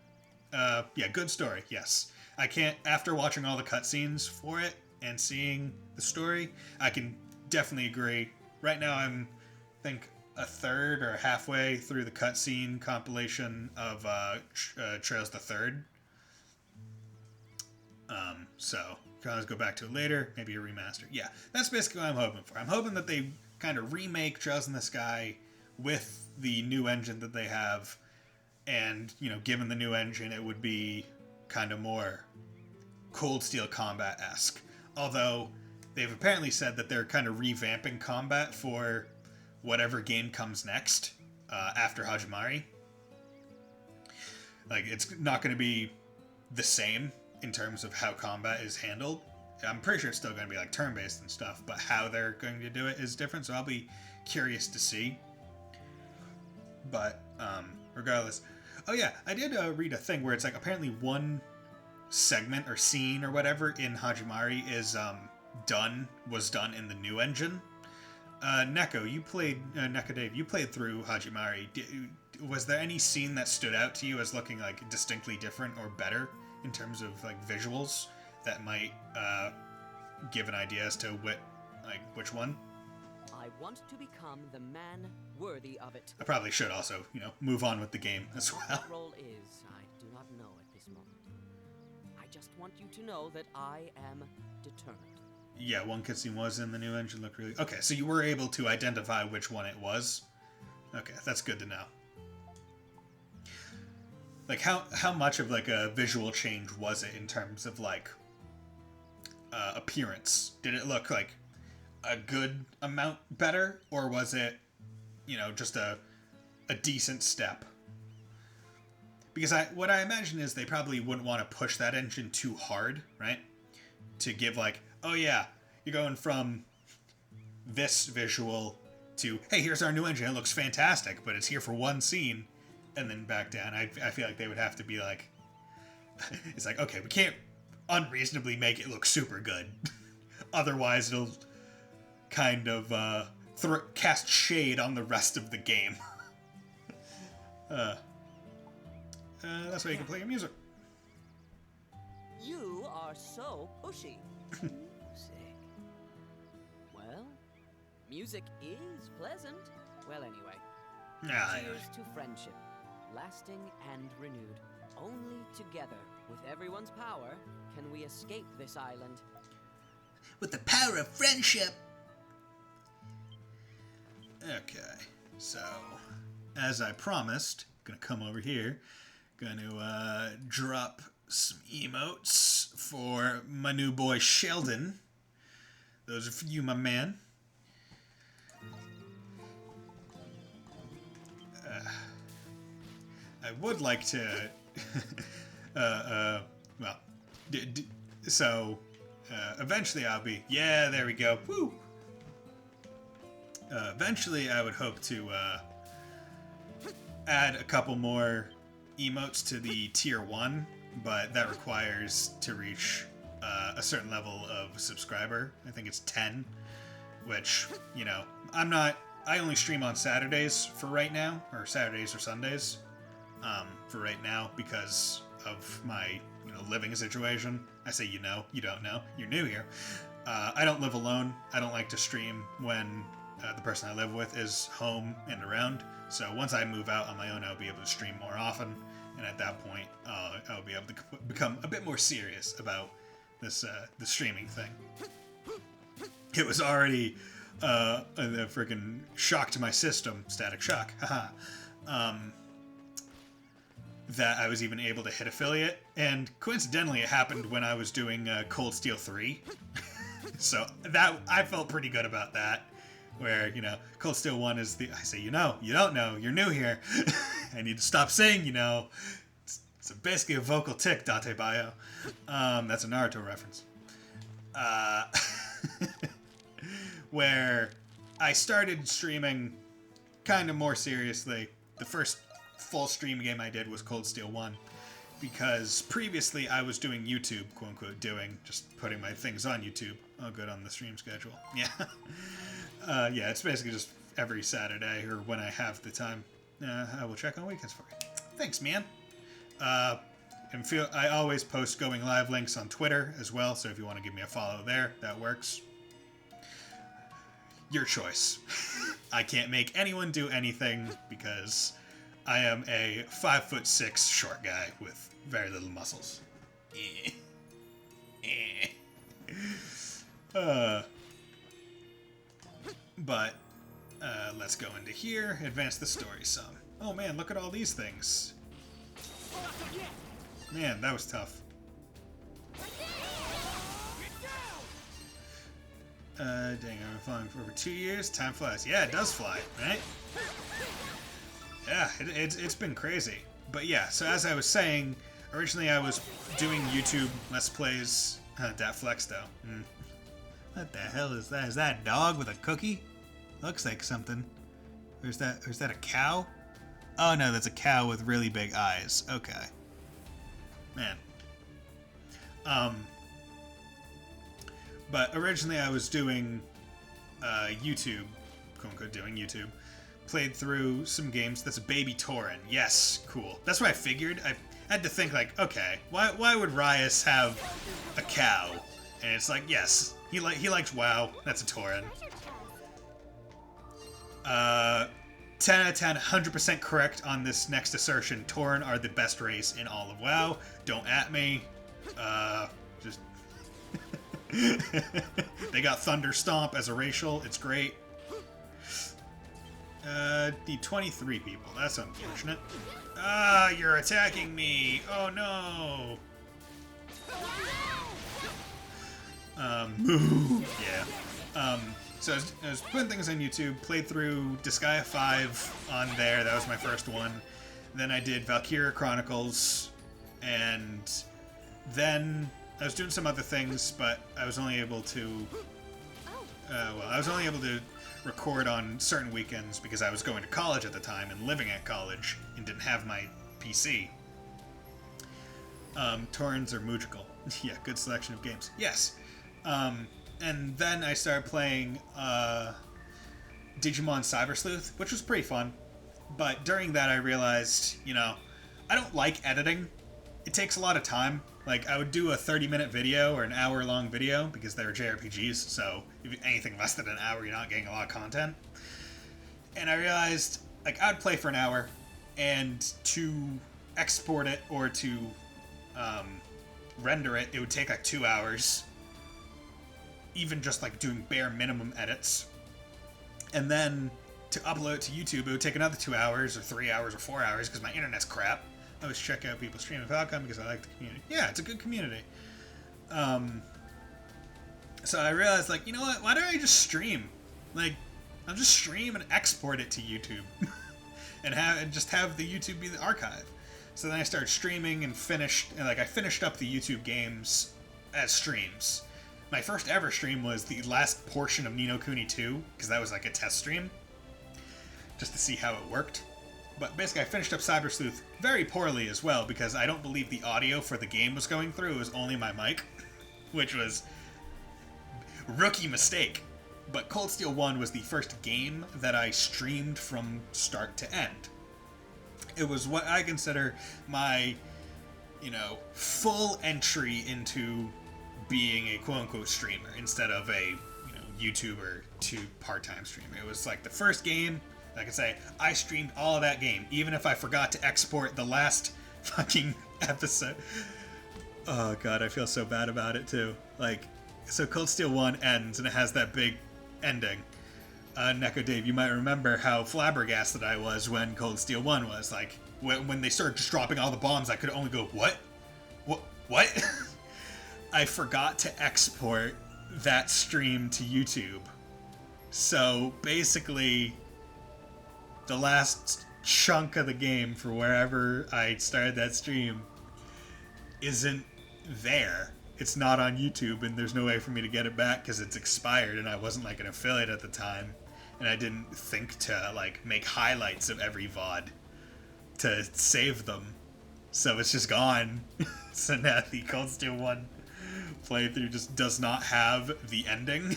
Yeah, good story, yes. I can't, after watching all the cutscenes for it, and seeing the story, I can definitely agree. Right now, I think a third or halfway through the cutscene compilation of Trails the Third. So can always go back to it later, maybe a remaster. Yeah, that's basically what I'm hoping for. I'm hoping that they kind of remake Trails in the Sky with the new engine that they have, and given the new engine, it would be kind of more Cold Steel combat-esque. Although they've apparently said that they're kind of revamping combat for whatever game comes next after Hajimari. Like, it's not going to be the same in terms of how combat is handled. I'm pretty sure it's still going to be like turn-based and stuff, but how they're going to do it is different, so I'll be curious to see. But regardless, oh yeah, I did read a thing where it's like apparently one segment or scene or whatever in Hajimari is was done in the new engine. Neko, you played Neko Dave, you played through Hajimari. Was there any scene that stood out to you as looking like distinctly different or better in terms of like visuals that might give an idea as to which one? I want to become the man worthy of it. I probably should also, move on with the game as well. What that role is, I do not know at this moment. I just want you to know that I am determined. Yeah, one cutscene was in the new engine. Looked really... Okay, so you were able to identify which one it was? Okay, that's good to know. Like, how much of, like, a visual change was it in terms of, like, appearance? Did it look, like, a good amount better? Or was it, just a decent step? Because what I imagine is they probably wouldn't want to push that engine too hard, right? To give, like, oh yeah, you're going from this visual to, hey, here's our new engine, it looks fantastic, but it's here for one scene, and then back down. I feel like they would have to be like, it's like, okay, we can't unreasonably make it look super good. Otherwise, it'll kind of cast shade on the rest of the game. That's why you can play your music. You are so pushy. Music. Well, music is pleasant. Well, anyway. Cheers to friendship, lasting and renewed. Only together, with everyone's power, can we escape this island. With the power of friendship. Okay, so as I promised, gonna come over here, gonna drop some emotes for my new boy Sheldon. Those are for you, my man. I would like to eventually I'll be, yeah, there we go, woo. Eventually I would hope to add a couple more emotes to the tier 1, but that requires to reach a certain level of subscriber. I think it's 10, which, I only stream on Saturdays for right now, or Saturdays or Sundays for right now because of my living situation. I say you don't know, you're new here. I don't live alone. I don't like to stream when the person I live with is home and around. So once I move out on my own, I'll be able to stream more often, and at that point, I'll be able to become a bit more serious about this the streaming thing. It was already a freaking shock to my system, static shock, haha, that I was even able to hit affiliate, and coincidentally, it happened when I was doing Cold Steel 3, so that I felt pretty good about that. Where, Cold Steel 1 is I say, you don't know, you're new here. I need to stop saying, It's basically a vocal tick, Date Bio. That's a Naruto reference. Where I started streaming kind of more seriously. The first full stream game I did was Cold Steel 1. Because previously I was doing YouTube, quote unquote, just putting my things on YouTube. Oh, good, on the stream schedule. Yeah. Yeah, it's basically just every Saturday, or when I have the time. I will check on weekends for you. Thanks, man. I always post going live links on Twitter as well, so if you want to give me a follow there, that works. Your choice. I can't make anyone do anything because I am a 5'6" short guy with very little muscles. But let's go into here, advance the story some. Oh man, look at all these things. Man, that was tough. Dang, I've been flying for over 2 years. Time flies. Yeah, it does fly, right? Yeah, it's been crazy. But yeah, so as I was saying, originally I was doing YouTube Let's Plays. Dat flex though. What the hell is that? Is that a dog with a cookie? Looks like something. Or is that a cow? Oh no, that's a cow with really big eyes. Okay. Man. But originally I was doing YouTube, quote unquote doing YouTube. Played through some games. That's a baby Tauren. Yes, cool. That's what I figured. I had to think like, okay, why would Rias have a cow? And it's like, yes, he likes WoW. That's a Tauren. 10 out of 10, 100% correct on this next assertion. Tauren are the best race in all of WoW. Don't at me. Just they got Thunder Stomp as a racial. It's great. Need 23 people. That's unfortunate. Ah, you're attacking me. Oh no. Move. Yeah. So I was putting things on YouTube, played through Disgaea 5 on there, that was my first one. Then I did Valkyria Chronicles, and then I was doing some other things, but I was only able to, record on certain weekends because I was going to college at the time and living at college and didn't have my PC. Torrents are Moogical. Yeah, good selection of games. Yes. And then I started playing Digimon Cyber Sleuth, which was pretty fun. But during that I realized, I don't like editing. It takes a lot of time. Like, I would do a 30-minute video or an hour-long video because they're JRPGs, so if anything less than an hour, you're not getting a lot of content. And I realized, like, I would play for an hour, and to export it or to render it, it would take like 2 hours. Even just like doing bare minimum edits. And then to upload it to YouTube, it would take another 2 hours or 3 hours or 4 hours because my internet's crap. I always check out people streaming Falcon because I like the community. Yeah, it's a good community. So I realized, like, you know what? Why don't I just stream? Like, I'll just stream and export it to YouTube, and just have the YouTube be the archive. So then I started streaming and I finished up the YouTube games as streams. My first ever stream was the last portion of Ni no Kuni 2, because that was like a test stream, just to see how it worked. But basically I finished up Cyber Sleuth very poorly as well, because I don't believe the audio for the game was going through, it was only my mic, which was rookie mistake. But Cold Steel 1 was the first game that I streamed from start to end. It was what I consider my, full entry into being a quote-unquote streamer instead of a YouTuber to part-time streamer. It was like the first game, like I say, I streamed all of that game, even if I forgot to export the last fucking episode. Oh god, I feel so bad about it too. Like, so Cold Steel 1 ends and it has that big ending. Neko Dave, you might remember how flabbergasted I was when Cold Steel 1 was. Like, when they started just dropping all the bombs, I could only go, what? What? I forgot to export that stream to YouTube. So basically, the last chunk of the game for wherever I started that stream isn't there. It's not on YouTube, and there's no way for me to get it back because it's expired, and I wasn't like an affiliate at the time, and I didn't think to like make highlights of every VOD to save them. So it's just gone. So now the Cold Steel 1 playthrough just does not have the ending.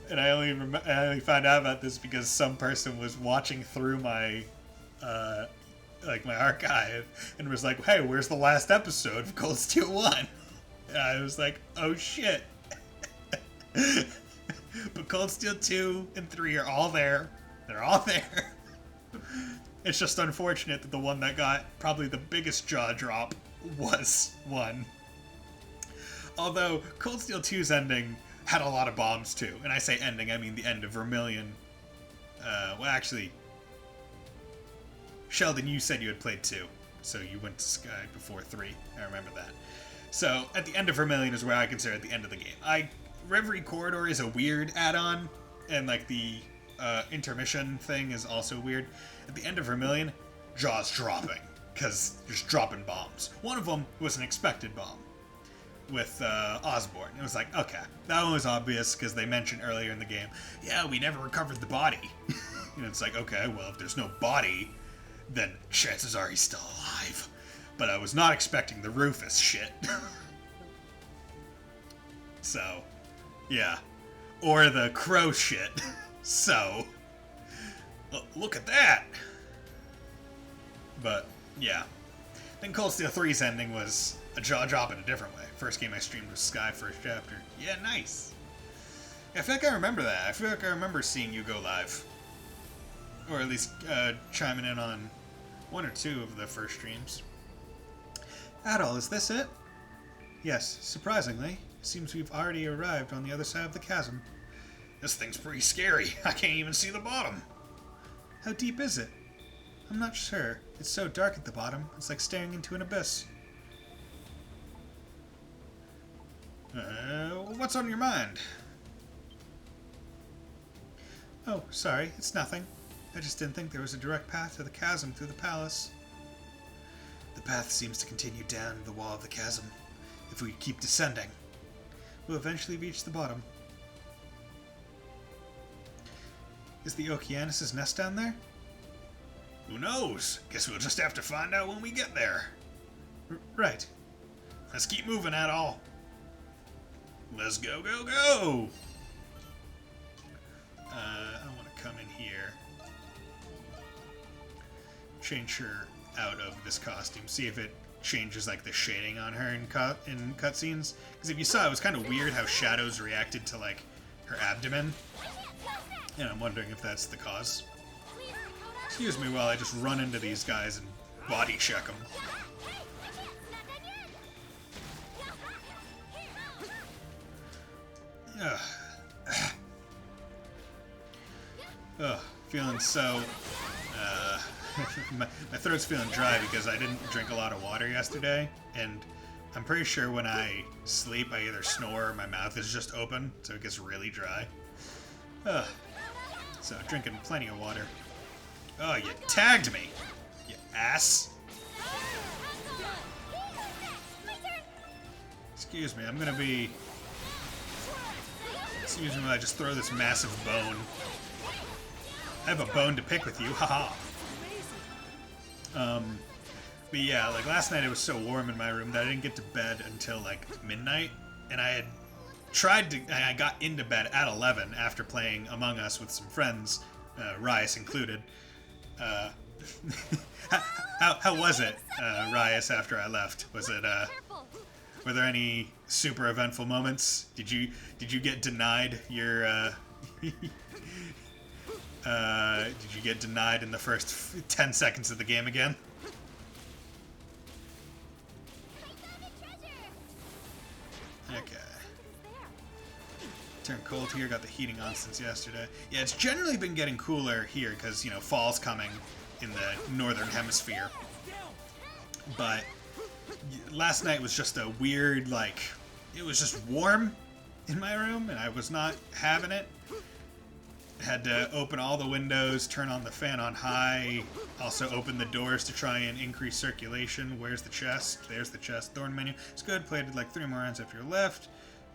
And I only found out about this because some person was watching through my like my archive and was like, hey, where's the last episode of Cold Steel 1? And I was like, oh shit. But Cold Steel 2 and 3 are all there. They're all there. It's just unfortunate that the one that got probably the biggest jaw drop was 1. Although Cold Steel 2's ending had a lot of bombs too. And I say ending, I mean the end of Vermilion. Well, actually, Sheldon, you said you had played 2, so you went to Sky before 3. I remember that. So, at the end of Vermilion is where I consider it the end of the game. Reverie Corridor is a weird add-on, and like the intermission thing is also weird. At the end of Vermilion, jaws dropping, because just dropping bombs. One of them was an expected bomb with Osborne. It was like, okay, that one was obvious because they mentioned earlier in the game, yeah, we never recovered the body. And it's like, okay, well, if there's no body, then chances are he's still alive. But I was not expecting the Rufus shit. So, yeah. Or the Crow shit. So, look at that! But, yeah. Then Cold Steel 3's ending was a jaw drop in a different way. First game I streamed was Sky first chapter. Yeah, nice. I feel like I remember that. I feel like I remember seeing you go live. Or at least chiming in on 1 or 2 of the first streams. Adol, is this it? Yes, surprisingly. Seems we've already arrived on the other side of the chasm. This thing's pretty scary. I can't even see the bottom. How deep is it? I'm not sure. It's so dark at the bottom. It's like staring into an abyss. What's on your mind? Oh, sorry. It's nothing. I just didn't think there was a direct path to the chasm through the palace. The path seems to continue down the wall of the chasm. If we keep descending, we'll eventually reach the bottom. Is the Okeanos' nest down there? Who knows? Guess we'll just have to find out when we get there. Right. Let's keep moving, Adol. Let's go, go, go! I want to come in here. Change her out of this costume. See if it changes like the shading on her in cutscenes. Because if you saw, it was kind of weird how shadows reacted to like her abdomen. And I'm wondering if that's the cause. Excuse me while I just run into these guys and body check them. Feeling so... my throat's feeling dry because I didn't drink a lot of water yesterday, and I'm pretty sure when I sleep I either snore or my mouth is just open, so it gets really dry. So drinking plenty of water. Oh, you tagged me, you ass. Excuse me, I'm gonna be... Excuse me when I just throw this massive bone. I have a bone to pick with you, haha. But yeah, like last night it was so warm in my room that I didn't get to bed until like midnight, and I had I got into bed at 11 after playing Among Us with some friends, Rias included. How was it, Rias, after I left? Was it, were there any super eventful moments? Did you get denied your, did you get denied in the first 10 seconds of the game again? Okay. Turned cold here, got the heating on since yesterday. Yeah, it's generally been getting cooler here because, you know, fall's coming in the northern hemisphere. But last night was just a weird, like, it was just warm in my room and I was not having it. Had to open all the windows, turn on the fan on high, also open the doors to try and increase circulation. Where's the chest? There's the chest. Thorn menu. It's good. Played like 3 more rounds after you left.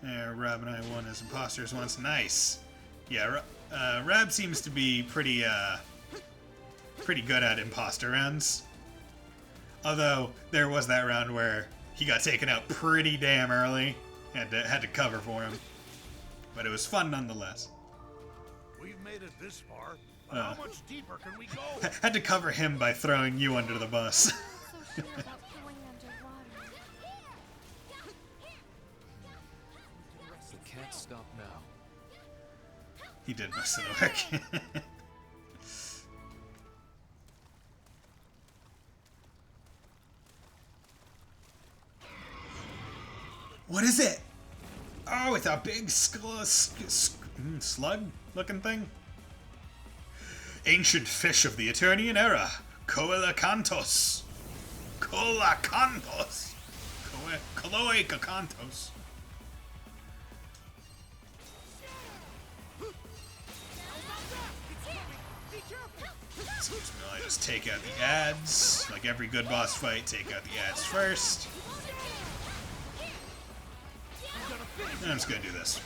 Rab and I won as imposters once. Nice. Yeah, Rab seems to be pretty good at imposter rounds. Although, there was that round where he got taken out pretty damn early. Had to cover for him. But it was fun nonetheless. We've made it this far. How much deeper can we go? Had to cover him by throwing you under the bus. So sure about going underwater. We can't stop now. He did most of the work. What is it? Oh, it's a big slug-looking thing. Ancient fish of the Eternian era, Coelacanthos. Coelacanthos. Coelacanthos. Seems to me I just take out the ads. Like every good boss fight, take out the ads first. And I'm just gonna do this.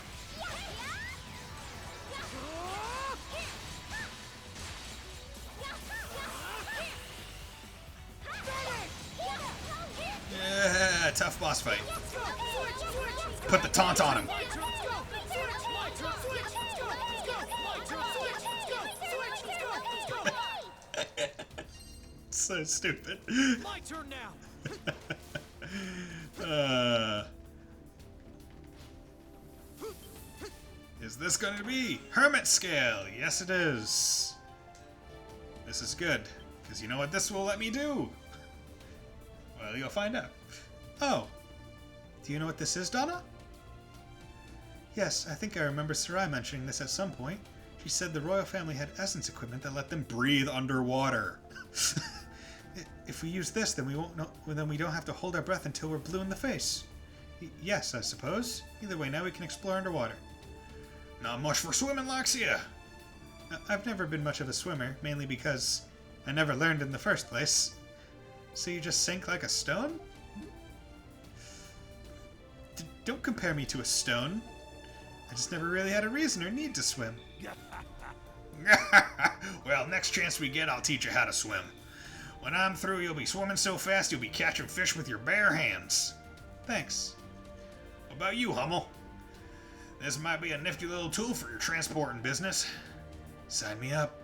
Yeah, tough boss fight. Put the taunt on him. So stupid. My turn now. Is this going to be Hermit Scale? Yes, it is. This is good, because you know what this will let me do? Well, you'll find out. Oh, do you know what this is, Donna? Yes, I think I remember Sarai mentioning this at some point. She said the royal family had essence equipment that let them breathe underwater. If we use this, then we won't know. Then we don't have to hold our breath until we're blue in the face. Yes, I suppose. Either way, now we can explore underwater. Not much for swimming, Loxia. I've never been much of a swimmer, mainly because I never learned in the first place. So you just sink like a stone? Don't compare me to a stone. I just never really had a reason or need to swim. Well, next chance we get, I'll teach you how to swim. When I'm through, you'll be swimming so fast you'll be catching fish with your bare hands. Thanks. What about you, Hummel? This might be a nifty little tool for your transporting business. Sign me up.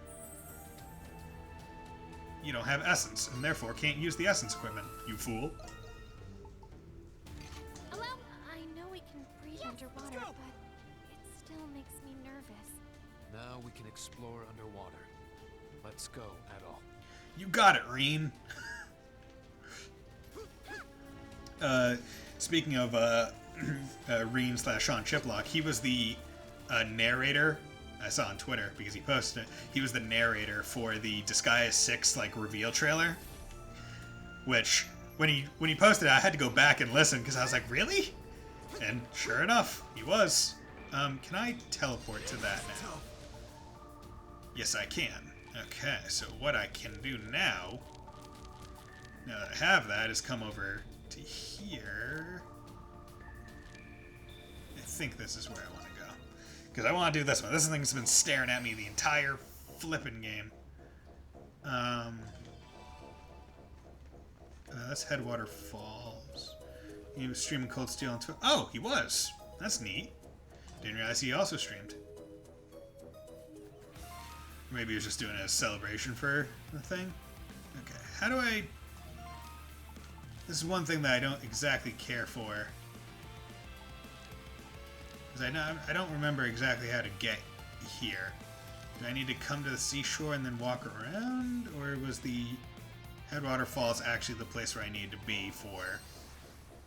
You don't have essence, and therefore can't use the essence equipment, you fool. Well, I know we can breathe underwater, but it still makes me nervous. Now we can explore underwater. Let's go, Adol. You got it, Reen. Speaking of Reen / Sean Chiplock, he was the narrator. I saw on Twitter because he posted it. He was the narrator for the Disgaea 6 reveal trailer. Which when he posted it, I had to go back and listen because I was like, really? And sure enough, he was. Can I teleport to that now? Yes, I can. Okay, so what I can do now that I have that, is come over to here. I think this is where I want to go. Because I want to do this one. This thing's been staring at me the entire flipping game. That's Headwater Falls. He was streaming Cold Steel on Twitch. Oh, he was! That's neat. Didn't realize he also streamed. Maybe he was just doing a celebration for the thing. Okay, how do I... This is one thing that I don't exactly care for. Because I don't remember exactly how to get here. Do I need to come to the seashore and then walk around? Or was the Headwater Falls actually the place where I need to be for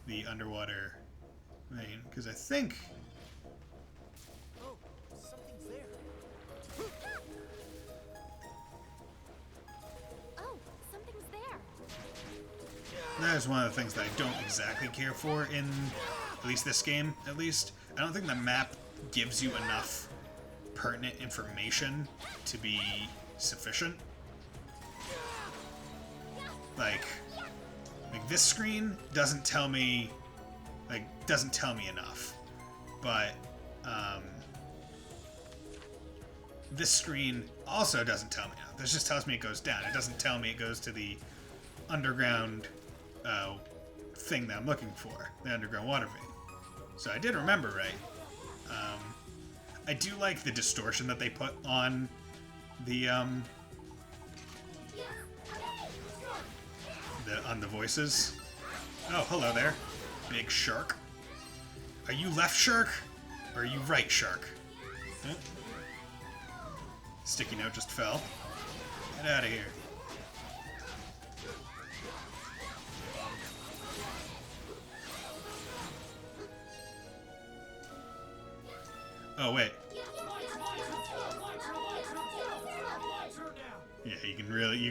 the underwater vein? Because I think... Oh, something's there. Oh, something's there. That is one of the things that I don't exactly care for in at least this game, at least. I don't think the map gives you enough pertinent information to be sufficient. Like this screen doesn't tell me enough. But this screen also doesn't tell me enough. This just tells me it goes down. It doesn't tell me it goes to the underground thing that I'm looking for, the underground water vein. So I did remember right. I do like the distortion that they put on the on the voices. Oh, hello there, big shark. Are you left shark, or are you right shark? Huh? Sticky note just fell. Get out of here. Oh wait. Yeah, you can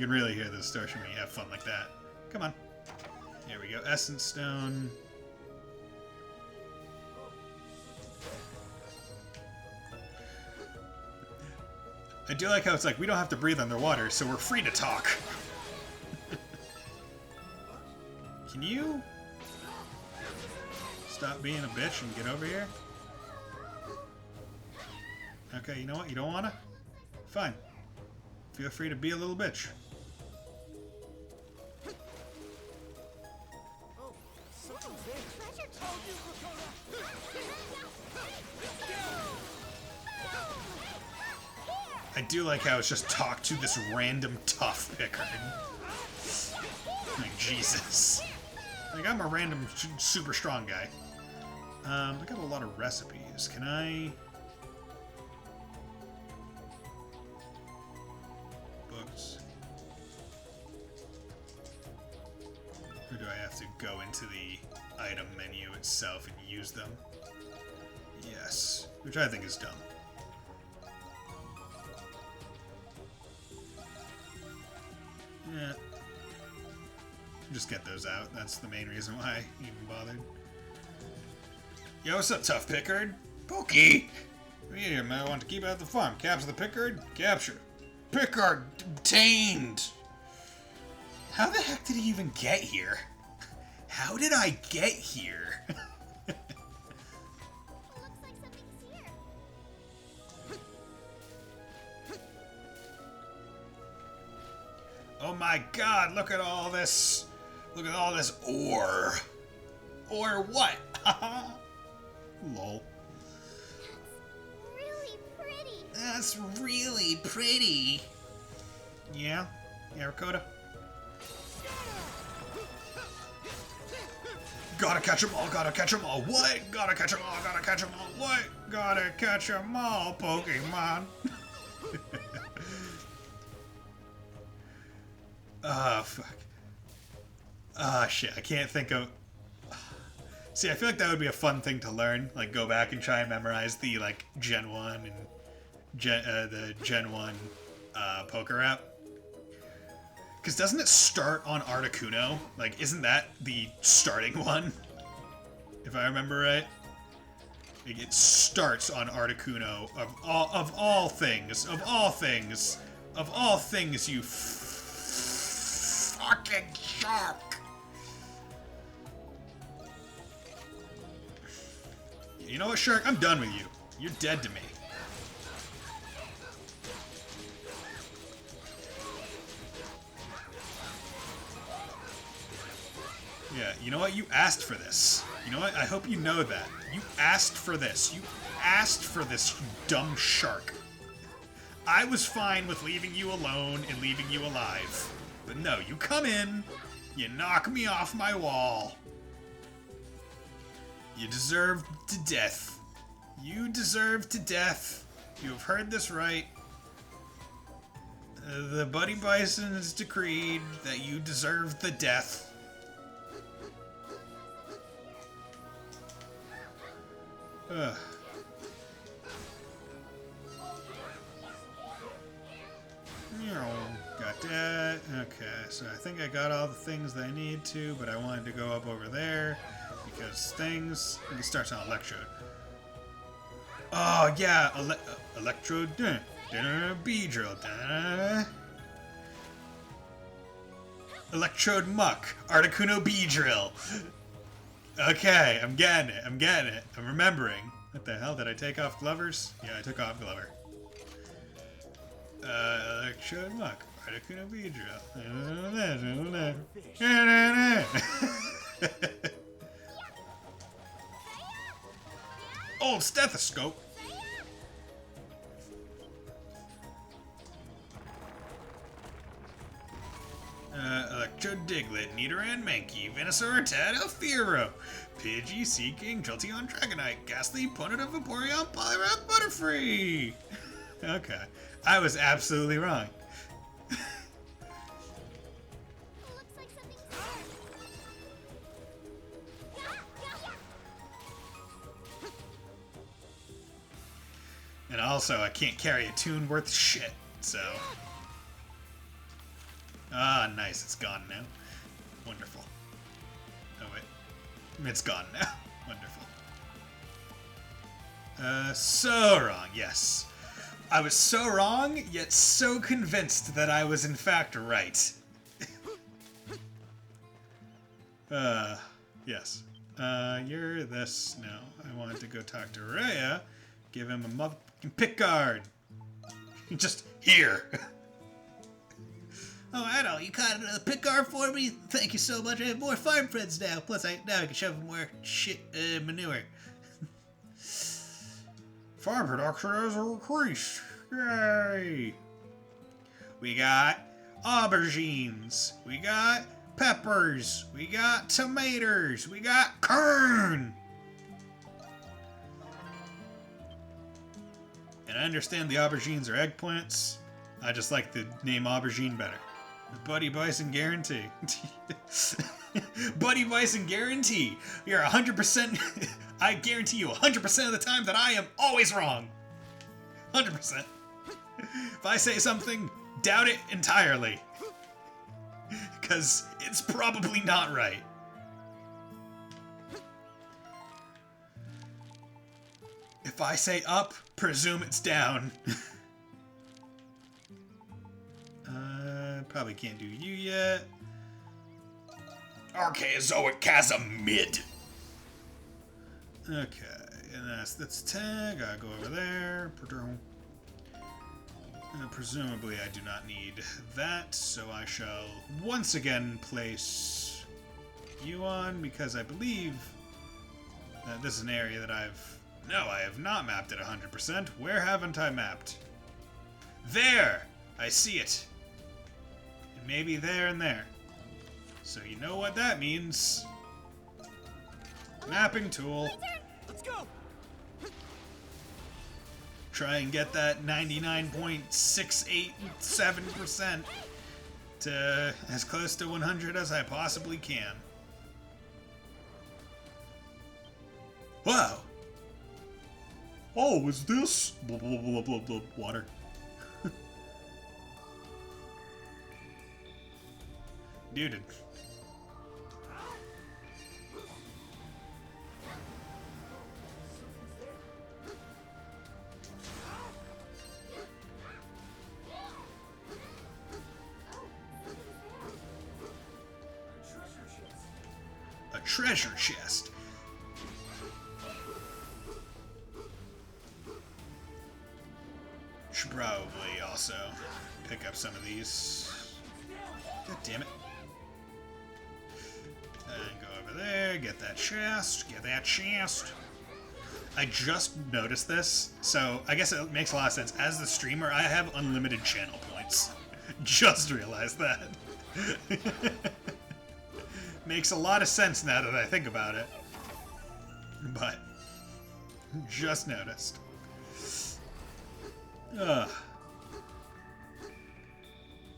really hear the distortion when you have fun like that. Come on. Here we go. Essence stone. I do like how it's like we don't have to breathe underwater, so we're free to talk. Can you stop being a bitch and get over here? Okay, you know what? You don't wanna? Fine. Feel free to be a little bitch. I do like how it's just talk to this random tough Pickard. Like, Jesus. Like, I'm a random super strong guy. I got a lot of recipes. Can I... Books. Or do I have to go into the item menu itself and use them? Yes. Which I think is dumb. Yeah. Just get those out. That's the main reason why I even bothered. Yo, what's up, tough Pickard? Pokey! Here, man, I want to keep out the farm. Capture the Pickard? Capture. Pickard obtained! How the heck did he even get here? How did I get here? Looks like something's here. Oh my god, look at all this. Look at all this ore. Ore what? Lol. Really pretty. That's really pretty. Yeah? Yeah, Rakota? Gotta catch 'em all, gotta catch 'em all. What? Gotta catch 'em all, gotta catch 'em all. What? Gotta catch 'em all, Pokemon. Ah, fuck. Ah, shit. I can't think of... See, I feel like that would be a fun thing to learn. Like, go back and try and memorize the, like, Gen 1 and the Gen 1 poker app. Because doesn't it start on Articuno? Like, isn't that the starting one? If I remember right. Like, it starts on Articuno of all things, you fucking shark. You know what, Shark? I'm done with you. You're dead to me. Yeah, you know what? You asked for this. You know what? I hope you know that. You asked for this. You asked for this, you dumb shark. I was fine with leaving you alone and leaving you alive. But no, you come in, you knock me off my wall. You deserve to death. You deserve to death. You have heard this right. The Buddy Bison has decreed that you deserve the death. Ugh. Got that. Okay, so I think I got all the things that I need to, but I wanted to go up over there because things. It starts on Electrode. Oh yeah, Electrode. Beedrill. Electrode Muck. Articuno Beedrill. Okay, I'm getting it. I'm remembering. What the hell? Did I take off Glovers? Yeah, I took off Glover. Electrode Muck. Articuno Beedrill. Old stethoscope. Chodiglet, Nidoran, Mankey, Venusaur, Tad, Alfiro, Pidgey, Seaking, Jolteon, Dragonite, Ghastly, Ponyta, Vaporeon, Poliwrath, Butterfree! Okay. I was absolutely wrong. Looks like something's And also, I can't carry a tune worth shit, so... Ah, nice, it's gone now. Wonderful. Oh wait. It's gone now. Wonderful. So wrong, yes. I was so wrong, yet so convinced that I was in fact right. Yes. You're this. No, I wanted to go talk to Rhea. Give him a motherfucking pick guard. Just here. Oh, Adol, you caught another pick guard for me? Thank you so much. I have more farm friends now. Plus, now I can shove more shit manure. Farm production has increased. Yay! We got aubergines. We got peppers. We got tomatoes. We got corn. And I understand the aubergines are eggplants. I just like the name aubergine better. Buddy Bison guarantee. Buddy Bison guarantee. You're 100%. I guarantee you 100% of the time that I am always wrong. 100%. If I say something, doubt it entirely. Because it's probably not right. If I say up, presume it's down. Probably can't do you yet. Archaeozoic chasm mid. Okay, and that's 10. Gotta go over there. Presumably I do not need that, so I shall once again place you on, because I believe that this is an area that No, I have not mapped it 100%. Where haven't I mapped? There! I see it. And maybe there and there. So you know what that means. Mapping tool. Let's go! Try and get that 99.687% to as close to 100 as I possibly can. Wow! Oh, is this? Blah, blah, blah, blah, blah, water. Dude. A treasure chest. Should probably also pick up some of these. God damn it. And go over there, get that chest, get that chest. I just noticed this, so I guess it makes a lot of sense. As the streamer, I have unlimited channel points. Just realized that. Makes a lot of sense now that I think about it. But, just noticed.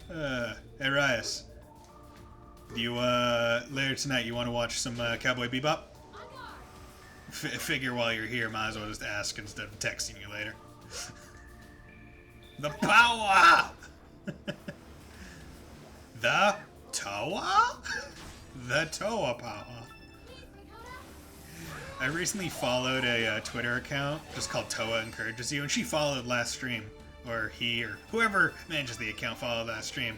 Hey, Rias. Do you, later tonight, you want to watch some, Cowboy Bebop? Figure while you're here, might as well just ask instead of texting you later. The power! The Toa? The Toa power. I recently followed a Twitter account just called Toa Encourages You, and she followed last stream. Or he, or whoever manages the account followed last stream.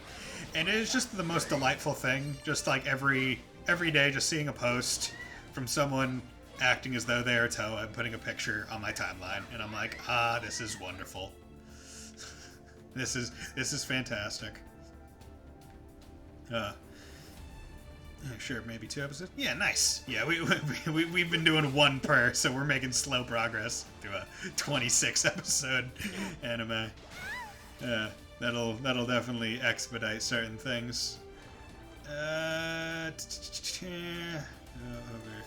And it is just the most delightful thing. Just like every day, just seeing a post from someone acting as though they are Toa and putting a picture on my timeline. And I'm like, ah, this is wonderful. This is fantastic. Sure, maybe 2 episodes. Yeah, nice. Yeah, we've been doing 1 per, so we're making slow progress through a 26 episode anime. That'll definitely expedite certain things. Over.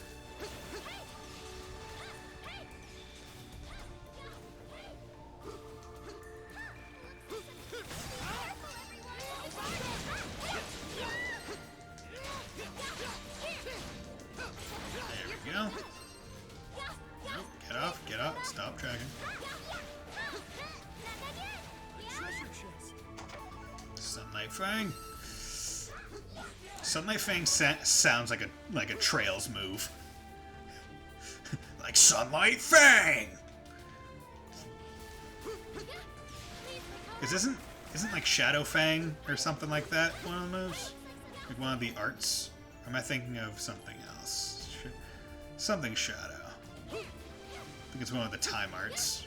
There we go. Nope, get off, get off, stop tracking. Sunlight Fang. Sunlight Fang sounds like a Trails move. Like Sunlight Fang. Cause isn't like Shadow Fang or something like that one of the moves? Like one of the arts? Or am I thinking of something else? Something Shadow. I think it's one of the time arts.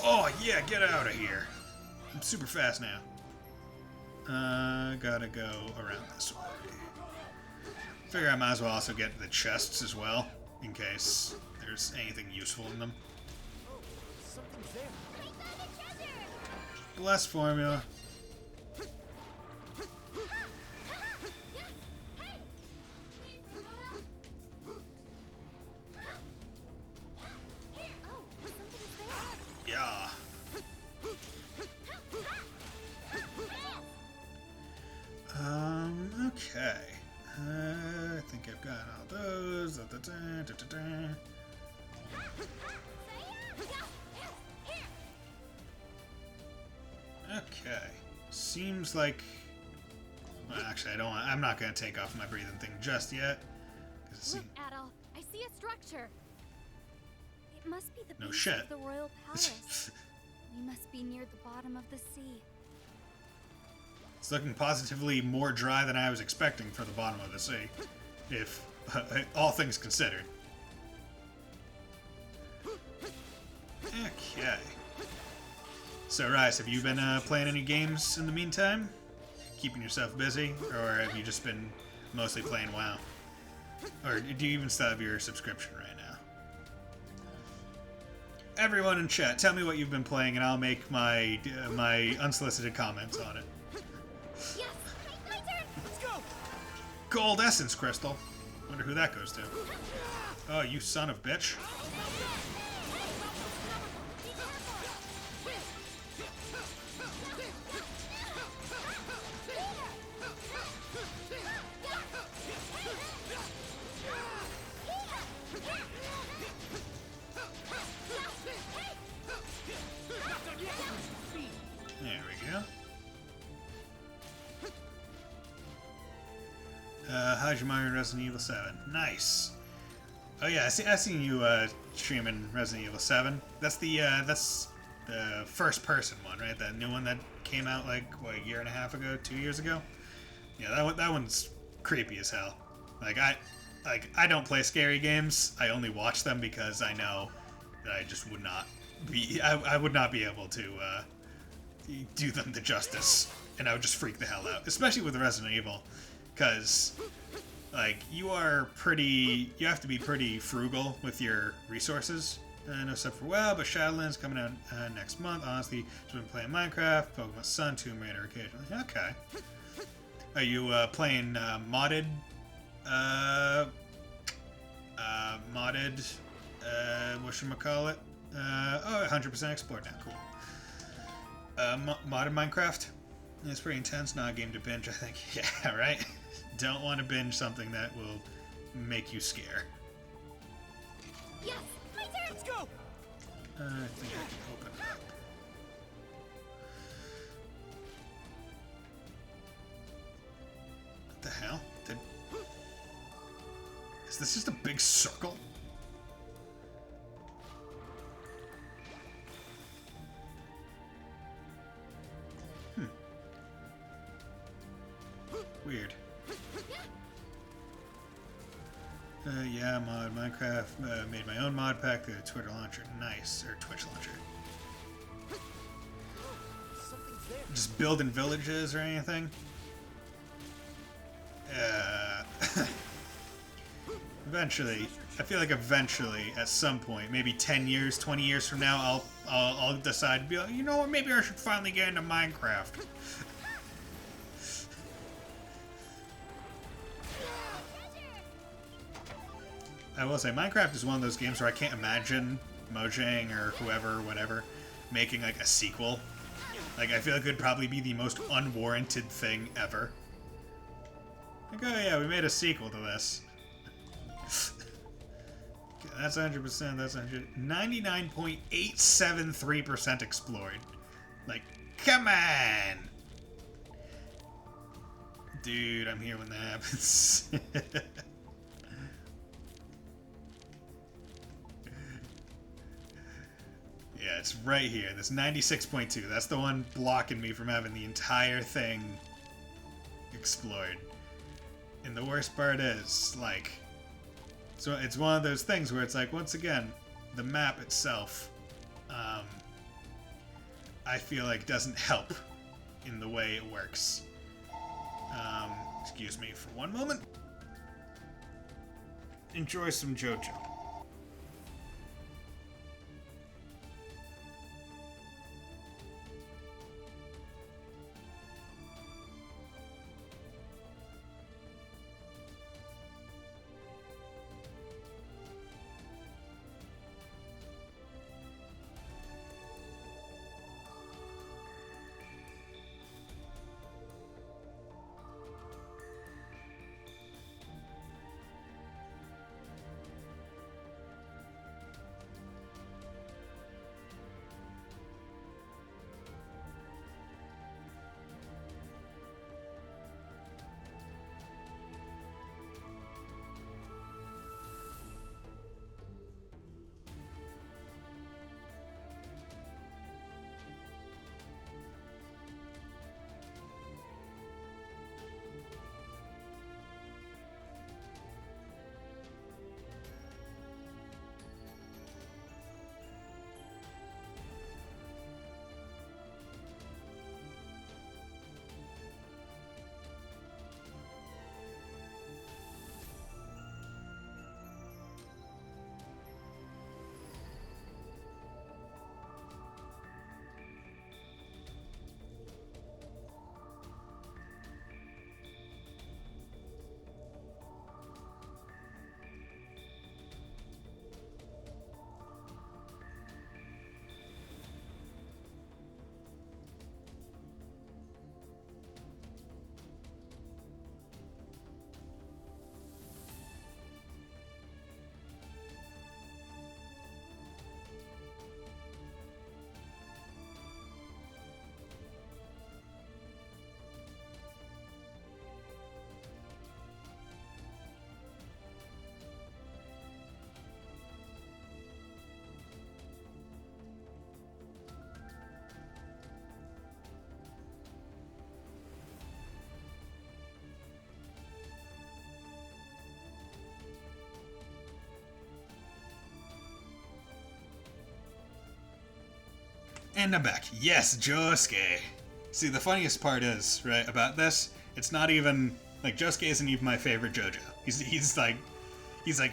Oh yeah, get out of here. I'm super fast now. Gotta go around this way. Figure I might as well also get the chests as well, in case there's anything useful in them. Bless formula. Yeah. Okay. I think I've got all those. Okay. Seems like. Well, actually, I'm not gonna take off my breathing thing just yet. Look, Adol, I see a structure. It must be the No base shit. of the royal palace. We must be near the bottom of the sea. It's looking positively more dry than I was expecting for the bottom of the sea, if all things considered. Okay. So, Rice, have you been playing any games in the meantime? Keeping yourself busy? Or have you just been mostly playing WoW? Or do you even still have your subscription right now? Everyone in chat, tell me what you've been playing and I'll make my unsolicited comments on it. Yes, my turn. Let's go. Gold Essence Crystal. Wonder who that goes to. Oh, you son of bitch. There we go. How's your Mario Resident Evil 7? Nice. Oh yeah, I seen you streaming Resident Evil 7. That's the first person one, right? That new one that came out like what, a year and a half ago, 2 years ago. Yeah, that one's creepy as hell. I don't play scary games. I only watch them because I know that I just would not be I would not be able to do them the justice, and I would just freak the hell out, especially with Resident Evil, because like you have to be pretty frugal with your resources. No stuff for WoW, but Shadowlands coming out next month. Honestly, just been playing Minecraft, Pokemon Sun, Tomb Raider occasionally. Okay. Are you playing modded? Whatchamacallit? 100% explored now. Cool. Modded Minecraft? It's pretty intense. Not a game to binge, I think. Yeah, right? Don't want to binge something that will make you scare. Yes, my turn. Let's go. I think I can open it up. What the hell? Is this just a big circle? Weird. Yeah, mod Minecraft. Made my own mod pack through the Twitter launcher. Nice. Or Twitch launcher. Just building villages or anything? Eventually. I feel like eventually, at some point, maybe 10 years, 20 years from now, I'll decide to be like, you know what, maybe I should finally get into Minecraft. I will say, Minecraft is one of those games where I can't imagine Mojang or whoever, whatever, making like a sequel. Like, I feel like it would probably be the most unwarranted thing ever. Like, oh yeah, we made a sequel to this. Okay, that's 100%, that's 99.873% explored. Like, come on! Dude, I'm here when that happens. Yeah, it's right here. This 96.2. That's the one blocking me from having the entire thing explored. And the worst part is, like, so it's one of those things where it's like, once again, the map itself, I feel like doesn't help in the way it works. Excuse me for one moment. Enjoy some JoJo. And I'm back. Yes, Josuke. See, the funniest part is, right, about this, it's not even, like, Josuke isn't even my favorite JoJo. He's like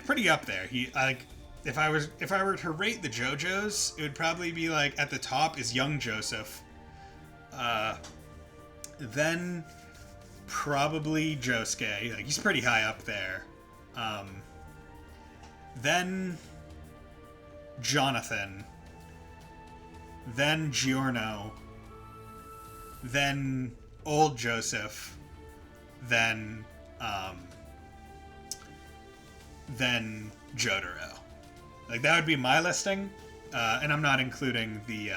pretty up there. If I were to rate the JoJos, it would probably be like at the top is young Joseph. Then probably Josuke. Like, he's pretty high up there. Then Jonathan. Then Giorno, then old Joseph, then Jotaro. Like, that would be my listing, and I'm not including the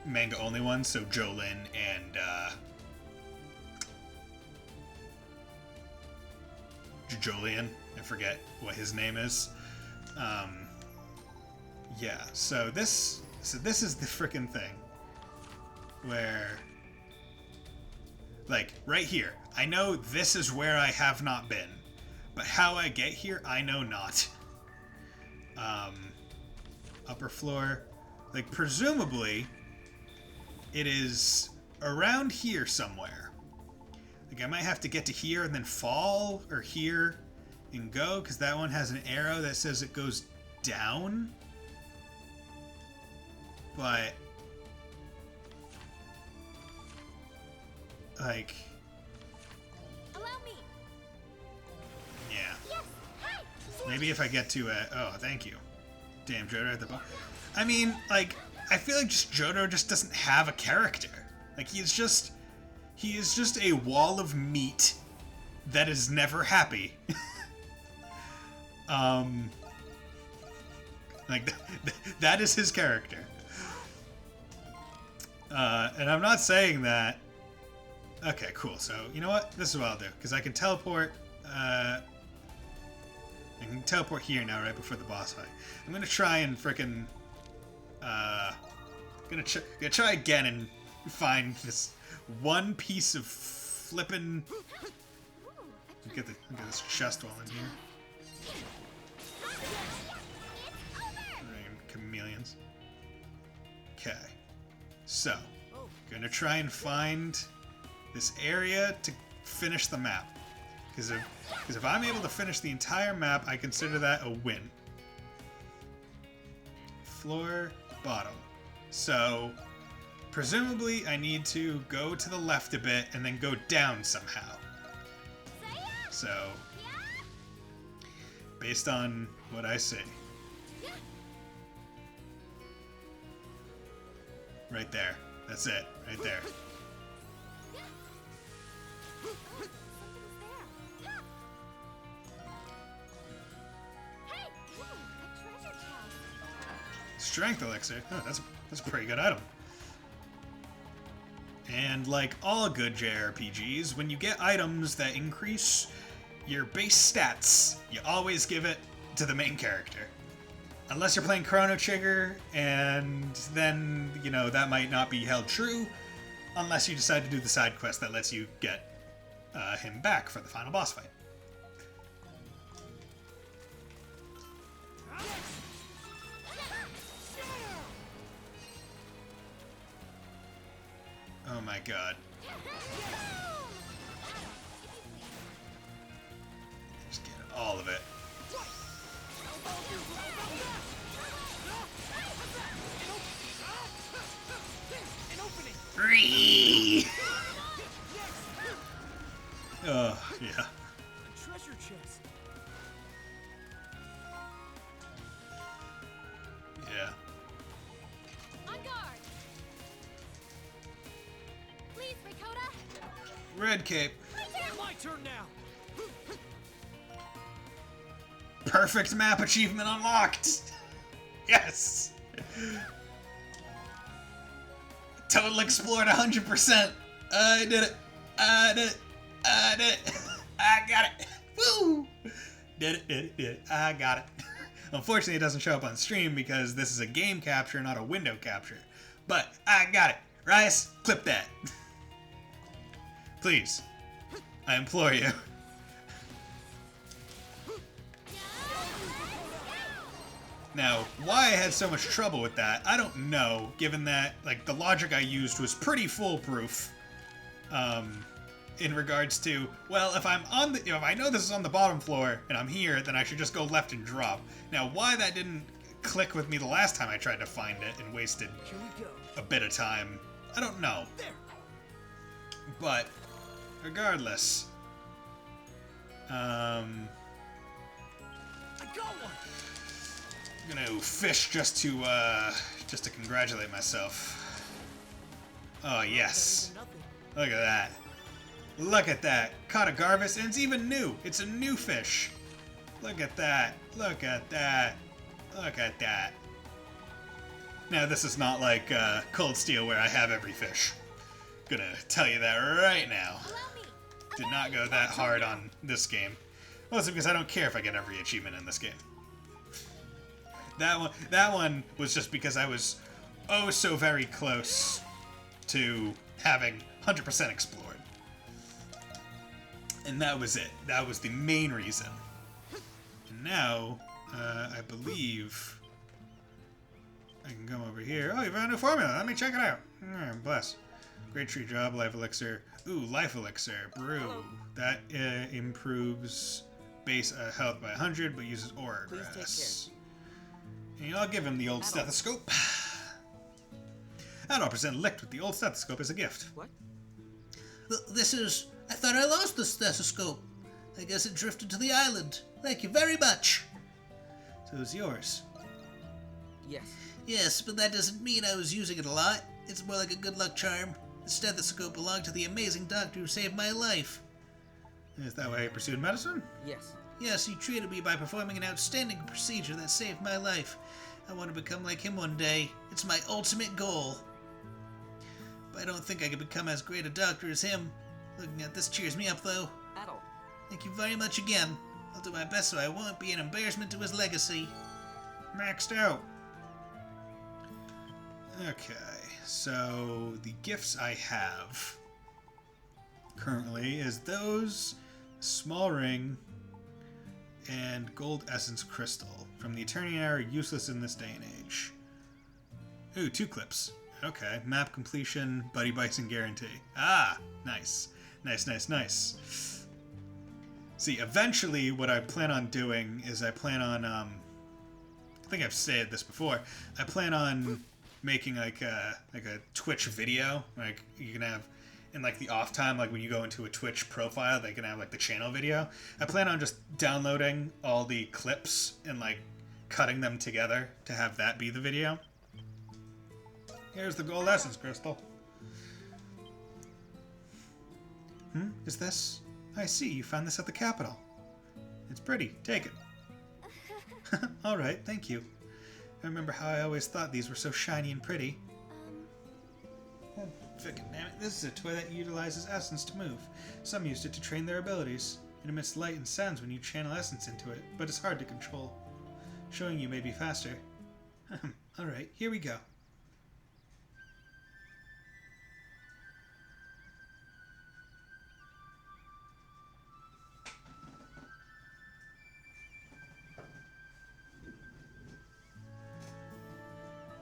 manga only ones, so Jolin and Jolian. I forget what his name is. Yeah, so this is the frickin' thing. Where, like, right here, I know this is where I have not been, but how I get here, I know not. Upper floor, like, presumably, it is around here somewhere. Like, I might have to get to here and then fall, or here and go, because that one has an arrow that says it goes down. But like, Allow me. yeah. Yes. Hey. Maybe if I get to oh, thank you. Damn, Jodo at the bottom. I mean, like, I feel like just Jodo just doesn't have a character. Like, he is just a wall of meat that is never happy. Like, that is his character. And I'm not saying that... Okay, cool. So, you know what? This is what I'll do. Because I can teleport... I can teleport here now, right before the boss fight. I'm gonna try and frickin'... gonna try again and find this one piece of flippin'... Look at this chest wall in here. Chameleons. Okay. So, gonna try and find this area to finish the map. Because if I'm able to finish the entire map, I consider that a win. Floor, bottom. So, presumably I need to go to the left a bit and then go down somehow. So, based on what I see. Right there. That's it. Right there. Strength elixir. Oh, that's a pretty good item. And like all good JRPGs, when you get items that increase your base stats, you always give it to the main character. Unless you're playing Chrono Trigger, and then, you know, that might not be held true, unless you decide to do the side quest that lets you get him back for the final boss fight. Oh my god. Just get all of it. Oh, yeah. A treasure chest. Yeah. On guard. Please, Ricotta. Red cape. My turn now. Perfect map achievement unlocked. Yes. Total explored 100%. I did it. I did it. I did it. I got it. Woo! Did it. I got it. Unfortunately, it doesn't show up on stream because this is a game capture, not a window capture. But I got it. Rice, clip that. Please. I implore you. Now, why I had so much trouble with that, I don't know, given that, like, the logic I used was pretty foolproof. In regards to, well, if I'm on the, if I know this is on the bottom floor and I'm here, then I should just go left and drop. Now, why that didn't click with me the last time I tried to find it and wasted a bit of time, I don't know. But, regardless, I got one. I'm gonna fish just to congratulate myself. Oh yes. Look at that. Look at that. Caught a Garbus, and it's even new. It's a new fish. Look at that. Look at that. Look at that. Now this is not like Cold Steel where I have every fish. Gonna tell you that right now. Did not go that hard on this game. Mostly because I don't care if I get every achievement in this game. That one was just because I was oh so very close to having 100% explored. And that was it. That was the main reason. And now, I believe I can come over here. Oh, you found a new formula. Let me check it out. Bless. Great tree job, life elixir. Ooh, life elixir. Brew. That improves base health by 100, but uses aura grass. And I'll give him the old stethoscope. Adult present licked with the old stethoscope as a gift. What? This is... I thought I lost the stethoscope. I guess it drifted to the island. Thank you very much. So it's yours. Yes. Yes, but that doesn't mean I was using it a lot. It's more like a good luck charm. The stethoscope belonged to the amazing doctor who saved my life. Is that why you pursued medicine? Yes. Yes, he treated me by performing an outstanding procedure that saved my life. I want to become like him one day. It's my ultimate goal. But I don't think I could become as great a doctor as him. Looking at this cheers me up, though. At all. Thank you very much again. I'll do my best so I won't be an embarrassment to his legacy. Maxed out. Okay, so the gifts I have currently is those, small ring, and gold essence crystal. From the Eternian era, useless in this day and age. Ooh, 2 clips. Okay, map completion, Buddy Bison guarantee. Ah, nice. Nice. See, eventually what I plan on doing is I plan on, I think I've said this before, I plan on making like a Twitch video. Like you can have in like the off time, like when you go into a Twitch profile, they can have like the channel video. I plan on just downloading all the clips and like cutting them together to have that be the video. Here's the gold essence crystal. Is this? I see, you found this at the Capitol. It's pretty. Take it. Alright, thank you. I remember how I always thought these were so shiny and pretty. Damn it, this is a toy that utilizes essence to move. Some used it to train their abilities. It emits light and sounds when you channel essence into it, but it's hard to control. Showing you may be faster. Alright, here we go.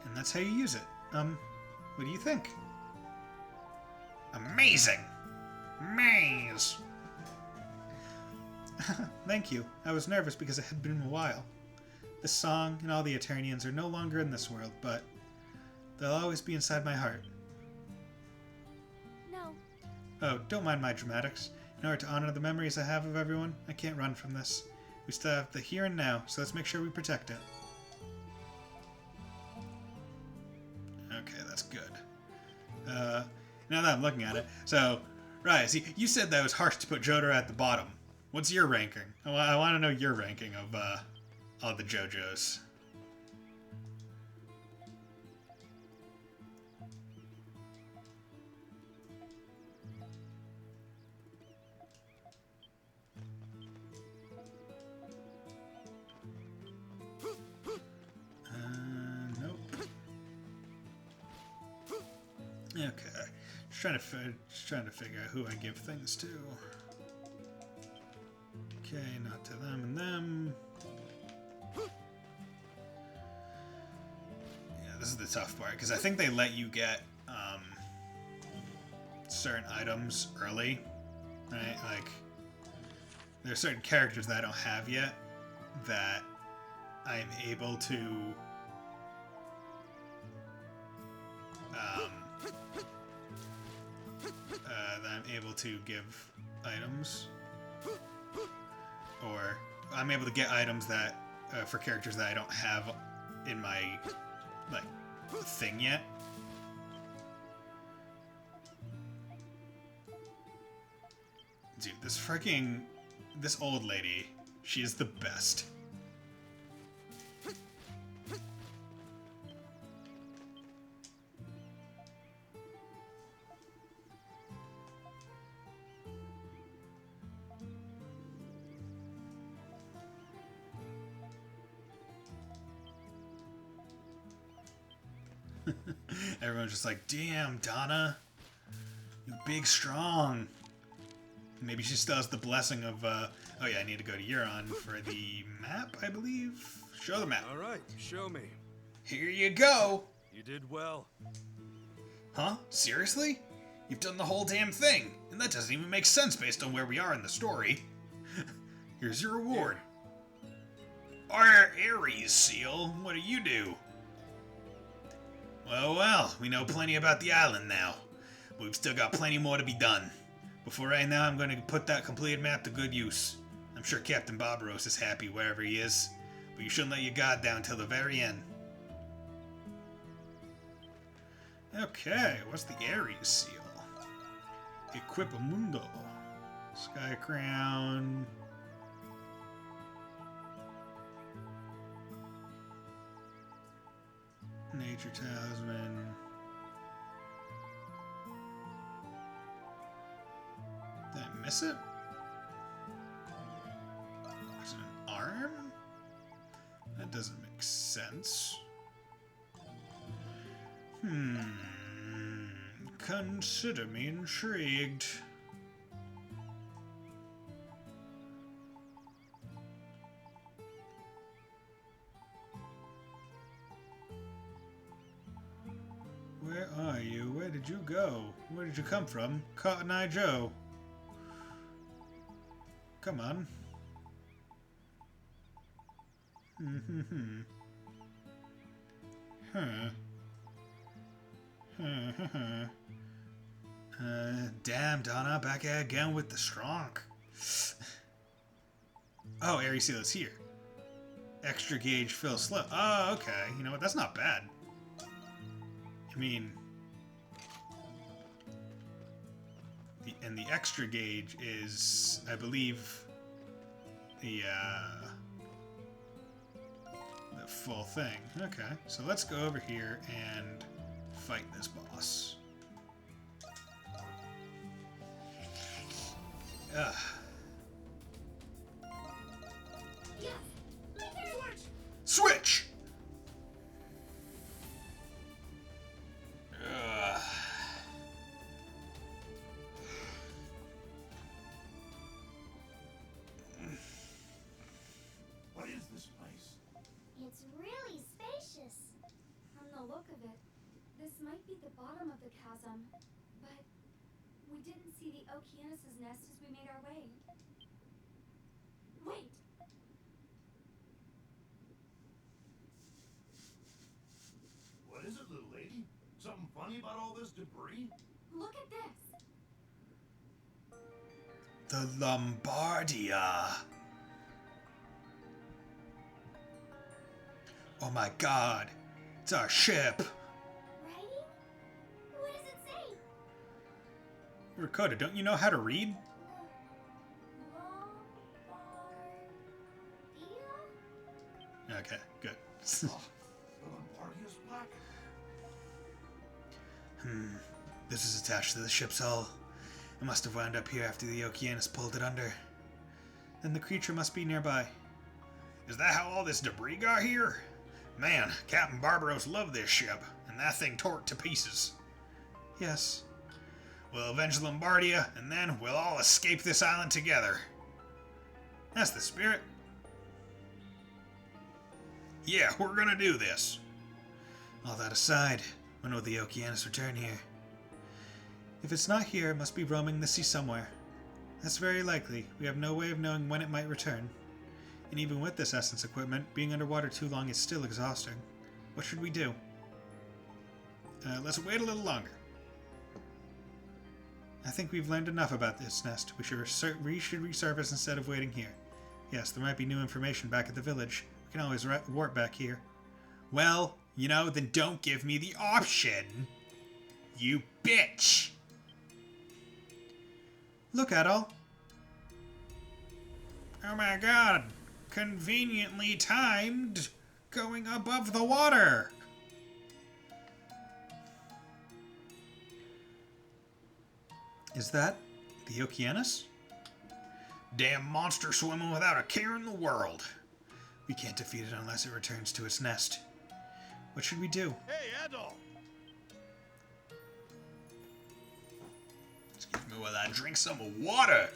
And that's how you use it. What do you think? Amazing! Maze! Thank you. I was nervous because it had been a while. This song and all the Eternians are no longer in this world, but they'll always be inside my heart. No. Oh, don't mind my dramatics. In order to honor the memories I have of everyone, I can't run from this. We still have the here and now, so let's make sure we protect it. Okay, that's good. Now that I'm looking at it, so, right, see, you said that it was harsh to put Jotaro at the bottom. What's your ranking? I want to know your ranking of, all the JoJos. Nope. Okay. Just trying to figure out who I give things to. Okay, not to them and them. Yeah, this is the tough part, because I think they let you get certain items early, right? Like, there's certain characters that I don't have yet that I'm able to give items, or I'm able to get items that for characters that I don't have in my like thing yet. Dude, this old lady, she is the best. Everyone's just like, damn, Donna, you big strong. Maybe she still has the blessing of, oh yeah, I need to go to Euron for the map, I believe. Show the map. All right, show me. Here you go. You did well. Huh? Seriously? You've done the whole damn thing, and that doesn't even make sense based on where we are in the story. Here's your reward. Our Ares, Seal, what do you do? Well, we know plenty about the island now. But we've still got plenty more to be done. But right now, I'm going to put that completed map to good use. I'm sure Captain Barbaros is happy wherever he is, but you shouldn't let your guard down till the very end. Okay, what's the Ares seal? Equipamundo. Sky Crown. Nature Talisman. Did I miss it? Is it an arm? That doesn't make sense. Consider me intrigued. Where are you? Where did you go? Where did you come from? Cotton Eye Joe. Come on. Damn, Donna, back at it again with the strong. Oh, Ares Seal is here. Extra gauge fill slow. Oh, okay. You know what? That's not bad. I mean, and the extra gauge is, I believe, the full thing. Okay, so let's go over here and fight this boss. Ugh. Switch! What is this place? It's really spacious. From the look of it, this might be the bottom of the chasm, but we didn't see the Okeanos' nest as we made our way. Wait! What is it, little lady? Something funny about all this debris? Look at this! The Lombardia. Oh my god. It's our ship. Writing? What does it say? Ricotta, don't you know how to read? Lombardia? Okay, good. The Lombardia's black. This is attached to the ship's hull. It must have wound up here after the Okeanos pulled it under. Then the creature must be nearby. Is that how all this debris got here? Man, Captain Barbaros loved this ship, and that thing tore it to pieces. Yes. We'll avenge Lombardia, and then we'll all escape this island together. That's the spirit. Yeah, we're gonna do this. All that aside, when will the Okeanos return here? If it's not here, it must be roaming the sea somewhere. That's very likely. We have no way of knowing when it might return. And even with this essence equipment, being underwater too long is still exhausting. What should we do? Let's wait a little longer. I think we've learned enough about this nest. We should resurface instead of waiting here. Yes, there might be new information back at the village. We can always warp back here. Well, you know, then don't give me the option. You bitch! Look, Adol. Oh my god. Conveniently timed. Going above the water. Is that the Okeanos? Damn monster swimming without a care in the world. We can't defeat it unless it returns to its nest. What should we do? Hey, Adol! Excuse me while I drink some water.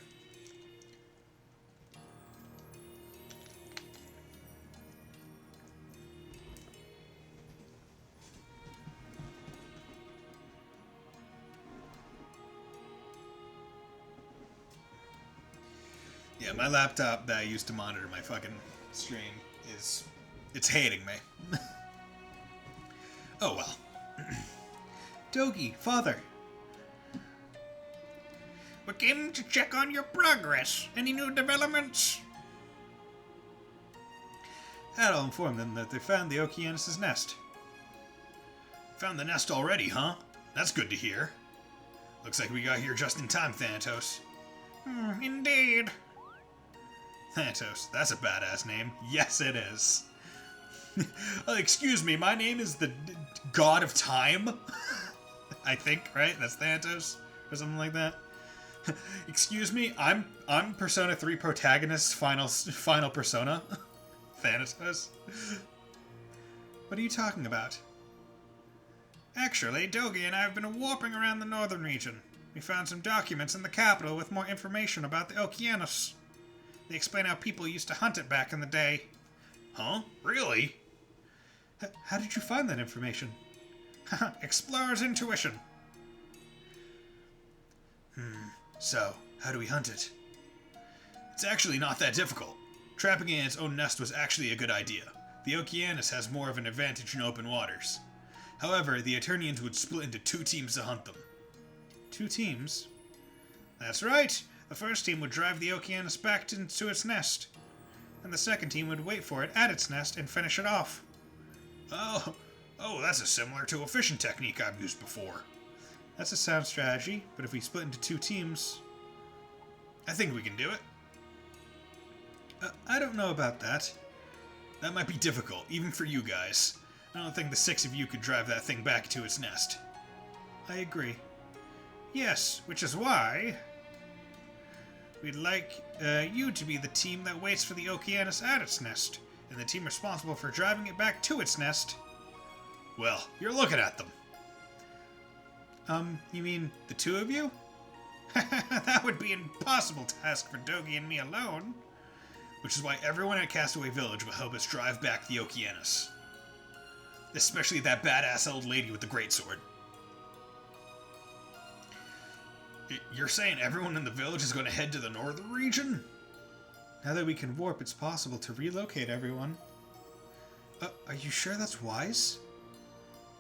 Yeah, my laptop that I used to monitor my fucking stream it's hating me. Oh well. Dogi, father. What in to check on your progress. Any new developments? Adol informed them that they found the Okeanos' nest. Found the nest already, huh? That's good to hear. Looks like we got here just in time, Thanatos. Indeed. Thanatos, that's a badass name. Yes, it is. Excuse me, my name is the God of Time? I think, right? That's Thanatos? Or something like that? Excuse me, I'm Persona 3 protagonist, final persona. Thanatos? What are you talking about? Actually, Dogi and I have been warping around the northern region. We found some documents in the capital with more information about the Okeanos. They explain how people used to hunt it back in the day. Huh? Really? How did you find that information? Explorer's intuition. So, how do we hunt it? It's actually not that difficult. Trapping it in its own nest was actually a good idea. The Okeanos has more of an advantage in open waters. However, the Eternians would split into 2 teams to hunt them. 2 teams? That's right. The first team would drive the Okeanos back into its nest, and the second team would wait for it at its nest and finish it off. Oh, that's similar to a fishing technique I've used before. That's a sound strategy, but if we split into 2 teams... I think we can do it. I don't know about that. That might be difficult, even for you guys. I don't think the 6 of you could drive that thing back to its nest. I agree. Yes, which is why... we'd like you to be the team that waits for the Okeanos at its nest, and the team responsible for driving it back to its nest. Well, you're looking at them. You mean the 2 of you? That would be impossible task for Dogi and me alone. Which is why everyone at Castaway Village will help us drive back the Okeanos. Especially that badass old lady with the greatsword. You're saying everyone in the village is going to head to the northern region? Now that we can warp, it's possible to relocate everyone. Are you sure that's wise?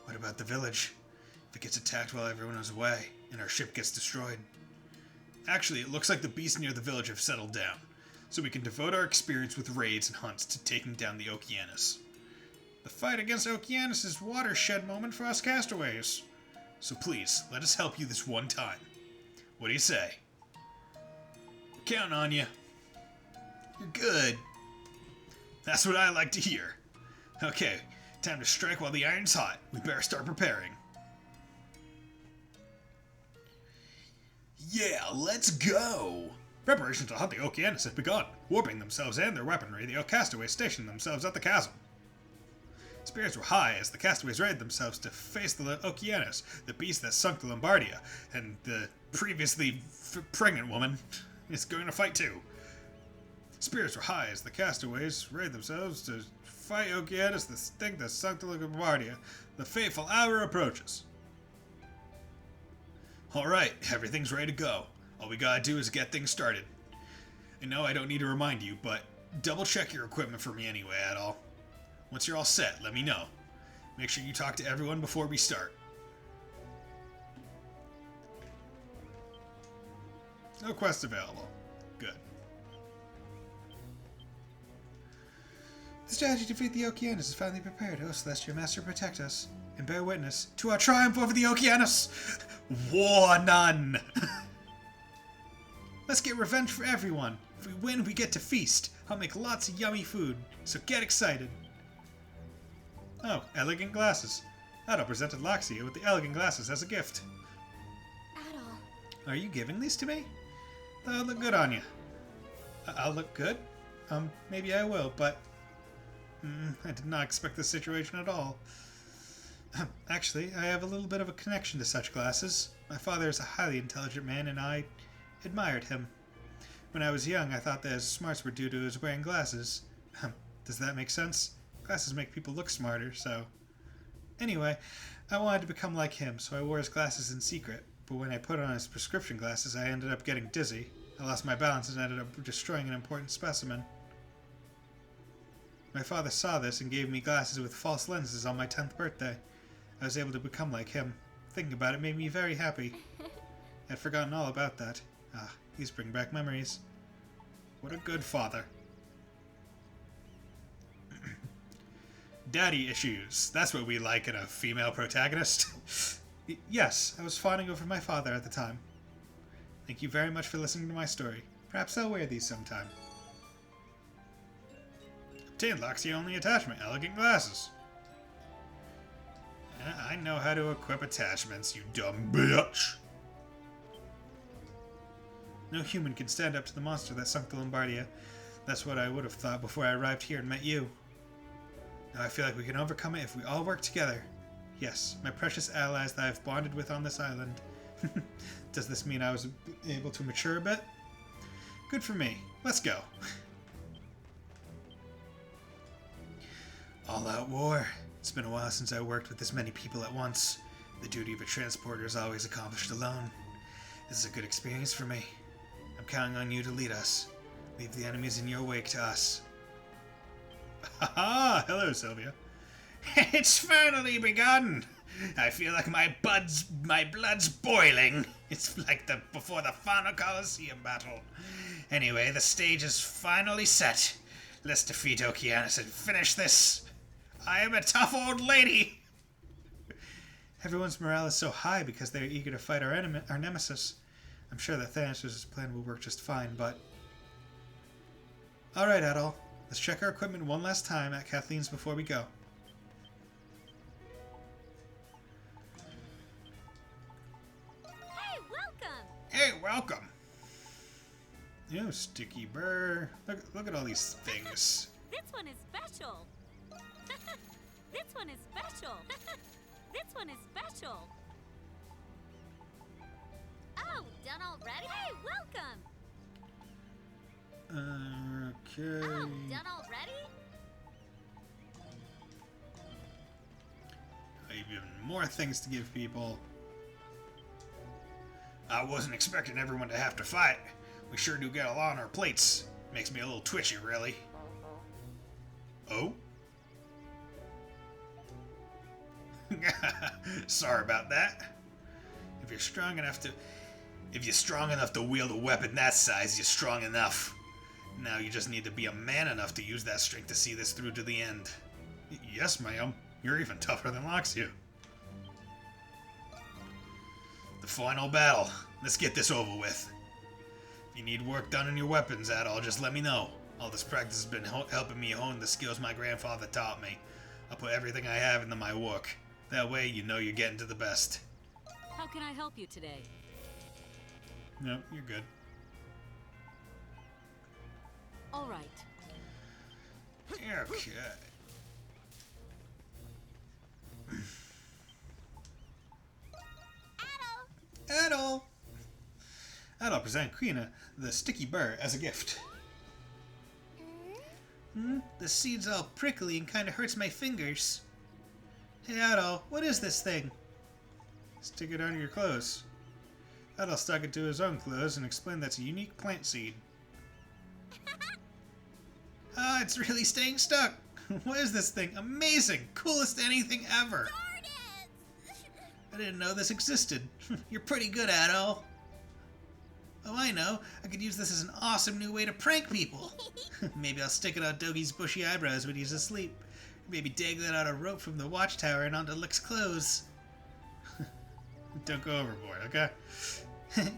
What about the village? If it gets attacked while everyone is away, and our ship gets destroyed? Actually, it looks like the beasts near the village have settled down, so we can devote our experience with raids and hunts to taking down the Okeanos. The fight against Okeanos is watershed moment for us castaways. So please, let us help you this one time. What do you say? We're counting on you. You're good. That's what I like to hear. Okay, time to strike while the iron's hot. We better start preparing. Yeah, let's go! Preparations to hunt the Okeanos have begun. Warping themselves and their weaponry, the castaways stationed themselves at the chasm. Spirits were high as the castaways readied themselves to face the Okeanos, the beast that sunk the Lombardia, and the previously pregnant woman is going to fight too. Spirits were high as the castaways readied themselves to fight Okeanos, the thing that sunk the Lombardia. The fateful hour approaches. Alright, everything's ready to go. All we gotta do is get things started. I know I don't need to remind you, but double check your equipment for me anyway, Adol. Once you're all set, let me know. Make sure you talk to everyone before we start. No quests available. Good. The strategy to defeat the Okeanos is finally prepared. Oh, Celestial Master, protect us and bear witness to our triumph over the Okeanos! War none! Let's get revenge for everyone. If we win, we get to feast. I'll make lots of yummy food, so get excited. Oh, elegant glasses. Adol presented Loxia with the elegant glasses as a gift. Adol. Are you giving these to me? They'll look good on you. I'll look good? Maybe I will, but... I did not expect this situation at all. Actually, I have a little bit of a connection to such glasses. My father is a highly intelligent man, and I admired him. When I was young, I thought that his smarts were due to his wearing glasses. Does that make sense? Glasses make people look smarter, so... Anyway, I wanted to become like him, so I wore his glasses in secret. But when I put on his prescription glasses, I ended up getting dizzy. I lost my balance and ended up destroying an important specimen. My father saw this and gave me glasses with false lenses on my 10th birthday. I was able to become like him. Thinking about it made me very happy. I'd forgotten all about that. Ah, these bring back memories. What a good father. Daddy issues. That's what we like in a female protagonist. Yes, I was fawning over my father at the time. Thank you very much for listening to my story. Perhaps I'll wear these sometime. Obtain locks the only attachment. Elegant glasses. I know how to equip attachments, you dumb bitch. No human can stand up to the monster that sunk the Lombardia. That's what I would have thought before I arrived here and met you. Now I feel like we can overcome it if we all work together. Yes, my precious allies that I've bonded with on this island. Does this mean I was able to mature a bit? Good for me. Let's go. All-out war. It's been a while since I worked with this many people at once. The duty of a transporter is always accomplished alone. This is a good experience for me. I'm counting on you to lead us. Leave the enemies in your wake to us. Ha! Hello, Sylvia. It's finally begun. I feel like my blood's boiling. It's like before the final Colosseum battle. Anyway, the stage is finally set. Let's defeat Okeanos and finish this. I am a tough old lady. Everyone's morale is so high because they're eager to fight our nemesis. I'm sure that Thanos' plan will work just fine, but... Alright, Adol. Let's check our equipment one last time at Kathleen's before we go. Hey, welcome! Hey, welcome. You know, Sticky Burr. Look at all these things. This one is special. This one is special. This one is special. Oh, done already? Hey, welcome! Okay. Oh, done already? Even more things to give people. I wasn't expecting everyone to have to fight. We sure do get a lot on our plates. Makes me a little twitchy, really. Oh? Sorry about that. If you're strong enough to wield a weapon that size, you're strong enough. Now you just need to be a man enough to use that strength to see this through to the end. Yes, ma'am. You're even tougher than Loxia. The final battle. Let's get this over with. If you need work done on your weapons at all, just let me know. All this practice has been helping me hone the skills my grandfather taught me. I'll put everything I have into my work. That way, you know you're getting to the best. How can I help you today? No, you're good. All right. Okay. Adol! Adol present Krina the Sticky Burr as a gift. The seed's all prickly and kind of hurts my fingers. Hey Adol, what is this thing? Stick it under your clothes. Adol stuck it to his own clothes and explained that's a unique plant seed. Ah, it's really staying stuck. What is this thing? Amazing! Coolest anything ever! I didn't know this existed. You're pretty good, Adol. Oh, I know. I could use this as an awesome new way to prank people. Maybe I'll stick it on Dogi's bushy eyebrows when he's asleep. Maybe dangle it on a rope from the watchtower and onto Lick's clothes. Don't go overboard, okay?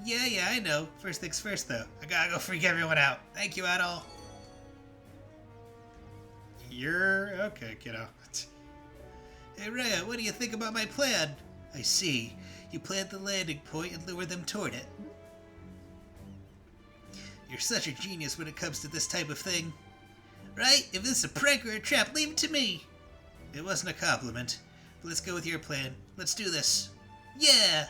Yeah, I know. First things first, though. I gotta go freak everyone out. Thank you, Adol. You're okay, kiddo. Hey, Rhea, what do you think about my plan? I see. You plant the landing point and lure them toward it. You're such a genius when it comes to this type of thing. Right? If this is a prank or a trap, leave it to me. It wasn't a compliment. But let's go with your plan. Let's do this. Yeah!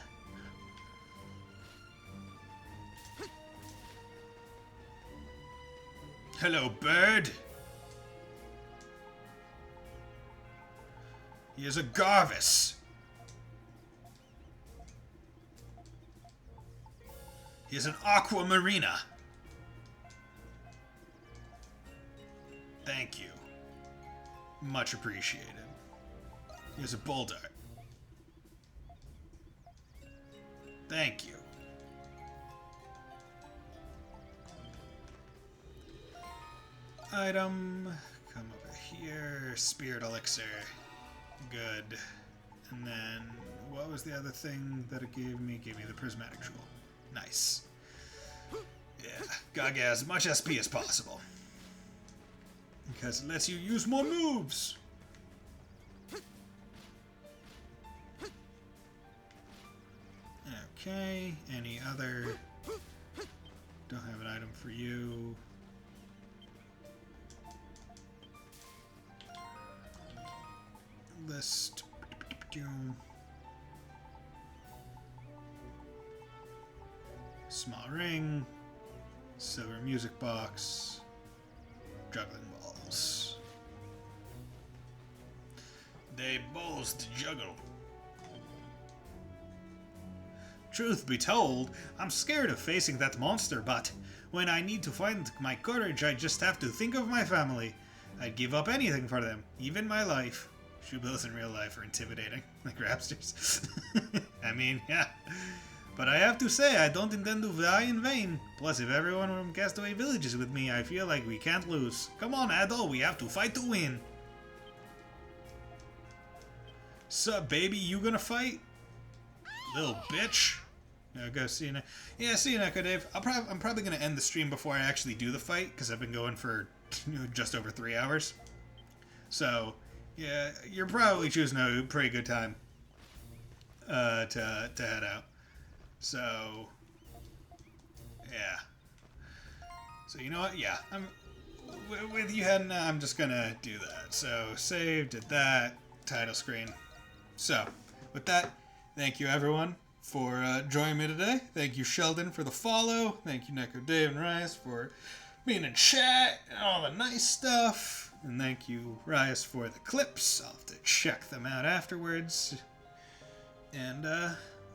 Hello, bird. Here's a Garvis. Here's an Aquamarina. Thank you. Much appreciated. Here's a Bulldart. Thank you. item. Come over here. Spirit elixir. Good. And then, what was the other thing that it gave me? It gave me the prismatic jewel. Nice. Yeah, gotta get as much SP as possible. Because it lets you use more moves. Okay, any other... Don't have an item for you. List. Small ring. Silver music box. Juggling balls. They balls to juggle. Truth be told, I'm scared of facing that monster, but when I need to find my courage, I just have to think of my family. I'd give up anything for them, even my life. Shoebills in real life are intimidating, like rapsters. I mean, yeah. But I have to say, I don't intend to die in vain. Plus, if everyone from Castaway Village is with me, I feel like we can't lose. Come on, Adol, we have to fight to win. Sup, baby, you gonna fight? Little bitch. Go see you. Yeah, see you, Neko Dave. I'm probably gonna end the stream before I actually do the fight because I've been going for just over 3 hours. So, yeah, you're probably choosing a pretty good time to head out. So, yeah. So you know what? Yeah, I'm with you heading out. I'm just gonna do that. So save, did that, title screen. So with that, thank you everyone for joining me today. Thank you Sheldon for the follow. Thank you Neko Dave and Rice for being in chat and all the nice stuff. And thank you Rice for the clips. I'll have to check them out afterwards. And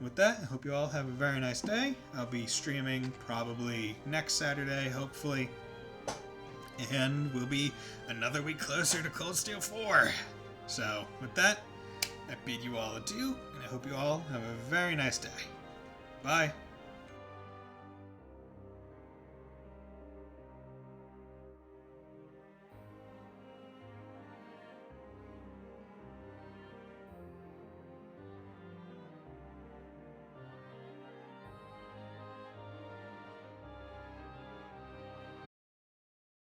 with that, I hope you all have a very nice day. I'll be streaming probably next Saturday, hopefully. And we'll be another week closer to Cold Steel 4. So, with that, I bid you all adieu, and I hope you all have a very nice day. Bye.